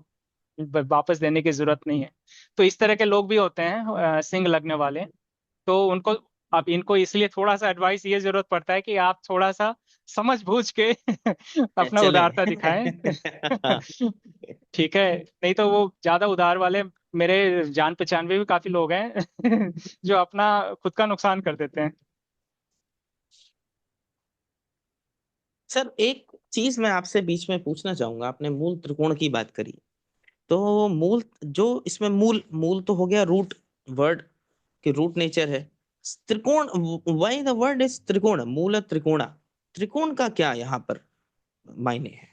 S2: वापस देने की जरूरत नहीं है। तो इस तरह के लोग भी होते हैं सिंह लगने वाले। तो उनको, अब इनको इसलिए थोड़ा सा एडवाइस ये जरूरत पड़ता है कि आप थोड़ा सा समझ बूझ के अपना
S1: चले।
S2: उदारता दिखाएं। ठीक है, नहीं तो वो ज्यादा उदार वाले, मेरे जान पहचान में भी काफी लोग हैं जो अपना खुद का नुकसान कर देते हैं।
S1: सर एक चीज मैं आपसे बीच में पूछना चाहूंगा, आपने मूल त्रिकोण की बात करी। तो मूल, जो इसमें मूल, मूल तो हो गया रूट वर्ड कि रूट नेचर है। त्रिकोण, व्हाई द वर्ड इज त्रिकोण, मूल त्रिकोणा, त्रिकोण का क्या यहाँ पर मायने है?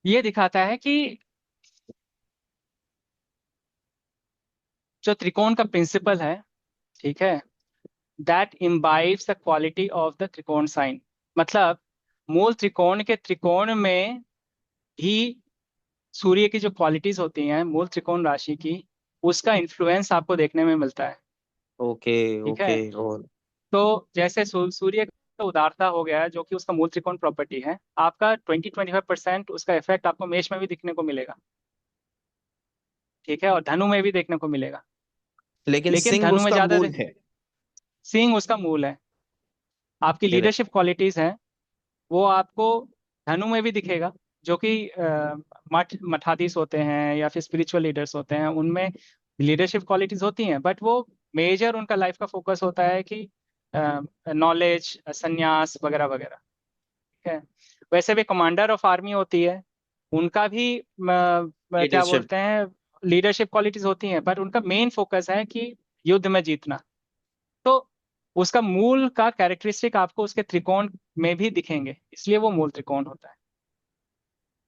S2: ये दिखाता है कि जो त्रिकोण का प्रिंसिपल है, ठीक है, that imbibes the quality of the त्रिकोण साइन। मतलब मूल त्रिकोण के त्रिकोण में भी सूर्य की जो क्वालिटीज होती हैं मूल त्रिकोण राशि की, उसका इन्फ्लुएंस आपको देखने में मिलता है।
S1: ओके।
S2: ठीक
S1: ओके।
S2: है,
S1: और
S2: तो जैसे सूर्य का उदारता हो गया है जो कि उसका मूल त्रिकोण प्रॉपर्टी है, आपका 20-25% उसका इफेक्ट आपको मेष में भी दिखने को मिलेगा। ठीक है, और धनु में भी देखने को मिलेगा।
S1: लेकिन
S2: लेकिन
S1: सिंह
S2: धनु में
S1: उसका
S2: ज्यादा
S1: मूल है।
S2: सिंह उसका मूल है। आपकी लीडरशिप
S1: डायरेक्ट।
S2: क्वालिटीज हैं वो आपको धनु में भी दिखेगा, जो कि मठाधीश होते हैं या फिर स्पिरिचुअल लीडर्स होते हैं, उनमें लीडरशिप क्वालिटीज होती हैं, बट वो मेजर उनका लाइफ का फोकस होता है कि नॉलेज, संन्यास वगैरह वगैरह। ठीक है, वैसे भी कमांडर ऑफ आर्मी होती है, उनका भी क्या
S1: लीडरशिप।
S2: बोलते हैं, लीडरशिप क्वालिटीज होती हैं, बट उनका मेन फोकस है कि युद्ध में जीतना। तो उसका मूल का कैरेक्टरिस्टिक आपको उसके त्रिकोण में भी दिखेंगे, इसलिए वो मूल त्रिकोण होता है।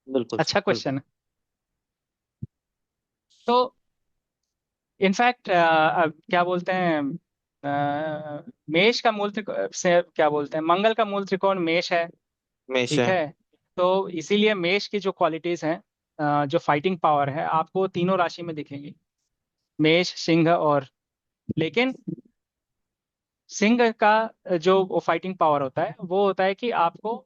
S1: बिल्कुल सर,
S2: अच्छा
S1: बिल्कुल।
S2: क्वेश्चन है। तो इनफैक्ट क्या बोलते हैं, मेष का मूल त्रिकोण से क्या बोलते हैं, मंगल का मूल त्रिकोण मेष है। ठीक
S1: हमेशा।
S2: है, तो इसीलिए मेष की जो क्वालिटीज हैं, जो फाइटिंग पावर है, आपको तीनों राशि में दिखेंगी, मेष, सिंह और, लेकिन सिंह का जो फाइटिंग पावर होता है वो होता है कि आपको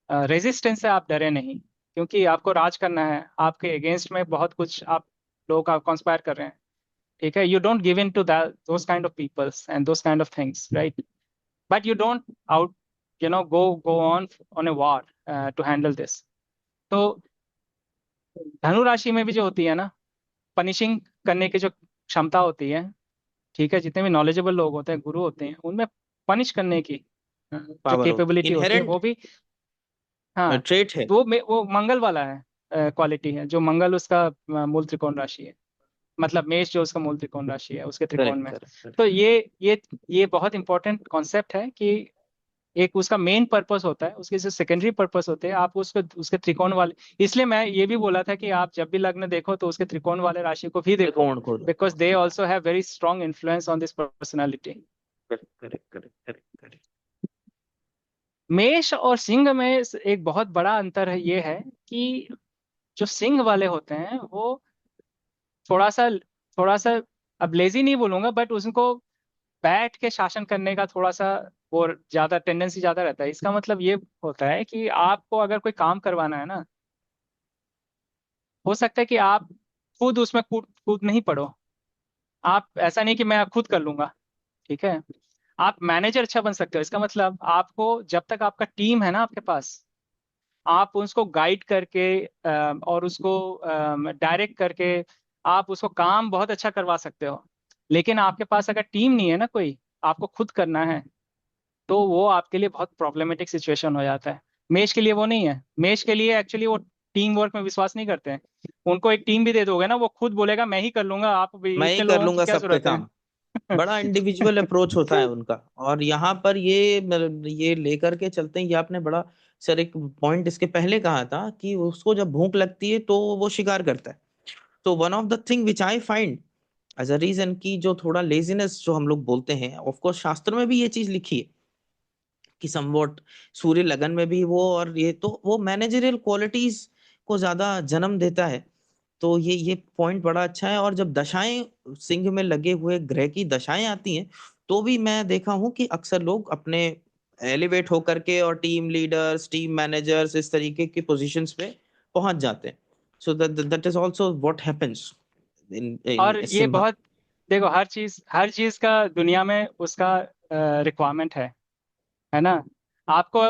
S2: रेजिस्टेंस से आप डरे नहीं, क्योंकि आपको राज करना है, आपके अगेंस्ट में बहुत कुछ आप लोग आप कॉन्स्पायर कर रहे हैं। ठीक है, you don't give in to those kind of peoples and those kind of things, right, but you don't out, go on a war to handle this. तो धनु राशि में भी जो होती है ना, पनिशिंग करने की जो क्षमता होती है, ठीक है, जितने भी नॉलेजेबल लोग होते हैं, गुरु होते हैं, उनमें पनिश करने की जो
S1: पावर होती,
S2: कैपेबिलिटी होती है
S1: इनहेरेंट
S2: वो भी, हाँ,
S1: ट्रेट है।
S2: वो मंगल वाला है, क्वालिटी है, जो मंगल उसका मूल त्रिकोण राशि है। मतलब मेष जो उसका मूल त्रिकोण राशि है उसके त्रिकोण
S1: करेक्ट,
S2: में।
S1: करेक्ट।
S2: तो ये बहुत इंपॉर्टेंट कॉन्सेप्ट है कि एक उसका मेन पर्पस होता है, उसके जो सेकेंडरी पर्पस होते हैं, आप उसको उसके त्रिकोण वाले, इसलिए मैं ये भी बोला था कि आप जब भी लग्न देखो तो उसके त्रिकोण वाले राशि को भी देखो,
S1: त्रिकोण को
S2: बिकॉज
S1: देखो।
S2: They also have very strong influence on this personality.
S1: Correct, correct, correct, correct, correct.
S2: मेष और सिंह में एक बहुत बड़ा अंतर है, ये है कि जो सिंह वाले होते हैं वो थोड़ा सा थोड़ा सा, अब लेजी नहीं बोलूंगा, बट उनको बैठ के शासन करने का थोड़ा सा वो ज्यादा टेंडेंसी ज्यादा रहता है। इसका मतलब ये होता है कि आपको अगर कोई काम करवाना है ना, हो सकता है कि आप खुद उसमें कूद कूद नहीं पड़ो। आप ऐसा नहीं कि मैं खुद कर लूंगा, ठीक है। आप मैनेजर अच्छा बन सकते हो। इसका मतलब आपको जब तक आपका टीम है ना आपके पास, आप उसको गाइड करके और उसको डायरेक्ट करके आप उसको काम बहुत अच्छा करवा सकते हो। लेकिन आपके पास अगर टीम नहीं है ना कोई, आपको खुद करना है, तो वो आपके लिए बहुत प्रॉब्लमेटिक सिचुएशन हो जाता है। मेष के लिए वो नहीं है। मेष के लिए एक्चुअली वो टीम वर्क में विश्वास नहीं करते हैं। उनको एक टीम भी दे दोगे ना, वो खुद बोलेगा मैं ही कर लूंगा, आप भी
S1: मैं ही
S2: इतने
S1: कर
S2: लोगों की
S1: लूंगा
S2: क्या
S1: सबके
S2: जरूरत है।
S1: काम। बड़ा इंडिविजुअल अप्रोच होता है उनका। और यहाँ पर ये लेकर के चलते हैं। ये आपने बड़ा सर एक पॉइंट इसके पहले कहा था कि उसको जब भूख लगती है तो वो शिकार करता है। तो one of the thing which I find as a reason की जो थोड़ा लेजीनेस जो हम लोग बोलते हैं, ऑफ कोर्स शास्त्र में भी ये चीज लिखी है कि समवॉट सूर्य लगन में भी वो, और ये तो वो मैनेजरियल क्वालिटीज को ज्यादा जन्म देता है। तो ये पॉइंट बड़ा अच्छा है। और जब दशाएं सिंह में लगे हुए ग्रह की दशाएं आती हैं, तो भी मैं देखा हूं कि अक्सर लोग अपने एलिवेट होकर के और टीम लीडर्स, टीम मैनेजर्स, इस तरीके की पोजीशंस पे पहुंच जाते हैं। So that is also what happens in in
S2: और ये
S1: सिम्हा।
S2: बहुत, देखो हर चीज का दुनिया में उसका रिक्वायरमेंट है ना। आपको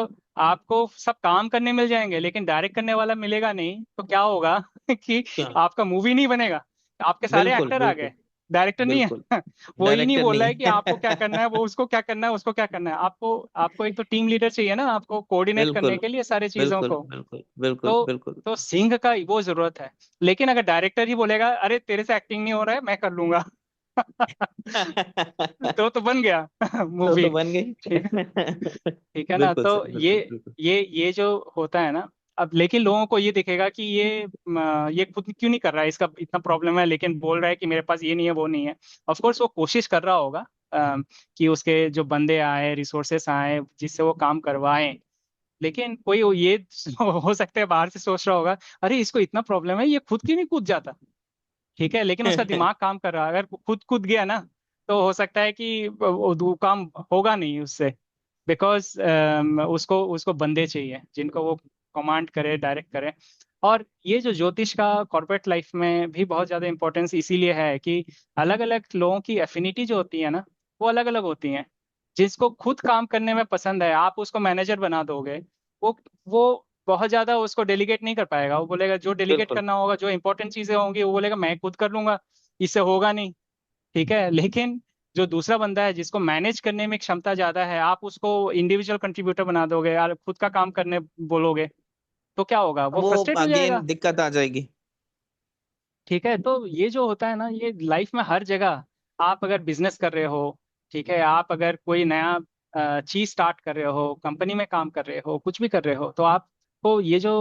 S2: आपको सब काम करने मिल जाएंगे, लेकिन डायरेक्ट करने वाला मिलेगा नहीं, तो क्या होगा कि
S1: क्या?
S2: आपका मूवी नहीं बनेगा। आपके सारे
S1: बिल्कुल
S2: एक्टर आ
S1: बिल्कुल
S2: गए, डायरेक्टर नहीं
S1: बिल्कुल।
S2: है। वो ही नहीं
S1: डायरेक्टर
S2: बोल रहा
S1: नहीं
S2: है कि आपको क्या
S1: है।
S2: करना है, वो उसको क्या करना है, उसको क्या करना है। आपको आपको एक तो टीम लीडर चाहिए ना, आपको कोऑर्डिनेट करने
S1: बिल्कुल
S2: के लिए सारी चीजों
S1: बिल्कुल
S2: को।
S1: बिल्कुल बिल्कुल
S2: तो
S1: बिल्कुल।
S2: तो सिंह का वो जरूरत है। लेकिन अगर डायरेक्टर ही बोलेगा अरे तेरे से एक्टिंग नहीं हो रहा है, मैं कर लूंगा, तो बन गया
S1: तो
S2: मूवी।
S1: बन गई।
S2: ठीक ठीक है ना।
S1: बिल्कुल
S2: तो
S1: सर,
S2: ये
S1: बिल्कुल बिल्कुल।
S2: ये जो होता है ना, अब लेकिन लोगों को ये दिखेगा कि ये खुद क्यों नहीं कर रहा है, इसका इतना प्रॉब्लम है लेकिन बोल रहा है कि मेरे पास ये नहीं है वो नहीं है। ऑफ कोर्स वो कोशिश कर रहा होगा कि उसके जो बंदे आए, रिसोर्सेस आए जिससे वो काम करवाएं। लेकिन कोई वो ये हो सकता है बाहर से सोच रहा होगा अरे इसको इतना प्रॉब्लम है, ये खुद क्यों नहीं कूद जाता। ठीक है, लेकिन उसका दिमाग काम कर रहा है। अगर खुद कूद गया ना, तो हो सकता है कि वो काम होगा नहीं उससे। बिकॉज उसको उसको बंदे चाहिए जिनको वो कमांड करे, डायरेक्ट करे। और ये जो ज्योतिष का कॉर्पोरेट लाइफ में भी बहुत ज्यादा इंपॉर्टेंस इसीलिए है कि अलग अलग लोगों की एफिनिटी जो होती है ना, वो अलग अलग होती हैं। जिसको खुद काम करने में पसंद है, आप उसको मैनेजर बना दोगे, वो बहुत ज्यादा उसको डेलीगेट नहीं कर पाएगा। वो बोलेगा जो डेलीगेट
S1: बिल्कुल।
S2: करना होगा, जो इंपॉर्टेंट चीजें होंगी, वो बोलेगा मैं खुद कर लूंगा, इससे होगा नहीं। ठीक है। लेकिन जो दूसरा बंदा है जिसको मैनेज करने में क्षमता ज्यादा है, आप उसको इंडिविजुअल कंट्रीब्यूटर बना दोगे यार, खुद का काम करने बोलोगे, तो क्या होगा, वो
S1: वो
S2: फ्रस्ट्रेट हो
S1: अगेन
S2: जाएगा।
S1: दिक्कत आ जाएगी।
S2: ठीक है। तो ये जो होता है ना, ये लाइफ में हर जगह, आप अगर बिजनेस कर रहे हो, ठीक है, आप अगर कोई नया चीज स्टार्ट कर रहे हो, कंपनी में काम कर रहे हो, कुछ भी कर रहे हो, तो आपको ये जो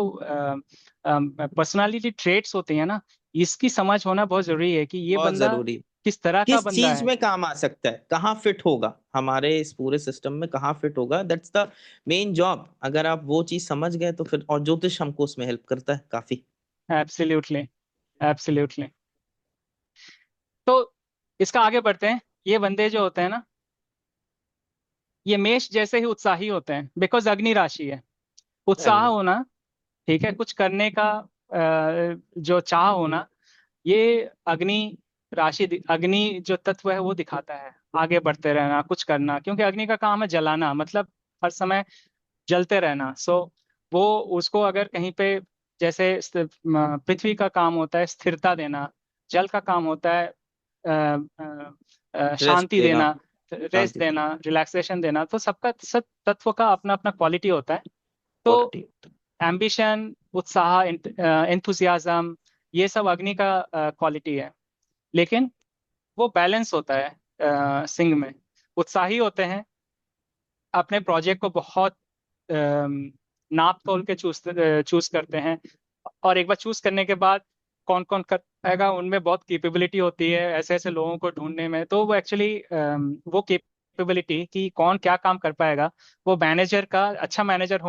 S2: पर्सनालिटी ट्रेट्स होती हैं ना, इसकी समझ होना बहुत जरूरी है कि ये
S1: बहुत
S2: बंदा
S1: जरूरी।
S2: किस तरह का
S1: किस
S2: बंदा
S1: चीज
S2: है।
S1: में काम आ सकता है, कहाँ फिट होगा हमारे इस पूरे सिस्टम में, कहाँ फिट होगा, दैट्स द मेन जॉब। अगर आप वो चीज समझ गए तो फिर, और ज्योतिष हमको उसमें हेल्प करता है काफी।
S2: Absolutely, absolutely. तो इसका आगे बढ़ते हैं। ये बंदे जो होते हैं ना, ये मेष जैसे ही उत्साही होते हैं, बिकॉज अग्नि राशि है। उत्साह
S1: अग्नि।
S2: होना, ठीक है, कुछ करने का जो चाह होना, ये अग्नि अग्नि जो तत्व है वो दिखाता है। आगे बढ़ते रहना, कुछ करना, क्योंकि अग्नि का काम है जलाना, मतलब हर समय जलते रहना। सो वो उसको अगर कहीं पे, जैसे पृथ्वी का काम होता है स्थिरता देना, जल का काम होता है
S1: रेस्ट
S2: शांति
S1: देना।
S2: देना, रेस्ट
S1: शांति देना।
S2: देना, रिलैक्सेशन देना। तो सबका सब तत्व का अपना अपना क्वालिटी होता है। तो
S1: क्वालिटी।
S2: एम्बिशन, उत्साह, एंथुसियाज्म, ये सब अग्नि का क्वालिटी है। लेकिन वो बैलेंस होता है सिंह में। उत्साही होते हैं, अपने प्रोजेक्ट को बहुत नाप तोल के चूज चूज करते हैं। और एक बार चूज करने के बाद कौन कौन कर पाएगा, उनमें बहुत कैपेबिलिटी होती है ऐसे ऐसे लोगों को ढूंढने में। तो वो एक्चुअली वो कैपेबिलिटी कि कौन क्या काम कर पाएगा, वो मैनेजर का, अच्छा मैनेजर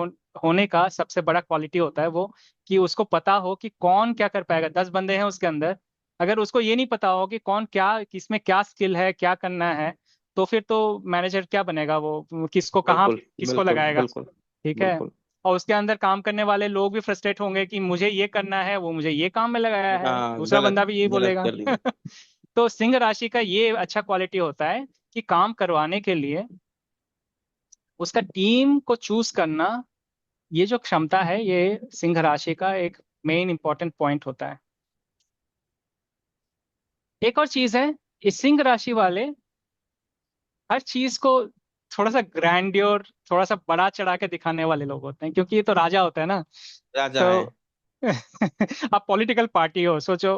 S2: होने का सबसे बड़ा क्वालिटी होता है वो, कि उसको पता हो कि कौन क्या कर पाएगा। 10 बंदे हैं उसके अंदर, अगर उसको ये नहीं पता हो कि कौन क्या, किसमें क्या स्किल है, क्या करना है, तो फिर तो मैनेजर क्या बनेगा, वो किसको कहाँ
S1: बिल्कुल
S2: किसको
S1: बिल्कुल
S2: लगाएगा।
S1: बिल्कुल
S2: ठीक है।
S1: बिल्कुल।
S2: और उसके अंदर काम करने वाले लोग भी फ्रस्ट्रेट होंगे कि मुझे ये करना है, वो मुझे ये काम में लगाया है,
S1: हाँ,
S2: दूसरा
S1: गलत
S2: बंदा भी यही
S1: गलत
S2: बोलेगा।
S1: कर दिया।
S2: तो सिंह राशि का ये अच्छा क्वालिटी होता है कि काम करवाने के लिए उसका टीम को चूज करना, ये जो क्षमता है, ये सिंह राशि का एक मेन इंपॉर्टेंट पॉइंट होता है। एक और चीज है, इस सिंह राशि वाले हर चीज को थोड़ा सा ग्रैंड्योर, थोड़ा सा बड़ा चढ़ा के दिखाने वाले लोग होते हैं, क्योंकि ये तो राजा होता है ना।
S1: राजा
S2: तो
S1: है।
S2: आप पॉलिटिकल पार्टी हो, सोचो।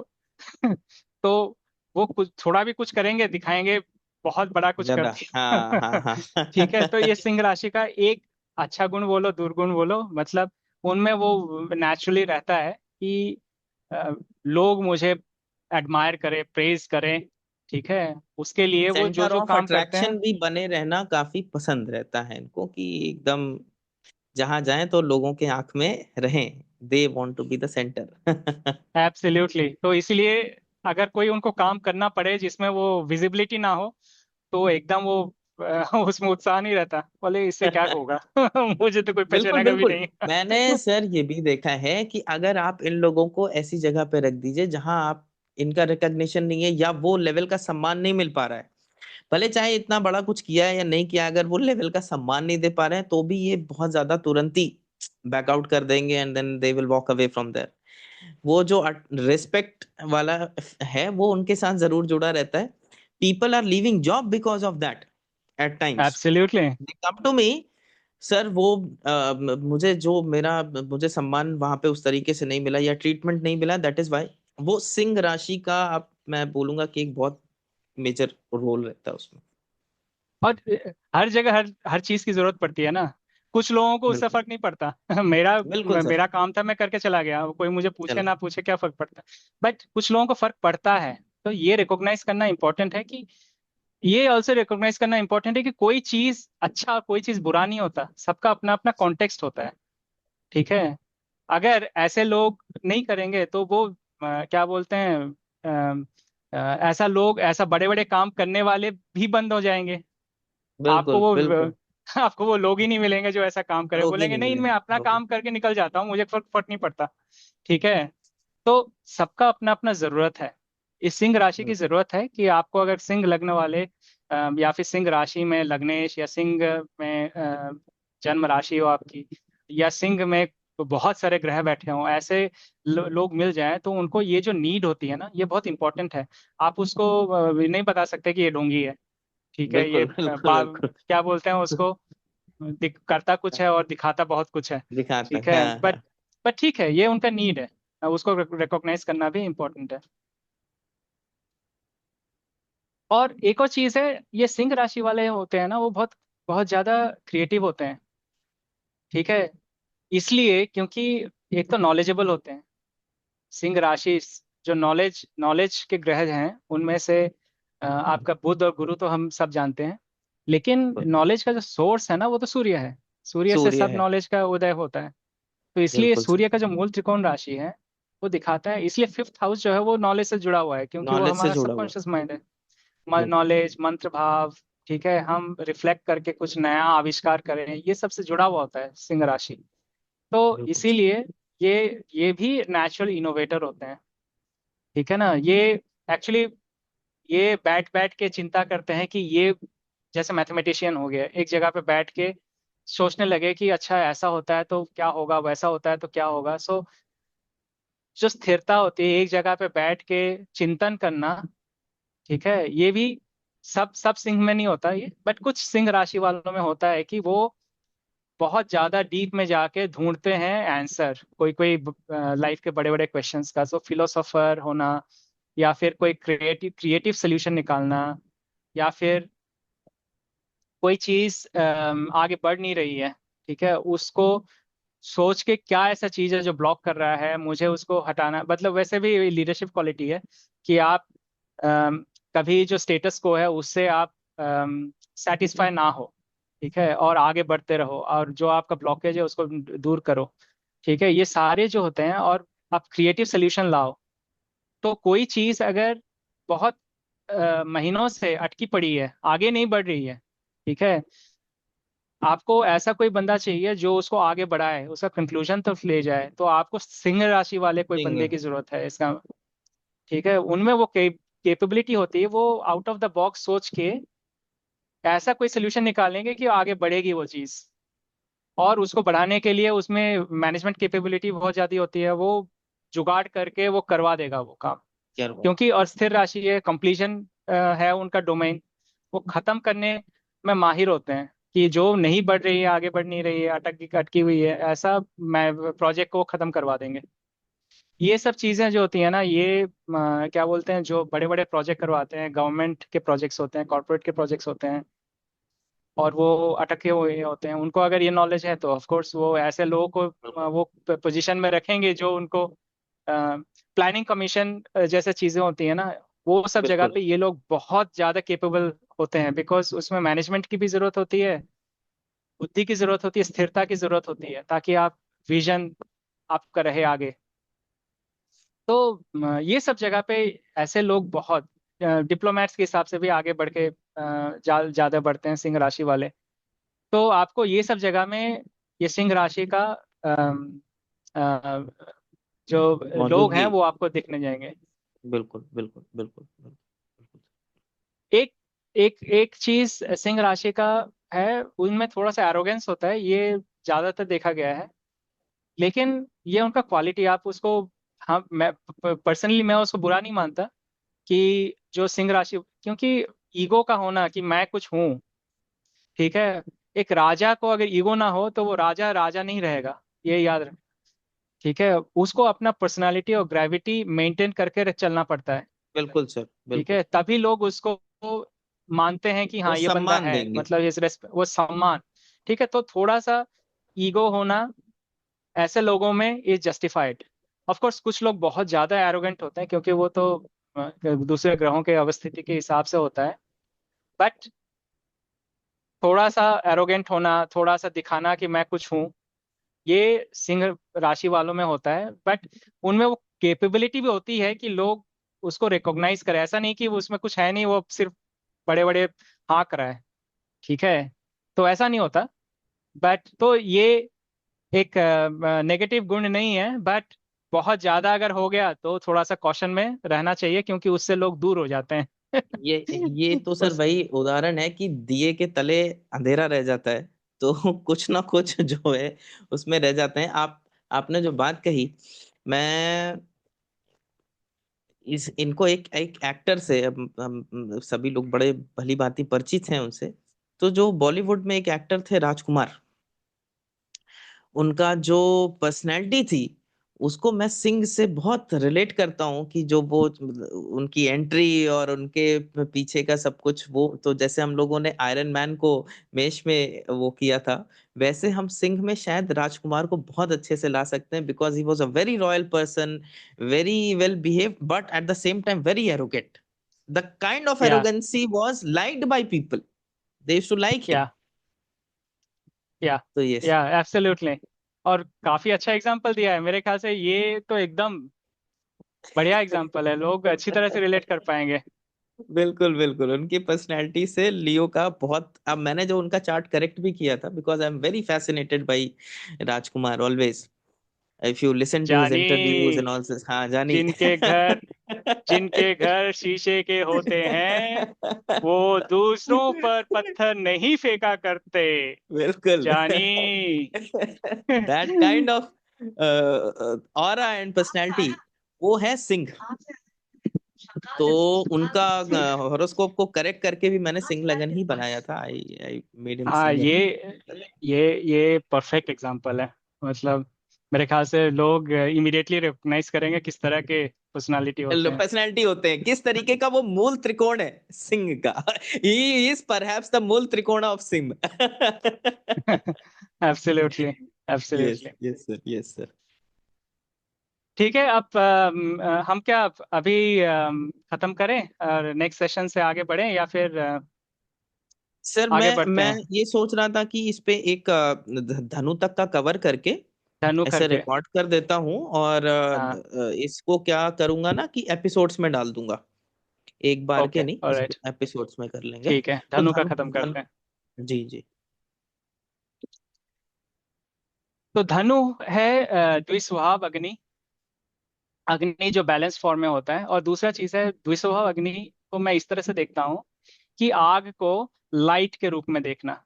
S2: तो वो कुछ थोड़ा भी कुछ करेंगे, दिखाएंगे बहुत बड़ा कुछ कर
S1: ज्यादा, हाँ
S2: दिया।
S1: हाँ हाँ।
S2: ठीक है, तो ये सिंह राशि का एक अच्छा गुण बोलो, दुर्गुण बोलो, मतलब उनमें वो नेचुरली रहता है कि लोग मुझे एडमायर करें, प्रेज करें। ठीक है, उसके लिए वो जो
S1: सेंटर
S2: जो
S1: ऑफ
S2: काम करते हैं।
S1: अट्रैक्शन भी बने रहना काफी पसंद रहता है इनको, कि एकदम जहां जाएं तो लोगों के आंख में रहें। They want to be the centre.
S2: Absolutely, तो इसलिए अगर कोई उनको काम करना पड़े जिसमें वो विजिबिलिटी ना हो, तो एकदम वो उसमें उत्साह नहीं रहता, बोले इससे क्या होगा। मुझे तो कोई
S1: बिल्कुल
S2: पहचानेगा भी
S1: बिल्कुल।
S2: नहीं।
S1: मैंने सर ये भी देखा है कि अगर आप इन लोगों को ऐसी जगह पे रख दीजिए जहां आप, इनका रिकग्निशन नहीं है या वो लेवल का सम्मान नहीं मिल पा रहा है, भले चाहे इतना बड़ा कुछ किया है या नहीं किया, अगर वो लेवल का सम्मान नहीं दे पा रहे हैं तो भी ये बहुत ज्यादा तुरंत ही बैकआउट कर देंगे and then they will walk away from there. वो जो रिस्पेक्ट वाला है वो उनके साथ जरूर जुड़ा रहता है। People are leaving job because of that at times.
S2: Absolutely.
S1: They come to me, sir वो मुझे जो मेरा, मुझे सम्मान वहां पे उस तरीके से नहीं मिला या ट्रीटमेंट नहीं मिला, दैट इज वाई वो सिंह राशि का, आप मैं बोलूंगा कि एक बहुत मेजर रोल रहता है उसमें।
S2: और हर जगह हर हर चीज की जरूरत पड़ती है ना। कुछ लोगों को उससे
S1: बिल्कुल
S2: फर्क नहीं पड़ता। मेरा
S1: बिल्कुल सर।
S2: मेरा काम था, मैं करके चला गया, कोई मुझे पूछे
S1: चला।
S2: ना पूछे क्या फर्क पड़ता। बट कुछ लोगों को फर्क पड़ता है। तो ये रिकॉग्नाइज करना इंपॉर्टेंट है कि, ये ऑल्सो रिकॉग्नाइज करना इंपॉर्टेंट है कि कोई चीज अच्छा और कोई चीज बुरा नहीं होता, सबका अपना अपना कॉन्टेक्स्ट होता है। ठीक है। अगर ऐसे लोग नहीं करेंगे तो वो क्या बोलते हैं, ऐसा लोग, ऐसा बड़े बड़े काम करने वाले भी बंद हो जाएंगे। आपको
S1: बिल्कुल
S2: वो
S1: बिल्कुल।
S2: आपको वो लोग ही नहीं मिलेंगे जो ऐसा काम करे,
S1: लोग ही
S2: बोलेंगे
S1: नहीं
S2: नहीं मैं
S1: मिलेंगे,
S2: अपना
S1: लोग ही।
S2: काम करके निकल जाता हूँ, मुझे फर्क फर्क नहीं पड़ता। ठीक है। तो सबका अपना अपना जरूरत है। इस सिंह राशि की
S1: बिल्कुल
S2: जरूरत है कि आपको अगर सिंह लग्न वाले, या फिर सिंह राशि में लग्नेश, या सिंह में जन्म राशि हो आपकी, या सिंह में तो बहुत सारे ग्रह बैठे हों, ऐसे लोग मिल जाएं, तो उनको ये जो नीड होती है ना, ये बहुत इंपॉर्टेंट है। आप उसको नहीं बता सकते कि ये ढोंगी है। ठीक है, ये
S1: बिल्कुल बिल्कुल बिल्कुल।
S2: क्या बोलते हैं उसको, करता कुछ है और दिखाता बहुत कुछ है।
S1: दिखाता
S2: ठीक
S1: है,
S2: है,
S1: हाँ
S2: बट
S1: हाँ।
S2: बट ठीक है, ये उनका नीड है, उसको रिकॉग्नाइज करना भी इम्पोर्टेंट है। और एक और चीज है, ये सिंह राशि वाले होते हैं ना, वो बहुत बहुत ज्यादा क्रिएटिव होते हैं। ठीक है, इसलिए क्योंकि एक तो नॉलेजेबल होते हैं। सिंह राशि, जो नॉलेज नॉलेज के ग्रह हैं उनमें से आपका बुध और गुरु तो हम सब जानते हैं। लेकिन नॉलेज का जो सोर्स है ना, वो तो सूर्य है। सूर्य से
S1: सूर्य
S2: सब
S1: है।
S2: नॉलेज का उदय होता है। तो इसलिए
S1: बिल्कुल सर।
S2: सूर्य का जो मूल त्रिकोण राशि है, वो दिखाता है, इसलिए फिफ्थ हाउस जो है वो नॉलेज से जुड़ा हुआ है, क्योंकि वो
S1: नॉलेज से
S2: हमारा
S1: जुड़ा हुआ
S2: सबकॉन्शियस माइंड है।
S1: है। बिल्कुल
S2: नॉलेज, मंत्र भाव। ठीक है, हम रिफ्लेक्ट करके कुछ नया आविष्कार करें, ये सबसे जुड़ा हुआ होता है सिंह राशि। तो
S1: बिल्कुल सर।
S2: इसीलिए ये भी नेचुरल इनोवेटर होते हैं। ठीक है ना, ये एक्चुअली ये बैठ बैठ के चिंता करते हैं कि ये, जैसे मैथमेटिशियन हो गया, एक जगह पे बैठ के सोचने लगे कि अच्छा ऐसा होता है तो क्या होगा, वैसा होता है तो क्या होगा। सो जो स्थिरता होती है, एक जगह पे बैठ के चिंतन करना। ठीक है, ये भी सब सब सिंह में नहीं होता ये, बट कुछ सिंह राशि वालों में होता है कि वो बहुत ज्यादा डीप में जाके ढूंढते हैं आंसर, कोई कोई लाइफ के बड़े बड़े क्वेश्चंस का। सो फिलोसोफर होना, या फिर कोई क्रिएटिव क्रिएटिव सोल्यूशन निकालना, या फिर कोई चीज आगे बढ़ नहीं रही है। ठीक है, उसको सोच के क्या ऐसा चीज है जो ब्लॉक कर रहा है, मुझे उसको हटाना, मतलब वैसे भी लीडरशिप क्वालिटी है कि आप कभी जो स्टेटस को है उससे आप सेटिस्फाई ना हो, ठीक है, और आगे बढ़ते रहो, और जो आपका ब्लॉकेज है उसको दूर करो, ठीक है, ये सारे जो होते हैं, और आप क्रिएटिव सोल्यूशन लाओ। तो कोई चीज अगर बहुत महीनों से अटकी पड़ी है, आगे नहीं बढ़ रही है, ठीक है, आपको ऐसा कोई बंदा चाहिए जो उसको आगे बढ़ाए, उसका कंक्लूजन तक ले जाए। तो आपको सिंह राशि वाले कोई
S1: सिंह।
S2: बंदे की जरूरत है इसका, ठीक है, उनमें वो कैपेबिलिटी होती है, वो आउट ऑफ द बॉक्स सोच के ऐसा कोई सोल्यूशन निकालेंगे कि आगे बढ़ेगी वो चीज। और उसको बढ़ाने के लिए उसमें मैनेजमेंट कैपेबिलिटी बहुत ज्यादा होती है, वो जुगाड़ करके वो करवा देगा वो काम।
S1: क्या हुआ?
S2: क्योंकि और स्थिर राशि है, कंप्लीशन है उनका डोमेन, वो खत्म करने में माहिर होते हैं, कि जो नहीं बढ़ रही है, आगे बढ़ नहीं रही है, अटकी अटकी हुई है, ऐसा मैं प्रोजेक्ट को खत्म करवा देंगे। ये सब चीजें जो होती है ना, ये क्या बोलते हैं, जो बड़े बड़े प्रोजेक्ट करवाते हैं, गवर्नमेंट के प्रोजेक्ट्स होते हैं, कॉर्पोरेट के प्रोजेक्ट्स होते हैं, और वो अटके हुए होते हैं, उनको अगर ये नॉलेज है तो ऑफ कोर्स वो ऐसे लोगों को वो पोजीशन में रखेंगे जो उनको, प्लानिंग कमीशन जैसे चीजें होती है ना, वो सब जगह
S1: बिल्कुल
S2: पे ये लोग बहुत ज्यादा केपेबल होते हैं, बिकॉज उसमें मैनेजमेंट की भी जरूरत होती है, बुद्धि की जरूरत होती है, स्थिरता की जरूरत होती है, ताकि आप विजन आपका रहे आगे। तो ये सब जगह पे ऐसे लोग बहुत, डिप्लोमेट्स के हिसाब से भी आगे बढ़ के ज्यादा बढ़ते हैं सिंह राशि वाले। तो आपको ये सब जगह में ये सिंह राशि का अम, अ, जो लोग हैं
S1: मौजूदगी।
S2: वो आपको दिखने जाएंगे।
S1: बिल्कुल बिल्कुल बिल्कुल बिल्कुल बिल्कुल।
S2: एक एक एक चीज सिंह राशि का है, उनमें थोड़ा सा एरोगेंस होता है, ये ज्यादातर देखा गया है। लेकिन ये उनका क्वालिटी, आप उसको, हाँ, मैं पर्सनली मैं उसको बुरा नहीं मानता, कि जो सिंह राशि, क्योंकि ईगो का होना कि मैं कुछ हूँ, ठीक है, एक राजा को अगर ईगो ना हो तो वो राजा राजा नहीं रहेगा, ये याद रख, ठीक है, उसको अपना पर्सनालिटी और ग्रेविटी मेंटेन करके चलना पड़ता है,
S1: बिल्कुल सर
S2: ठीक
S1: बिल्कुल।
S2: है, तभी लोग उसको मानते हैं कि
S1: वो
S2: हाँ ये बंदा
S1: सम्मान
S2: है,
S1: देंगे।
S2: मतलब इस वो सम्मान, ठीक है। तो थोड़ा सा ईगो होना ऐसे लोगों में इज जस्टिफाइड। ऑफ कोर्स कुछ लोग बहुत ज्यादा एरोगेंट होते हैं, क्योंकि वो तो दूसरे ग्रहों के अवस्थिति के हिसाब से होता है। बट थोड़ा सा एरोगेंट होना, थोड़ा सा दिखाना कि मैं कुछ हूँ, ये सिंह राशि वालों में होता है। बट उनमें वो कैपेबिलिटी भी होती है कि लोग उसको रिकॉग्नाइज करें, ऐसा नहीं कि वो उसमें कुछ है नहीं, वो सिर्फ बड़े बड़े हाँक रहा है, ठीक है, तो ऐसा नहीं होता। बट तो ये एक नेगेटिव गुण नहीं है, बट बहुत ज्यादा अगर हो गया तो थोड़ा सा कॉशन में रहना चाहिए, क्योंकि उससे लोग दूर हो जाते हैं।
S1: ये तो सर
S2: उस
S1: वही उदाहरण है कि दिए के तले अंधेरा रह जाता है। तो कुछ ना कुछ जो है उसमें रह जाते हैं। आपने जो बात कही, मैं इस इनको एक एक एक्टर से, हम सभी लोग बड़े भली भांति परिचित हैं उनसे। तो जो बॉलीवुड में एक एक्टर थे, राजकुमार, उनका जो पर्सनैलिटी थी, उसको मैं सिंह से बहुत रिलेट करता हूँ। कि जो वो उनकी एंट्री और उनके पीछे का सब कुछ, वो तो जैसे हम लोगों ने आयरन मैन को मेष में वो किया था, वैसे हम सिंह में शायद राजकुमार को बहुत अच्छे से ला सकते हैं। Because he was a very royal person, very well behaved, but at the same time very arrogant. The kind of
S2: या
S1: arrogance was liked by people, they used to like him.
S2: या या
S1: तो यस।
S2: या एब्सोल्युटली। और काफी अच्छा एग्जांपल दिया है, मेरे ख्याल से ये तो एकदम बढ़िया एग्जांपल है, लोग अच्छी तरह से रिलेट कर पाएंगे।
S1: बिल्कुल बिल्कुल, उनकी पर्सनैलिटी से लियो का बहुत। अब मैंने जो उनका चार्ट करेक्ट भी किया था, because I am very fascinated by Rajkumar always. If you listen to his
S2: जानी,
S1: इंटरव्यूज एंड ऑल, हाँ जानी।
S2: जिनके घर जिनके घर शीशे के होते हैं, वो दूसरों पर पत्थर नहीं फेंका करते,
S1: बिल्कुल।
S2: जानी।
S1: That kind of aura and personality, वो है सिंह। तो उनका हॉरोस्कोप को करेक्ट करके भी मैंने सिंह लगन ही बनाया था। आई आई मेड हिम
S2: हाँ,
S1: सिंह।
S2: ये परफेक्ट एग्जांपल है, मतलब मेरे ख्याल से लोग इमीडिएटली रिकॉग्नाइज करेंगे किस तरह के पर्सनालिटी होते हैं।
S1: पर्सनैलिटी होते हैं, किस तरीके का वो मूल त्रिकोण है सिंह का। ही इज परहैप्स द मूल त्रिकोण of Singh.
S2: Absolutely,
S1: yes
S2: absolutely.
S1: Yes sir, yes sir.
S2: ठीक है, अब हम क्या अभी खत्म करें और नेक्स्ट सेशन से आगे बढ़ें, या फिर
S1: सर
S2: आगे बढ़ते
S1: मैं
S2: हैं।
S1: ये सोच रहा था कि इस पे एक धनु तक का कवर करके
S2: धनु
S1: ऐसे
S2: करके।
S1: रिकॉर्ड कर देता हूँ, और
S2: हाँ।
S1: इसको क्या करूंगा ना कि एपिसोड्स में डाल दूंगा, एक बार के
S2: ओके,
S1: नहीं, इसको
S2: ऑलराइट।
S1: एपिसोड्स में कर लेंगे।
S2: ठीक है,
S1: तो
S2: धनु का
S1: धनु
S2: खत्म करते हैं।
S1: जी जी।
S2: तो धनु है द्विस्वभाव अग्नि। अग्नि जो बैलेंस फॉर्म में होता है, और दूसरा चीज है द्विस्वभाव अग्नि को मैं इस तरह से देखता हूँ कि आग को लाइट के रूप में देखना।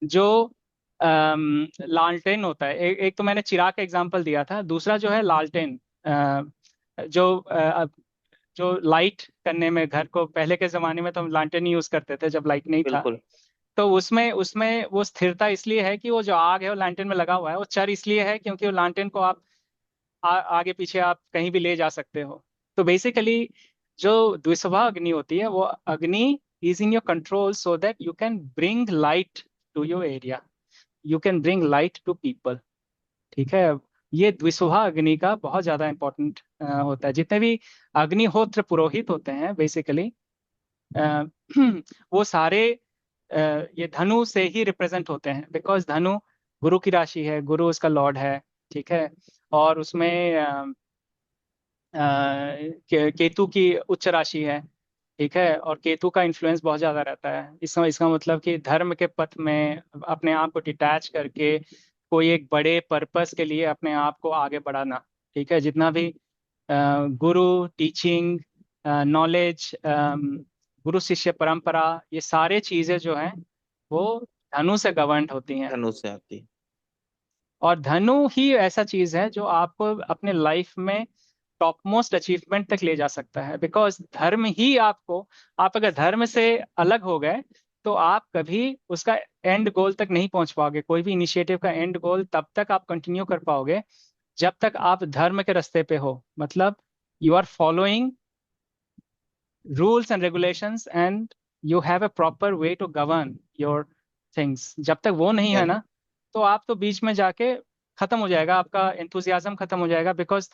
S2: जो लालटेन होता है, एक तो मैंने चिराग का एग्जांपल दिया था, दूसरा जो है लालटेन, जो जो लाइट करने में, घर को पहले के जमाने में तो हम लालटेन यूज करते थे जब लाइट नहीं था।
S1: बिल्कुल
S2: तो उसमें उसमें वो स्थिरता इसलिए है कि वो जो आग है वो लालटेन में लगा हुआ है, वो चर इसलिए है क्योंकि वो लालटेन को आप आगे पीछे आप कहीं भी ले जा सकते हो। तो बेसिकली जो द्विस्वभा अग्नि होती है, वो अग्नि is in your control so that you can bring light to your area, you can bring light to people. ठीक है। ये द्विस्वभा अग्नि का बहुत ज्यादा इंपॉर्टेंट होता है। जितने भी अग्निहोत्र पुरोहित होते हैं बेसिकली, वो सारे ये धनु से ही रिप्रेजेंट होते हैं, बिकॉज धनु गुरु की राशि है, गुरु उसका लॉर्ड है। ठीक है। और उसमें केतु की उच्च राशि है। ठीक है। और केतु का इन्फ्लुएंस बहुत ज्यादा रहता है। इसका इसका मतलब कि धर्म के पथ में अपने आप को डिटैच करके कोई एक बड़े पर्पस के लिए अपने आप को आगे बढ़ाना। ठीक है। जितना भी गुरु, टीचिंग, नॉलेज, गुरु शिष्य परंपरा, ये सारे चीजें जो हैं वो धनु से गवर्न होती हैं।
S1: धनु से आती है।
S2: और धनु ही ऐसा चीज है जो आपको अपने लाइफ में टॉप मोस्ट अचीवमेंट तक ले जा सकता है, बिकॉज धर्म ही आपको, आप अगर धर्म से अलग हो गए तो आप कभी उसका एंड गोल तक नहीं पहुंच पाओगे। कोई भी इनिशिएटिव का एंड गोल तब तक आप कंटिन्यू कर पाओगे जब तक आप धर्म के रास्ते पे हो, मतलब you are following rules and regulations and you have a proper way to govern your things. जब तक वो नहीं है
S1: Correct.
S2: ना, तो आप तो बीच में जाके खत्म हो जाएगा, आपका एंथुजियाज्म खत्म हो जाएगा, बिकॉज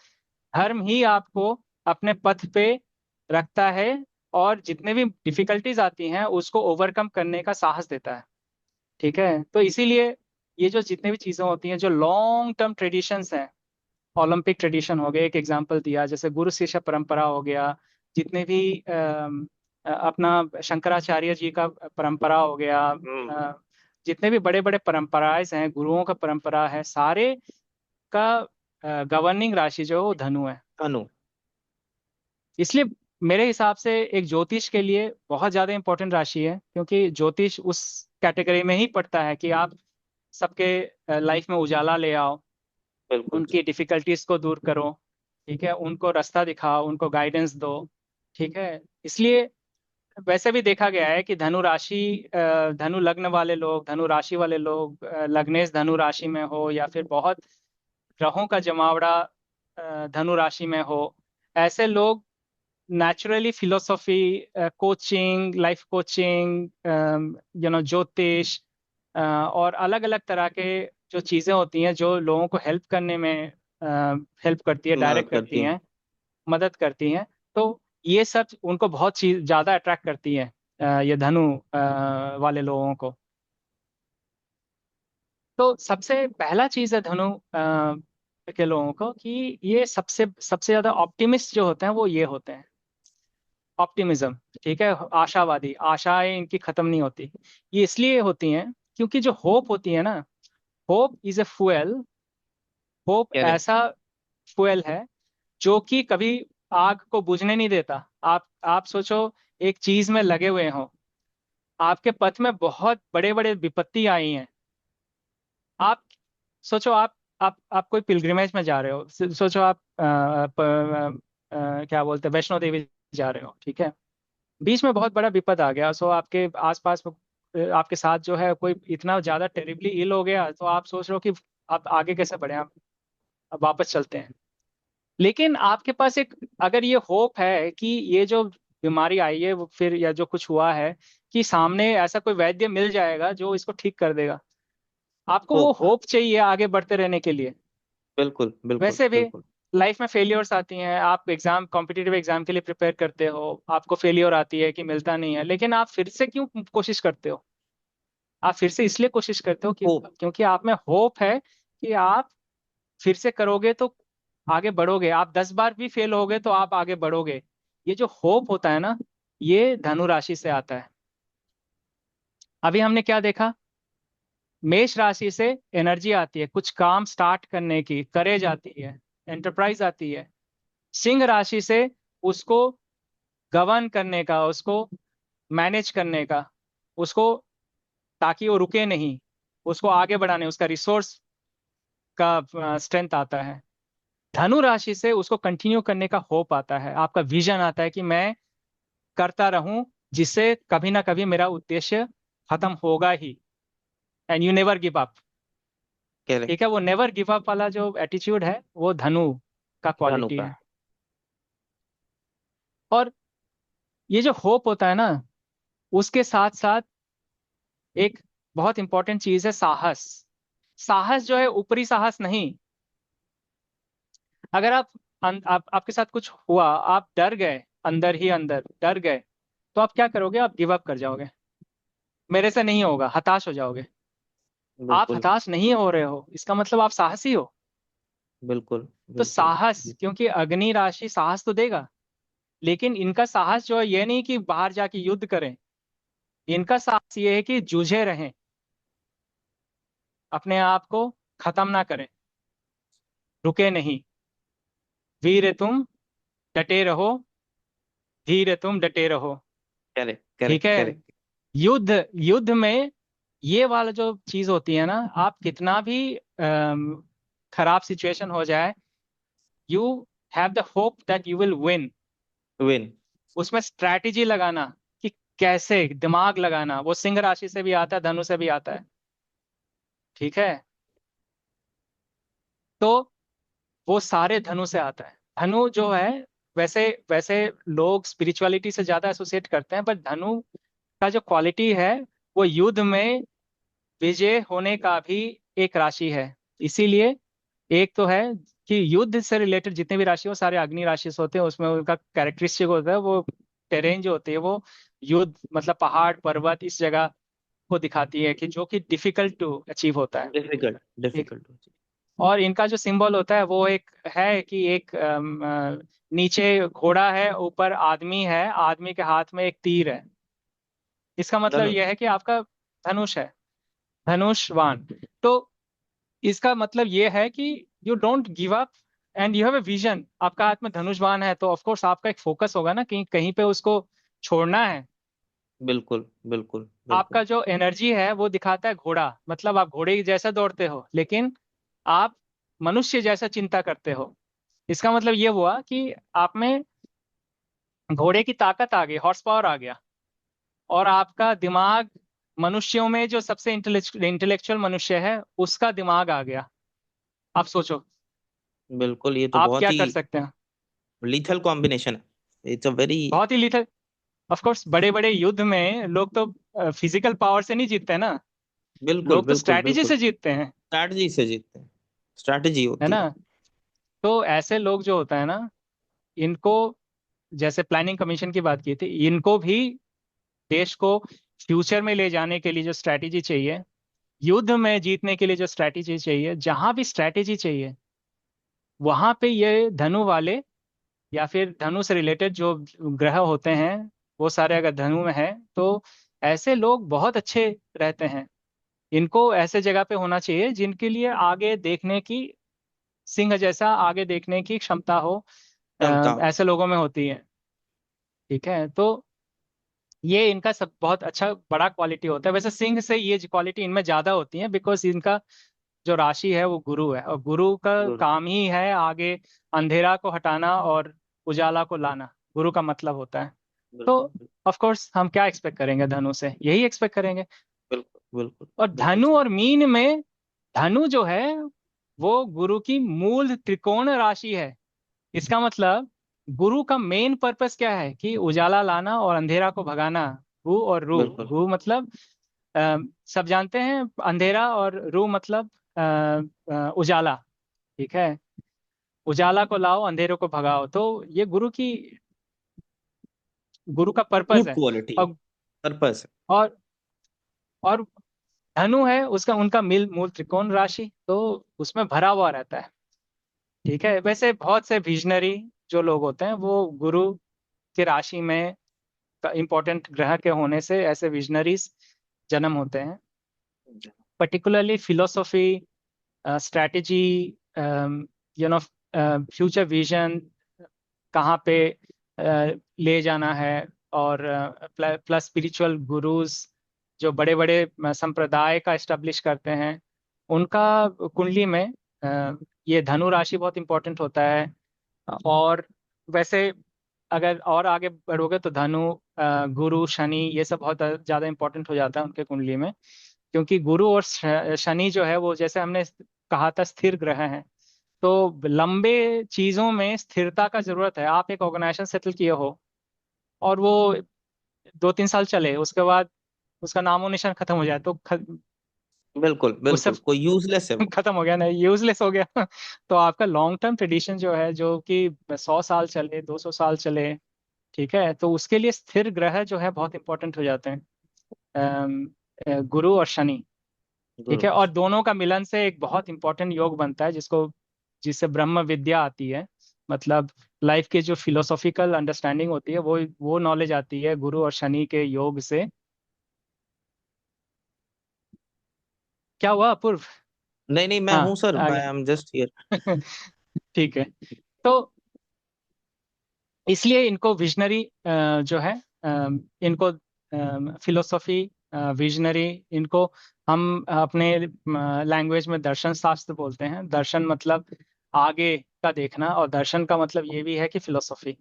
S2: धर्म ही आपको अपने पथ पे रखता है और जितने भी डिफिकल्टीज आती हैं उसको ओवरकम करने का साहस देता है। ठीक है। तो इसीलिए ये जो जितने भी चीजें होती हैं, जो लॉन्ग टर्म ट्रेडिशंस हैं, ओलंपिक ट्रेडिशन हो गया, एक एग्जांपल दिया, जैसे गुरु शिष्य परंपरा हो गया, जितने भी अपना शंकराचार्य जी का परंपरा हो गया,
S1: हम्म।
S2: जितने भी बड़े बड़े परंपराएं हैं, गुरुओं का परंपरा है, सारे का गवर्निंग राशि जो है वो धनु है।
S1: धनु।
S2: इसलिए मेरे हिसाब से एक ज्योतिष के लिए बहुत ज्यादा इंपॉर्टेंट राशि है, क्योंकि ज्योतिष उस कैटेगरी में ही पड़ता है कि आप सबके लाइफ में उजाला ले आओ,
S1: बिल्कुल
S2: उनकी डिफिकल्टीज को दूर करो। ठीक है। उनको रास्ता दिखाओ, उनको गाइडेंस दो। ठीक है। इसलिए वैसे भी देखा गया है कि धनु राशि, धनु लग्न वाले लोग, धनु राशि वाले लोग, लग्नेश धनु राशि में हो या फिर बहुत ग्रहों का जमावड़ा धनु राशि में हो, ऐसे लोग naturally philosophy, coaching, life coaching, ज्योतिष, और अलग अलग तरह के जो चीजें होती हैं जो लोगों को हेल्प करने में हेल्प करती है,
S1: मदद
S2: डायरेक्ट करती
S1: करती है।
S2: हैं, मदद करती हैं। तो ये सब उनको बहुत चीज ज्यादा अट्रैक्ट करती है, ये धनु वाले लोगों को। तो सबसे पहला चीज है धनु के लोगों को कि ये सबसे सबसे ज्यादा ऑप्टिमिस्ट जो होते हैं वो ये होते हैं, ऑप्टिमिज्म। ठीक है। आशावादी, आशाएं इनकी खत्म नहीं होती। ये इसलिए होती हैं क्योंकि जो होप होती है ना, hope is a fuel। Hope
S1: correct.
S2: ऐसा fuel है जो कि कभी आग को बुझने नहीं देता। आप सोचो, एक चीज में लगे हुए हो, आपके पथ में बहुत बड़े बड़े विपत्ति आई हैं, आप सोचो, आप कोई पिलग्रिमेज में जा रहे हो, सोचो आप क्या बोलते हैं, वैष्णो देवी जा रहे हो। ठीक है। बीच में बहुत बड़ा विपद आ गया, सो आपके आसपास आपके साथ जो है कोई इतना ज्यादा टेरिबली इल हो गया, तो आप सोच रहे हो कि आप आगे कैसे बढ़े, आप अब वापस चलते हैं। लेकिन आपके पास एक, अगर ये होप है कि ये जो बीमारी आई है वो फिर, या जो कुछ हुआ है, कि सामने ऐसा कोई वैद्य मिल जाएगा जो इसको ठीक कर देगा, आपको वो
S1: होप।
S2: होप चाहिए आगे बढ़ते रहने के लिए।
S1: बिल्कुल बिल्कुल
S2: वैसे भी
S1: बिल्कुल।
S2: लाइफ में फेलियर्स आती हैं, आप एग्जाम कॉम्पिटिटिव एग्जाम के लिए प्रिपेयर करते हो, आपको फेलियर आती है कि मिलता नहीं है, लेकिन आप फिर से क्यों कोशिश करते हो? आप फिर से इसलिए कोशिश करते हो कि
S1: होप।
S2: क्योंकि आप में होप है कि आप फिर से करोगे तो आगे बढ़ोगे। आप 10 बार भी फेल होगे तो आप आगे बढ़ोगे। ये जो होप होता है ना, ये धनु राशि से आता है। अभी हमने क्या देखा? मेष राशि से एनर्जी आती है कुछ काम स्टार्ट करने की, करेज आती है, एंटरप्राइज आती है। सिंह राशि से उसको गवर्न करने का, उसको मैनेज करने का, उसको, ताकि वो रुके नहीं, उसको आगे बढ़ाने, उसका रिसोर्स का स्ट्रेंथ आता है। धनु राशि से उसको कंटिन्यू करने का होप आता है, आपका विजन आता है कि मैं करता रहूं, जिससे कभी ना कभी मेरा उद्देश्य खत्म होगा ही। And you never give up. ठीक
S1: करेक्ट।
S2: है, वो नेवर गिव अप वाला जो एटीट्यूड है वो धनु का
S1: धनु
S2: क्वालिटी
S1: का।
S2: है। और ये जो होप होता है ना, उसके साथ साथ एक बहुत इंपॉर्टेंट चीज है साहस। साहस जो है ऊपरी साहस नहीं। अगर आपके साथ कुछ हुआ, आप डर गए, अंदर ही अंदर डर गए, तो आप क्या करोगे? आप गिव अप कर जाओगे, मेरे से नहीं होगा, हताश हो जाओगे। आप
S1: बिल्कुल
S2: हताश नहीं हो रहे हो, इसका मतलब आप साहसी हो।
S1: बिल्कुल
S2: तो
S1: बिल्कुल।
S2: साहस, क्योंकि अग्नि राशि साहस तो देगा, लेकिन इनका साहस जो है ये नहीं कि बाहर जाके युद्ध करें। इनका साहस ये है कि जूझे रहें, अपने आप को खत्म ना करें, रुके नहीं। वीर तुम डटे रहो, धीर तुम डटे रहो।
S1: करेक्ट
S2: ठीक
S1: करेक्ट
S2: है।
S1: करेक्ट।
S2: युद्ध युद्ध में ये वाला जो चीज होती है ना, आप कितना भी खराब सिचुएशन हो जाए, you have the hope that you will win.
S1: Win.
S2: उसमें स्ट्रैटेजी लगाना, कि कैसे, दिमाग लगाना, वो सिंह राशि से भी आता है, धनु से भी आता है। ठीक है। तो वो सारे धनु से आता है। धनु जो है, वैसे वैसे लोग स्पिरिचुअलिटी से ज्यादा एसोसिएट करते हैं, पर धनु का जो क्वालिटी है, वो युद्ध में विजय होने का भी एक राशि है। इसीलिए एक तो है कि युद्ध से रिलेटेड जितने भी राशि हो, सारे अग्नि राशि से होते हैं, उसमें उनका कैरेक्टरिस्टिक होता है, वो टेरेन जो होती है वो युद्ध मतलब पहाड़ पर्वत इस जगह को दिखाती है, कि जो कि डिफिकल्ट टू अचीव होता है।
S1: डिफिकल्ट
S2: एक,
S1: डिफिकल्ट।
S2: और इनका जो सिंबल होता है वो एक है कि एक नीचे घोड़ा है, ऊपर आदमी है, आदमी के हाथ में एक तीर है। इसका मतलब
S1: धनुष।
S2: यह है कि आपका धनुष है, धनुषवान। तो इसका मतलब ये है कि you don't give up and you have a vision. आपका हाथ में धनुष बाण है, तो ऑफ कोर्स आपका एक फोकस होगा ना, कहीं कहीं पे उसको छोड़ना है।
S1: बिल्कुल बिल्कुल
S2: आपका
S1: बिल्कुल।
S2: जो एनर्जी है वो दिखाता है घोड़ा, मतलब आप घोड़े जैसा दौड़ते हो, लेकिन आप मनुष्य जैसा चिंता करते हो। इसका मतलब ये हुआ कि आप में घोड़े की ताकत आ गई, हॉर्स पावर आ गया। और आपका दिमाग, मनुष्यों में जो सबसे इंटेलेक्चुअल मनुष्य है उसका दिमाग आ गया। आप सोचो,
S1: बिल्कुल ये तो
S2: आप
S1: बहुत
S2: क्या
S1: ही
S2: कर सकते हैं?
S1: लीथल कॉम्बिनेशन है। It's a very.
S2: बहुत ही लिथल। ऑफ कोर्स बड़े बड़े युद्ध में लोग तो फिजिकल पावर से नहीं जीतते ना,
S1: बिल्कुल
S2: लोग तो
S1: बिल्कुल
S2: स्ट्रैटेजी
S1: बिल्कुल।
S2: से जीतते हैं।
S1: स्ट्रैटेजी से जीतते हैं। स्ट्रैटेजी
S2: है
S1: होती
S2: ना?
S1: है।
S2: तो ऐसे लोग जो होता है ना, इनको, जैसे प्लानिंग कमीशन की बात की थी, इनको भी देश को फ्यूचर में ले जाने के लिए जो स्ट्रैटेजी चाहिए, युद्ध में जीतने के लिए जो स्ट्रैटेजी चाहिए, जहां भी स्ट्रैटेजी चाहिए, वहां पे ये धनु वाले, या फिर धनु से रिलेटेड जो ग्रह होते हैं, वो सारे अगर धनु में है, तो ऐसे लोग बहुत अच्छे रहते हैं। इनको ऐसे जगह पे होना चाहिए जिनके लिए आगे देखने की, सिंह जैसा आगे देखने की क्षमता हो।
S1: क्षमता।
S2: ऐसे लोगों में होती है। ठीक है। तो ये इनका सब बहुत अच्छा बड़ा क्वालिटी होता है। वैसे सिंह से ये क्वालिटी इनमें ज्यादा होती है, बिकॉज इनका जो राशि है वो गुरु है, और गुरु का
S1: गुरु।
S2: काम ही है आगे अंधेरा को हटाना और उजाला को लाना, गुरु का मतलब होता है। तो
S1: बिल्कुल
S2: ऑफ कोर्स हम क्या एक्सपेक्ट करेंगे धनु से? यही एक्सपेक्ट करेंगे।
S1: बिल्कुल बिल्कुल
S2: और
S1: बिल्कुल
S2: धनु
S1: सही।
S2: और मीन में, धनु जो है वो गुरु की मूल त्रिकोण राशि है। इसका मतलब गुरु का मेन पर्पस क्या है? कि उजाला लाना और अंधेरा को भगाना। गु और रू,
S1: बिल्कुल
S2: गु मतलब अ, सब जानते हैं अंधेरा, और रू मतलब उजाला। ठीक है। उजाला को लाओ, अंधेरों को भगाओ। तो ये गुरु का पर्पस
S1: गुड
S2: है।
S1: क्वालिटी है,
S2: और
S1: पर्पस
S2: और और धनु है उसका, उनका मिल मूल त्रिकोण राशि, तो उसमें भरा हुआ रहता है। ठीक है। वैसे बहुत से विजनरी जो लोग होते हैं वो गुरु की राशि में इंपॉर्टेंट ग्रह के होने से ऐसे विजनरीज जन्म होते हैं।
S1: है।
S2: Particularly philosophy, strategy, future vision, कहाँ पे ले जाना है। और प्लस स्पिरिचुअल गुरुज जो बड़े बड़े संप्रदाय का एस्टेब्लिश करते हैं, उनका कुंडली में ये धनु राशि बहुत इंपॉर्टेंट होता है। और वैसे अगर और आगे बढ़ोगे तो धनु, गुरु, शनि, ये सब बहुत ज़्यादा इंपॉर्टेंट हो जाता है उनके कुंडली में। क्योंकि गुरु और शनि जो है वो, जैसे हमने कहा था, स्थिर ग्रह हैं। तो लंबे चीजों में स्थिरता का जरूरत है। आप एक ऑर्गेनाइजेशन सेटल किए हो और वो 2-3 साल चले, उसके बाद उसका नामो निशान खत्म हो जाए तो
S1: बिल्कुल
S2: उससे
S1: बिल्कुल, कोई यूजलेस है वो।
S2: खत्म हो गया ना, यूजलेस हो गया। तो आपका लॉन्ग टर्म ट्रेडिशन जो है, जो कि 100 साल चले, 200 साल चले, ठीक है, तो उसके लिए स्थिर ग्रह जो है बहुत इंपॉर्टेंट हो जाते हैं। गुरु और शनि। ठीक
S1: गुरु
S2: है।
S1: और
S2: और दोनों का मिलन से एक बहुत इंपॉर्टेंट योग बनता है, जिससे ब्रह्म विद्या आती है। मतलब लाइफ की जो फिलोसॉफिकल अंडरस्टैंडिंग होती है, वो नॉलेज आती है गुरु और शनि के योग से। क्या हुआ अपूर्व?
S1: नहीं नहीं, मैं हूँ
S2: हाँ,
S1: सर, मैं
S2: आगे।
S1: I am just here.
S2: ठीक है। तो इसलिए इनको विजनरी जो है, इनको फिलोसॉफी, विजनरी, इनको हम अपने लैंग्वेज में दर्शन शास्त्र बोलते हैं। दर्शन मतलब आगे का देखना, और दर्शन का मतलब ये भी है कि फिलोसॉफी।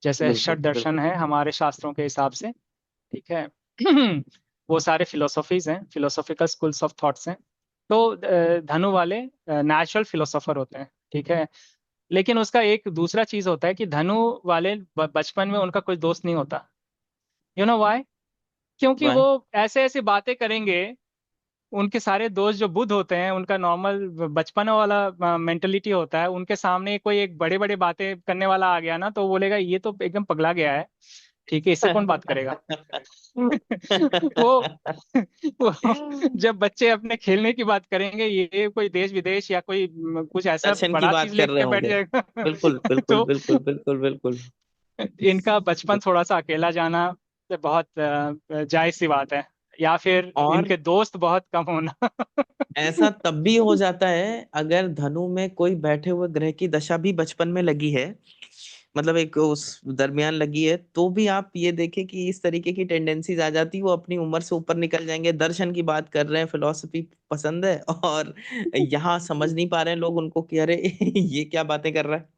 S2: जैसे षट
S1: बिल्कुल
S2: दर्शन
S1: बिल्कुल।
S2: है हमारे शास्त्रों के हिसाब से। ठीक है। वो सारे फिलोसॉफीज हैं, फिलोसॉफिकल स्कूल्स ऑफ थॉट्स हैं। तो धनु वाले नेचुरल फिलोसोफर होते हैं। ठीक है। लेकिन उसका एक दूसरा चीज होता है कि धनु वाले बचपन में उनका कोई दोस्त नहीं होता। You know why? क्योंकि वो
S1: वाह।
S2: ऐसे ऐसे बातें करेंगे। उनके सारे दोस्त जो बुद्ध होते हैं, उनका नॉर्मल बचपन वाला मेंटेलिटी होता है। उनके सामने कोई एक बड़े बड़े बातें करने वाला आ गया ना, तो वो बोलेगा ये तो एकदम पगला गया है। ठीक है, इससे कौन बात करेगा? वो वो जब बच्चे अपने खेलने की बात करेंगे, ये कोई देश विदेश या कोई कुछ ऐसा
S1: दर्शन की
S2: बड़ा
S1: बात
S2: चीज
S1: कर रहे
S2: लेके बैठ
S1: होंगे।
S2: जाएगा।
S1: बिल्कुल बिल्कुल
S2: तो
S1: बिल्कुल बिल्कुल बिल्कुल।
S2: इनका बचपन थोड़ा सा अकेला जाना तो बहुत जायज सी बात है। या फिर
S1: और
S2: इनके दोस्त बहुत कम होना।
S1: ऐसा तब भी हो जाता है अगर धनु में कोई बैठे हुए ग्रह की दशा भी बचपन में लगी है, मतलब एक उस दरमियान लगी है, तो भी आप ये देखें कि इस तरीके की टेंडेंसीज आ जाती, वो अपनी उम्र से ऊपर निकल जाएंगे। दर्शन की बात कर रहे हैं, फिलोसफी पसंद है, और यहाँ समझ नहीं पा रहे हैं लोग उनको कि अरे ये क्या बातें कर रहा है।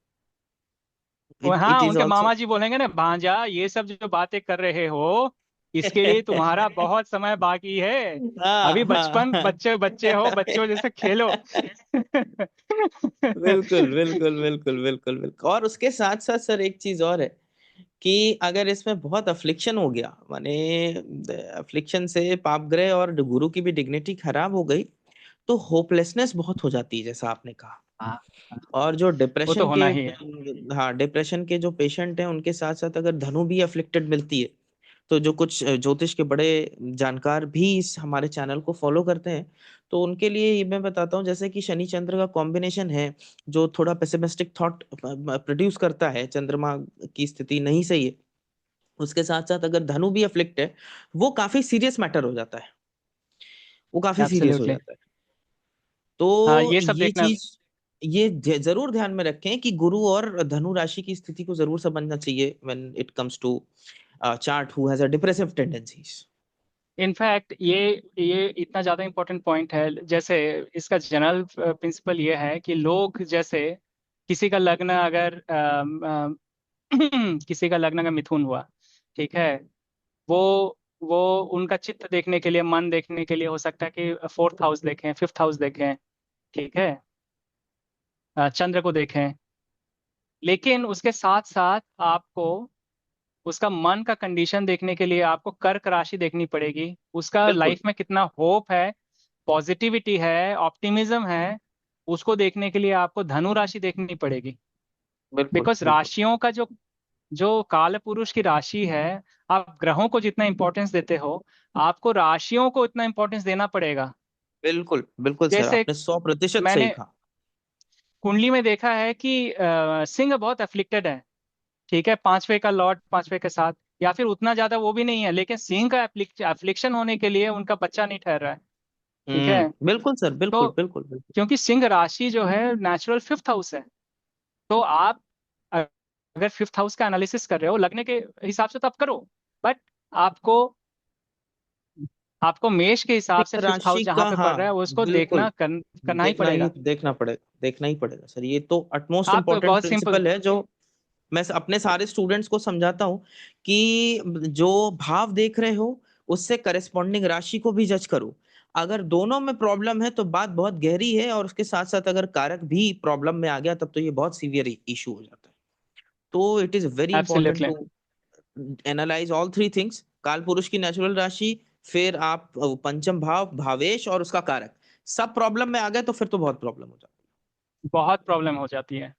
S1: इट
S2: हाँ,
S1: इज
S2: उनके
S1: ऑल्सो।
S2: मामा जी बोलेंगे ना, भांजा ये सब जो बातें कर रहे हो, इसके लिए तुम्हारा बहुत समय बाकी है। अभी
S1: हाँ
S2: बचपन,
S1: हाँ।
S2: बच्चे बच्चे हो, बच्चों जैसे खेलो।
S1: बिल्कुल बिल्कुल बिल्कुल बिल्कुल बिल्कुल। और उसके साथ साथ सर एक चीज और है कि अगर इसमें बहुत अफ्लिक्शन हो गया, माने अफ्लिक्शन से पाप ग्रह और गुरु की भी डिग्निटी खराब हो गई, तो होपलेसनेस बहुत हो जाती है, जैसा आपने कहा।
S2: हाँ,
S1: और जो
S2: वो तो
S1: डिप्रेशन के,
S2: होना ही है।
S1: हाँ, डिप्रेशन के जो पेशेंट हैं उनके साथ साथ अगर धनु भी अफ्लिक्टेड मिलती है, तो जो कुछ ज्योतिष के बड़े जानकार भी इस हमारे चैनल को फॉलो करते हैं, तो उनके लिए ये मैं बताता हूँ, जैसे कि शनि चंद्र का कॉम्बिनेशन है जो थोड़ा पेसिमिस्टिक थॉट प्रोड्यूस करता है, चंद्रमा की स्थिति नहीं सही है, उसके साथ साथ अगर धनु भी अफ्लिक्ट है, वो काफी सीरियस मैटर हो जाता है, वो काफी सीरियस हो
S2: एब्सोल्युटली।
S1: जाता है।
S2: हाँ,
S1: तो
S2: ये सब
S1: ये
S2: देखना।
S1: चीज, ये जरूर ध्यान में रखें कि गुरु और धनु राशि की स्थिति को जरूर समझना चाहिए when it comes to chart who has a depressive tendencies.
S2: In fact ये इतना ज़्यादा इंपॉर्टेंट पॉइंट है। जैसे इसका जनरल प्रिंसिपल ये है कि लोग, जैसे किसी का लग्न अगर किसी का लग्न अगर मिथुन हुआ, ठीक है, वो वो उनका चित्त देखने के लिए, मन देखने के लिए हो सकता है कि फोर्थ हाउस देखें, फिफ्थ हाउस देखें। ठीक है। चंद्र को देखें। लेकिन उसके साथ साथ आपको उसका मन का कंडीशन देखने के लिए आपको कर्क राशि देखनी पड़ेगी। उसका
S1: बिल्कुल
S2: लाइफ में कितना होप है, पॉजिटिविटी है, ऑप्टिमिज्म है। उसको देखने के लिए आपको धनु राशि देखनी पड़ेगी।
S1: बिल्कुल
S2: बिकॉज
S1: बिल्कुल।
S2: राशियों का जो जो काल पुरुष की राशि है, आप ग्रहों को जितना इंपॉर्टेंस देते हो, आपको राशियों को उतना इंपॉर्टेंस देना पड़ेगा।
S1: बिल्कुल बिल्कुल सर,
S2: जैसे
S1: आपने 100% सही
S2: मैंने
S1: कहा।
S2: कुंडली में देखा है कि सिंह बहुत अफ्लिक्टेड है, ठीक है, पांचवे का लॉर्ड पांचवे के साथ, या फिर उतना ज्यादा वो भी नहीं है, लेकिन सिंह का एफ्लिक्शन होने के लिए उनका बच्चा नहीं ठहर रहा है। ठीक है।
S1: बिल्कुल सर,
S2: तो
S1: बिल्कुल बिल्कुल बिल्कुल।
S2: क्योंकि सिंह राशि जो है नेचुरल फिफ्थ हाउस है, तो आप अगर फिफ्थ हाउस का एनालिसिस कर रहे हो लगने के हिसाब से तो आप करो, बट आपको आपको मेष के हिसाब से
S1: सिंह
S2: फिफ्थ
S1: राशि
S2: हाउस जहां
S1: का,
S2: पे पड़
S1: हाँ
S2: रहा है उसको
S1: बिल्कुल।
S2: करना ही पड़ेगा।
S1: देखना पड़ेगा, देखना ही पड़ेगा सर। ये तो अटमोस्ट
S2: आप
S1: इम्पोर्टेंट
S2: बहुत सिंपल।
S1: प्रिंसिपल है, जो मैं अपने सारे स्टूडेंट्स को समझाता हूँ कि जो भाव देख रहे हो उससे करस्पॉन्डिंग राशि को भी जज करो। अगर दोनों में प्रॉब्लम है तो बात बहुत गहरी है, और उसके साथ साथ अगर कारक भी प्रॉब्लम में आ गया तब तो ये बहुत सीवियर इशू हो जाता है। तो it is very important
S2: absolutely.
S1: To analyse all three things: काल पुरुष की नेचुरल राशि, फिर आप पंचम भाव भावेश और उसका कारक, सब प्रॉब्लम में आ गए तो फिर तो बहुत प्रॉब्लम हो जाती
S2: बहुत प्रॉब्लम हो जाती है,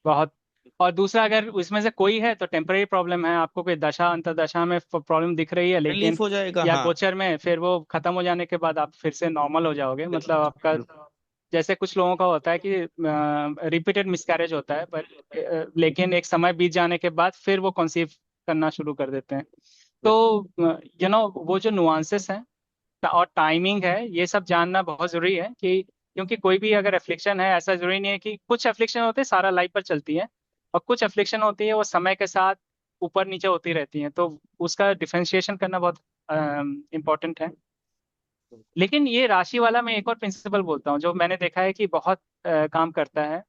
S2: बहुत। और दूसरा, अगर उसमें से कोई है तो टेम्पररी प्रॉब्लम है, आपको कोई दशा अंतरदशा में प्रॉब्लम दिख रही है,
S1: है।
S2: लेकिन
S1: रिलीफ हो जाएगा,
S2: या
S1: हाँ।
S2: गोचर में, फिर वो खत्म हो जाने के बाद आप फिर से नॉर्मल हो जाओगे, मतलब
S1: बिल्कुल
S2: आपका
S1: बिल्कुल।
S2: जैसे कुछ लोगों का होता है कि रिपीटेड मिसकैरेज होता है, पर लेकिन एक समय बीत जाने के बाद फिर वो कंसीव करना शुरू कर देते हैं। तो वो जो नुआंसेस हैं और टाइमिंग है, ये सब जानना बहुत जरूरी है कि क्योंकि कोई भी अगर एफ्लिक्शन है, ऐसा जरूरी नहीं है कि कुछ एफ्लिक्शन होते हैं सारा लाइफ पर चलती है, और कुछ एफ्लिक्शन होती है वो समय के साथ ऊपर नीचे होती रहती हैं, तो उसका डिफरेंशिएशन करना बहुत इम्पोर्टेंट है। लेकिन ये राशि वाला मैं एक और प्रिंसिपल बोलता हूँ जो मैंने देखा है कि बहुत काम करता है।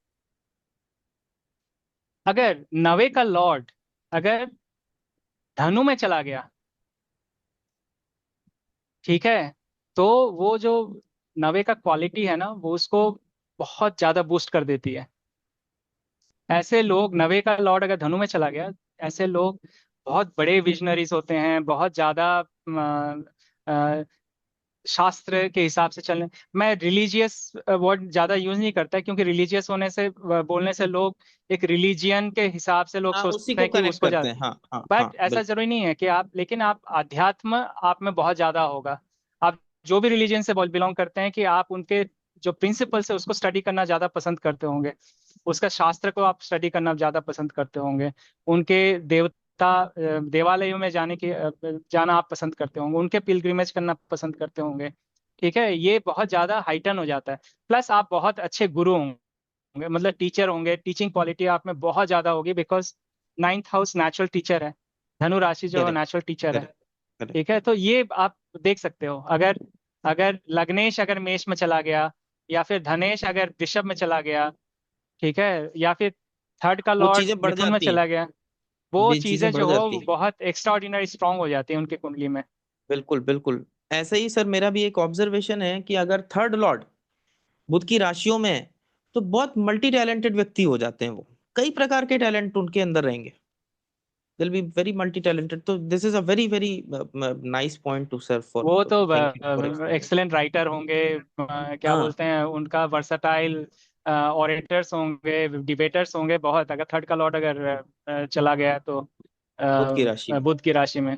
S2: अगर नवे का लॉर्ड अगर धनु में चला गया, ठीक है, तो वो जो नवे का क्वालिटी है ना, वो उसको बहुत ज्यादा बूस्ट कर देती है। ऐसे लोग, नवे का लॉर्ड अगर धनु में चला गया, ऐसे लोग बहुत बड़े विजनरीज होते हैं, बहुत ज्यादा अ, शास्त्र के हिसाब से चलने। मैं रिलीजियस वर्ड ज्यादा यूज नहीं करता, क्योंकि रिलीजियस होने से बोलने से लोग एक रिलीजियन के हिसाब से लोग
S1: हाँ, उसी
S2: सोचते
S1: को
S2: हैं कि
S1: कनेक्ट
S2: उसको
S1: करते
S2: जा।
S1: हैं, हाँ हाँ
S2: बट
S1: हाँ,
S2: ऐसा
S1: बिल्कुल।
S2: जरूरी नहीं है कि आप, लेकिन आप अध्यात्म आप में बहुत ज्यादा होगा। आप जो भी रिलीजन से बिलोंग करते हैं, कि आप उनके जो प्रिंसिपल्स है उसको स्टडी करना ज्यादा पसंद करते होंगे, उसका शास्त्र को आप स्टडी करना ज्यादा पसंद करते होंगे, उनके देवालयों में जाना आप पसंद करते होंगे, उनके पिलग्रिमेज करना पसंद करते होंगे। ठीक है, ये बहुत ज्यादा हाइटन हो जाता है। प्लस आप बहुत अच्छे गुरु होंगे, मतलब टीचर होंगे, टीचिंग क्वालिटी आप में बहुत ज्यादा होगी, because ninth house natural teacher है, धनु राशि जो है
S1: करेक्ट
S2: नेचुरल टीचर है।
S1: Correct correct.
S2: ठीक है, तो ये आप देख सकते हो। अगर अगर लग्नेश अगर मेष में चला गया, या फिर धनेश अगर वृषभ में चला गया, ठीक है, या फिर थर्ड का
S1: वो
S2: लॉर्ड
S1: चीजें बढ़
S2: मिथुन में
S1: जाती हैं,
S2: चला गया, वो
S1: ये चीजें
S2: चीजें
S1: बढ़
S2: जो हो
S1: जाती
S2: वो
S1: हैं।
S2: बहुत एक्स्ट्रा ऑर्डिनरी स्ट्रांग हो जाती है उनकी कुंडली में।
S1: बिल्कुल बिल्कुल। ऐसे ही सर मेरा भी एक ऑब्जर्वेशन है कि अगर थर्ड लॉर्ड बुध की राशियों में है तो बहुत मल्टी टैलेंटेड व्यक्ति हो जाते हैं वो। कई प्रकार के टैलेंट उनके अंदर रहेंगे, दिल बी वेरी मल्टी टैलेंटेड। तो this is a very very nice point two sir for
S2: वो तो
S1: thinking for exploring.
S2: Excellent writer होंगे, क्या
S1: हाँ,
S2: बोलते हैं उनका, वर्सटाइल ऑरेटर्स होंगे, डिबेटर्स होंगे बहुत, अगर थर्ड का लॉर्ड अगर चला गया है तो
S1: बुध की राशि में।
S2: बुध की राशि में।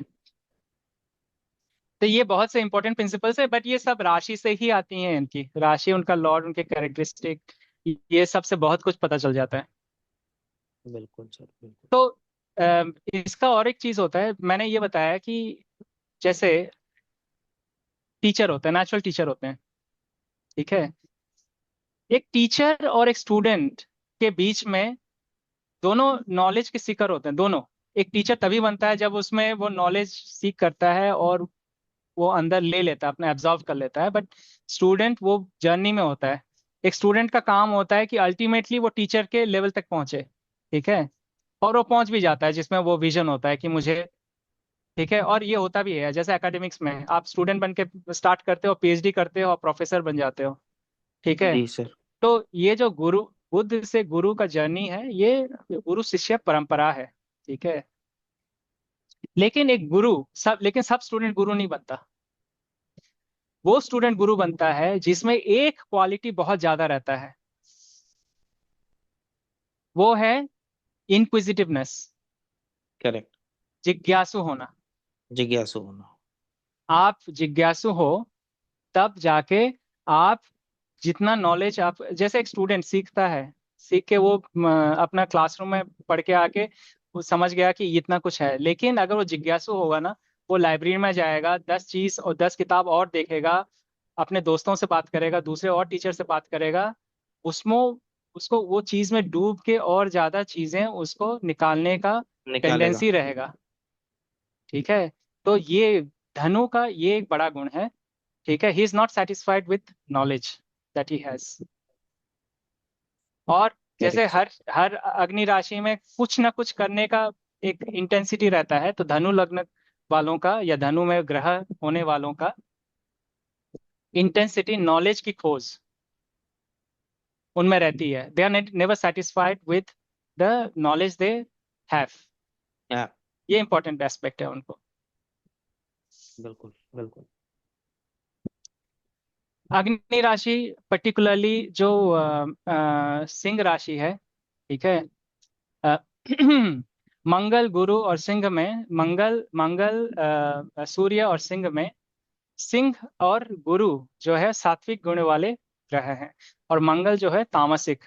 S2: तो ये बहुत से इंपॉर्टेंट प्रिंसिपल्स है, बट ये सब राशि से ही आती हैं, इनकी राशि, उनका लॉर्ड, उनके कैरेक्टरिस्टिक, ये सब से बहुत कुछ पता चल जाता है।
S1: बिल्कुल सर, बिल्कुल।
S2: तो इसका और एक चीज होता है, मैंने ये बताया कि जैसे टीचर होते हैं, नेचुरल टीचर होते हैं, ठीक है, एक टीचर और एक स्टूडेंट के बीच में दोनों नॉलेज के सीकर होते हैं, दोनों। एक टीचर तभी बनता है जब उसमें वो नॉलेज सीख करता है और वो अंदर ले लेता है, अपने एब्जॉर्व कर लेता है, बट स्टूडेंट वो जर्नी में होता है। एक स्टूडेंट का काम होता है कि अल्टीमेटली वो टीचर के लेवल तक पहुंचे, ठीक है, और वो पहुंच भी जाता है, जिसमें वो विजन होता है कि मुझे, ठीक है। और ये होता भी है, जैसे एकेडमिक्स में आप स्टूडेंट बन के स्टार्ट करते हो, पीएचडी करते हो और प्रोफेसर बन जाते हो, ठीक है।
S1: जी सर।
S2: तो ये जो गुरु, बुद्ध से गुरु का जर्नी है, ये गुरु शिष्य परंपरा है, ठीक है। लेकिन एक गुरु, लेकिन सब स्टूडेंट गुरु नहीं बनता। वो स्टूडेंट गुरु बनता है जिसमें एक क्वालिटी बहुत ज्यादा रहता है, वो है इनक्विजिटिवनेस,
S1: करेक्ट।
S2: जिज्ञासु होना।
S1: जिज्ञासु होना।
S2: आप जिज्ञासु हो तब जाके आप जितना नॉलेज आप, जैसे एक स्टूडेंट सीखता है, सीख के वो अपना क्लासरूम में पढ़ के आके वो समझ गया कि इतना कुछ है, लेकिन अगर वो जिज्ञासु होगा ना, वो लाइब्रेरी में जाएगा, 10 चीज और 10 किताब और देखेगा, अपने दोस्तों से बात करेगा, दूसरे और टीचर से बात करेगा, उसमें उसको वो चीज में डूब के और ज्यादा चीजें उसको निकालने का
S1: निकालेगा।
S2: टेंडेंसी रहेगा। ठीक है। तो ये धनु का ये एक बड़ा गुण है। ठीक है, he is not satisfied with knowledge that he has. और जैसे
S1: करेक्ट।
S2: हर हर अग्नि राशि में कुछ ना कुछ करने का एक इंटेंसिटी रहता है, तो धनु लग्न वालों का या धनु में ग्रह होने वालों का इंटेंसिटी नॉलेज की खोज उनमें रहती है। They are never satisfied with the knowledge they have.
S1: Yeah.
S2: ये इंपॉर्टेंट एस्पेक्ट है उनको।
S1: बिल्कुल बिल्कुल।
S2: अग्नि राशि पर्टिकुलरली जो सिंह राशि है, ठीक है, अ, मंगल गुरु और सिंह में, मंगल मंगल सूर्य और सिंह में, सिंह और गुरु जो है सात्विक गुण वाले ग्रह हैं, और मंगल जो है तामसिक।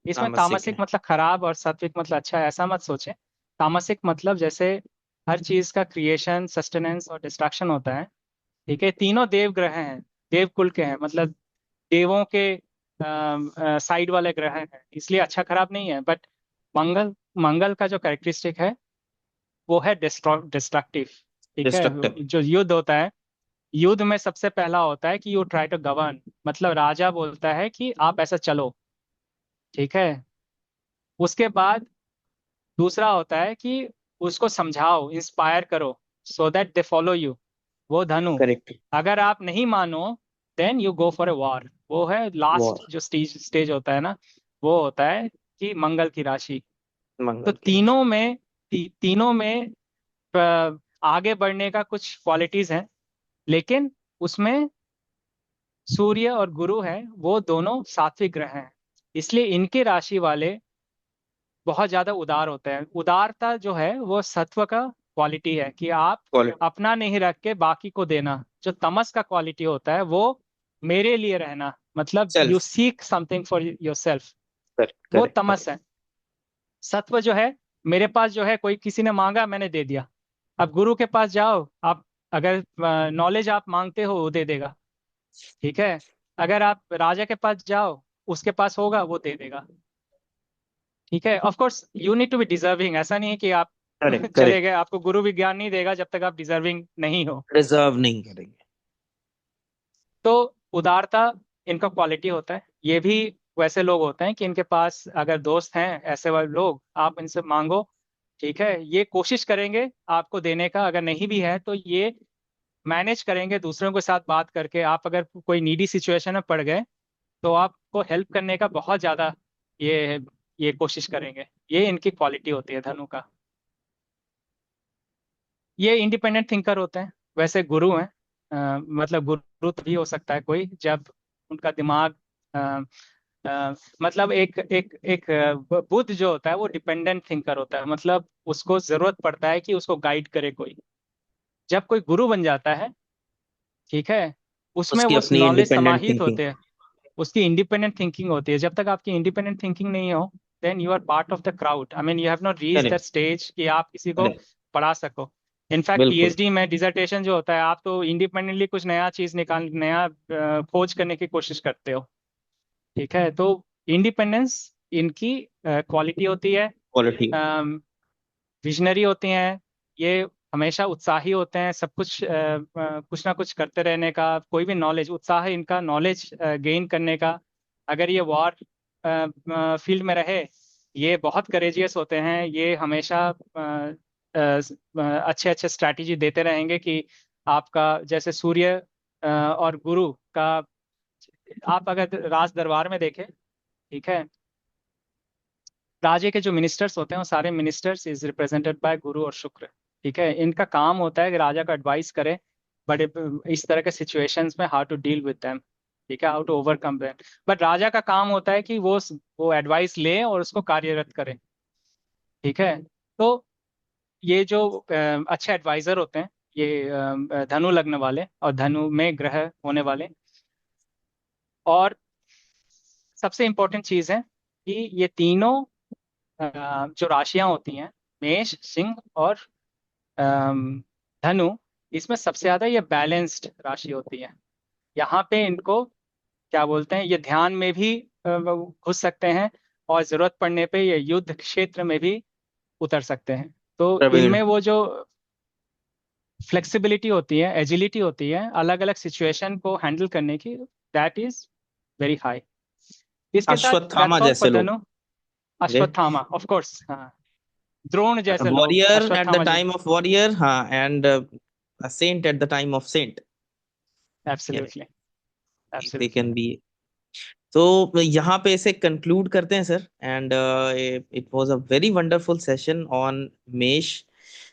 S2: इसमें
S1: तामसिक
S2: तामसिक
S1: है।
S2: मतलब खराब और सात्विक मतलब अच्छा है, ऐसा मत सोचें। तामसिक मतलब जैसे हर चीज का क्रिएशन, सस्टेनेंस और डिस्ट्रक्शन होता है। ठीक है, तीनों देव ग्रह हैं, देव कुल के हैं, मतलब देवों के साइड वाले ग्रह हैं, इसलिए अच्छा खराब नहीं है। बट मंगल मंगल का जो कैरेक्टरिस्टिक है वो है डिस्ट्रक्टिव। ठीक है,
S1: डिस्ट्रक्टिव।
S2: जो युद्ध होता है, युद्ध में सबसे पहला होता है कि यू ट्राई टू गवर्न, मतलब राजा बोलता है कि आप ऐसा चलो। ठीक है, उसके बाद दूसरा होता है कि उसको समझाओ, इंस्पायर करो, so that they follow you, वो धनु।
S1: करेक्ट।
S2: अगर आप नहीं मानो, then you go for a war, वो है लास्ट
S1: वॉर।
S2: जो स्टेज स्टेज होता है ना, वो होता है कि मंगल की राशि। तो
S1: मंगल की राशि।
S2: तीनों में तीनों में आगे बढ़ने का कुछ क्वालिटीज हैं, लेकिन उसमें सूर्य और गुरु हैं, वो दोनों सात्विक ग्रह हैं, इसलिए इनके राशि वाले बहुत ज्यादा उदार होते हैं। उदारता जो है वो सत्व का क्वालिटी है, कि आप
S1: क्वालिटी।
S2: अपना नहीं रख के बाकी को देना। जो तमस का क्वालिटी होता है वो मेरे लिए रहना, मतलब you
S1: self.
S2: Seek something for your self,
S1: correct
S2: वो
S1: करेक्ट
S2: तमस
S1: करेक्ट।
S2: है। सत्व जो है, मेरे पास जो है, कोई किसी ने मांगा मैंने दे दिया। अब गुरु के पास जाओ आप, अगर नॉलेज आप मांगते हो वो दे देगा। ठीक है, अगर आप राजा के पास जाओ, उसके पास होगा वो दे देगा। ठीक है, of course you need to be deserving, ऐसा नहीं है कि आप
S1: करेक्ट
S2: चले
S1: करेक्ट।
S2: गए, आपको गुरु विज्ञान नहीं देगा जब तक आप डिजर्विंग नहीं हो।
S1: रिजर्व नहीं करेंगे।
S2: तो उदारता इनका क्वालिटी होता है। ये भी वैसे लोग होते हैं कि इनके पास अगर दोस्त हैं ऐसे वाले लोग, आप इनसे मांगो, ठीक है, ये कोशिश करेंगे आपको देने का। अगर नहीं भी है तो ये मैनेज करेंगे दूसरों के साथ बात करके। आप अगर कोई नीडी सिचुएशन में पड़ गए तो आपको हेल्प करने का बहुत ज्यादा ये ये कोशिश करेंगे। ये इनकी क्वालिटी होती है धनु का। ये इंडिपेंडेंट थिंकर होते हैं। वैसे गुरु हैं, मतलब गुरु तभी हो सकता है कोई जब उनका दिमाग अ, मतलब एक एक एक बुद्ध जो होता है वो डिपेंडेंट थिंकर होता है, मतलब उसको जरूरत पड़ता है कि उसको गाइड करे कोई। जब कोई गुरु बन जाता है, ठीक है, उसमें
S1: उसकी
S2: वो
S1: अपनी
S2: नॉलेज
S1: इंडिपेंडेंट
S2: समाहित
S1: थिंकिंग।
S2: होते हैं, उसकी इंडिपेंडेंट थिंकिंग होती है। जब तक आपकी इंडिपेंडेंट थिंकिंग नहीं हो, then you are part of the crowd. I mean you have not reach that
S1: correct
S2: stage कि आप किसी को
S1: करेक्ट।
S2: पढ़ा सको। इनफैक्ट
S1: बिल्कुल।
S2: पीएचडी में डिसर्टेशन जो होता है, आप तो इंडिपेंडेंटली कुछ नया चीज निकाल, नया खोज करने की कोशिश करते हो। ठीक है, तो इंडिपेंडेंस इनकी क्वालिटी होती है।
S1: क्वालिटी।
S2: विजनरी होती हैं ये, हमेशा उत्साही होते हैं, सब कुछ कुछ ना कुछ करते रहने का, कोई भी नॉलेज, उत्साह है इनका नॉलेज गेन करने का। अगर ये वॉर फील्ड में रहे, ये बहुत करेजियस होते हैं, ये हमेशा अच्छे अच्छे स्ट्रैटेजी देते रहेंगे कि आपका, जैसे सूर्य और गुरु का, आप अगर राज दरबार में देखें, ठीक है, राज्य के जो मिनिस्टर्स होते हैं वो सारे मिनिस्टर्स इज रिप्रेजेंटेड बाय गुरु और शुक्र। ठीक है, इनका काम होता है कि राजा को एडवाइस करें बड़े इस तरह के सिचुएशंस में, how to deal with them. ठीक है, how to overcome that. But राजा का काम होता है कि वो एडवाइस ले और उसको कार्यरत करे। ठीक है। तो ये जो अच्छे एडवाइजर होते हैं, ये धनु लग्न वाले और धनु में ग्रह होने वाले। और सबसे इम्पोर्टेंट चीज है कि ये तीनों जो राशियां होती हैं, मेष, सिंह और धनु, इसमें सबसे ज्यादा ये बैलेंस्ड राशि होती है। यहाँ पे इनको क्या बोलते हैं, ये ध्यान में भी वो घुस सकते हैं, और जरूरत पड़ने पे ये युद्ध क्षेत्र में भी उतर सकते हैं। तो
S1: प्रवीण।
S2: इनमें वो जो फ्लेक्सिबिलिटी होती है, एजिलिटी होती है अलग अलग सिचुएशन को हैंडल करने की, दैट इज वेरी हाई। इसके साथ
S1: अश्वत्थामा
S2: दैट्स ऑल फॉर
S1: जैसे लोग।
S2: धनु। अश्वत्थामा ऑफ कोर्स, हाँ। द्रोण जैसे लोग,
S1: warrior at the
S2: Ashwatthama ji.
S1: Time of warrior, हाँ, and saint at the time of saint. यानी
S2: absolutely.
S1: They can
S2: absolutely.
S1: Be. तो यहाँ पे इसे कंक्लूड करते हैं sir, and it was a very wonderful session on Mesha,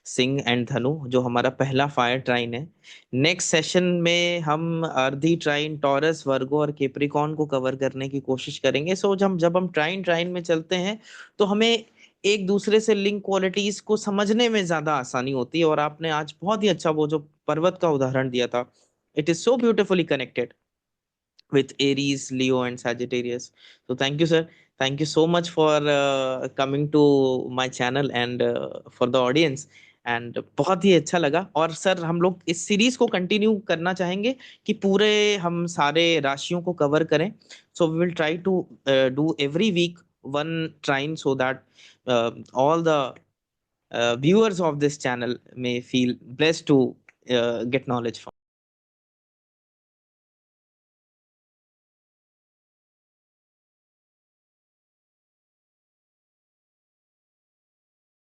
S1: Simha and धनु, जो हमारा पहला फायर ट्राइन है। नेक्स्ट सेशन में हम अर्धी ट्राइन टॉरस, वर्गो और केप्रिकॉन को कवर करने की कोशिश करेंगे। सो जब हम ट्राइन ट्राइन में चलते हैं तो हमें एक दूसरे से लिंक क्वालिटीज को समझने में ज्यादा आसानी होती है। और आपने आज बहुत ही अच्छा वो जो पर्वत का उदाहरण दिया था, it is so beautifully connected with Aries, Leo, and Sagittarius. So thank you, sir. Thank you so much for coming to my channel and for the audience. And बहुत ही अच्छा लगा। और सर हम लोग इस सीरीज को कंटिन्यू करना चाहेंगे कि पूरे हम सारे राशियों को कवर करें। So we will try to do every week one trine, so that all the viewers of this channel may feel blessed to get knowledge from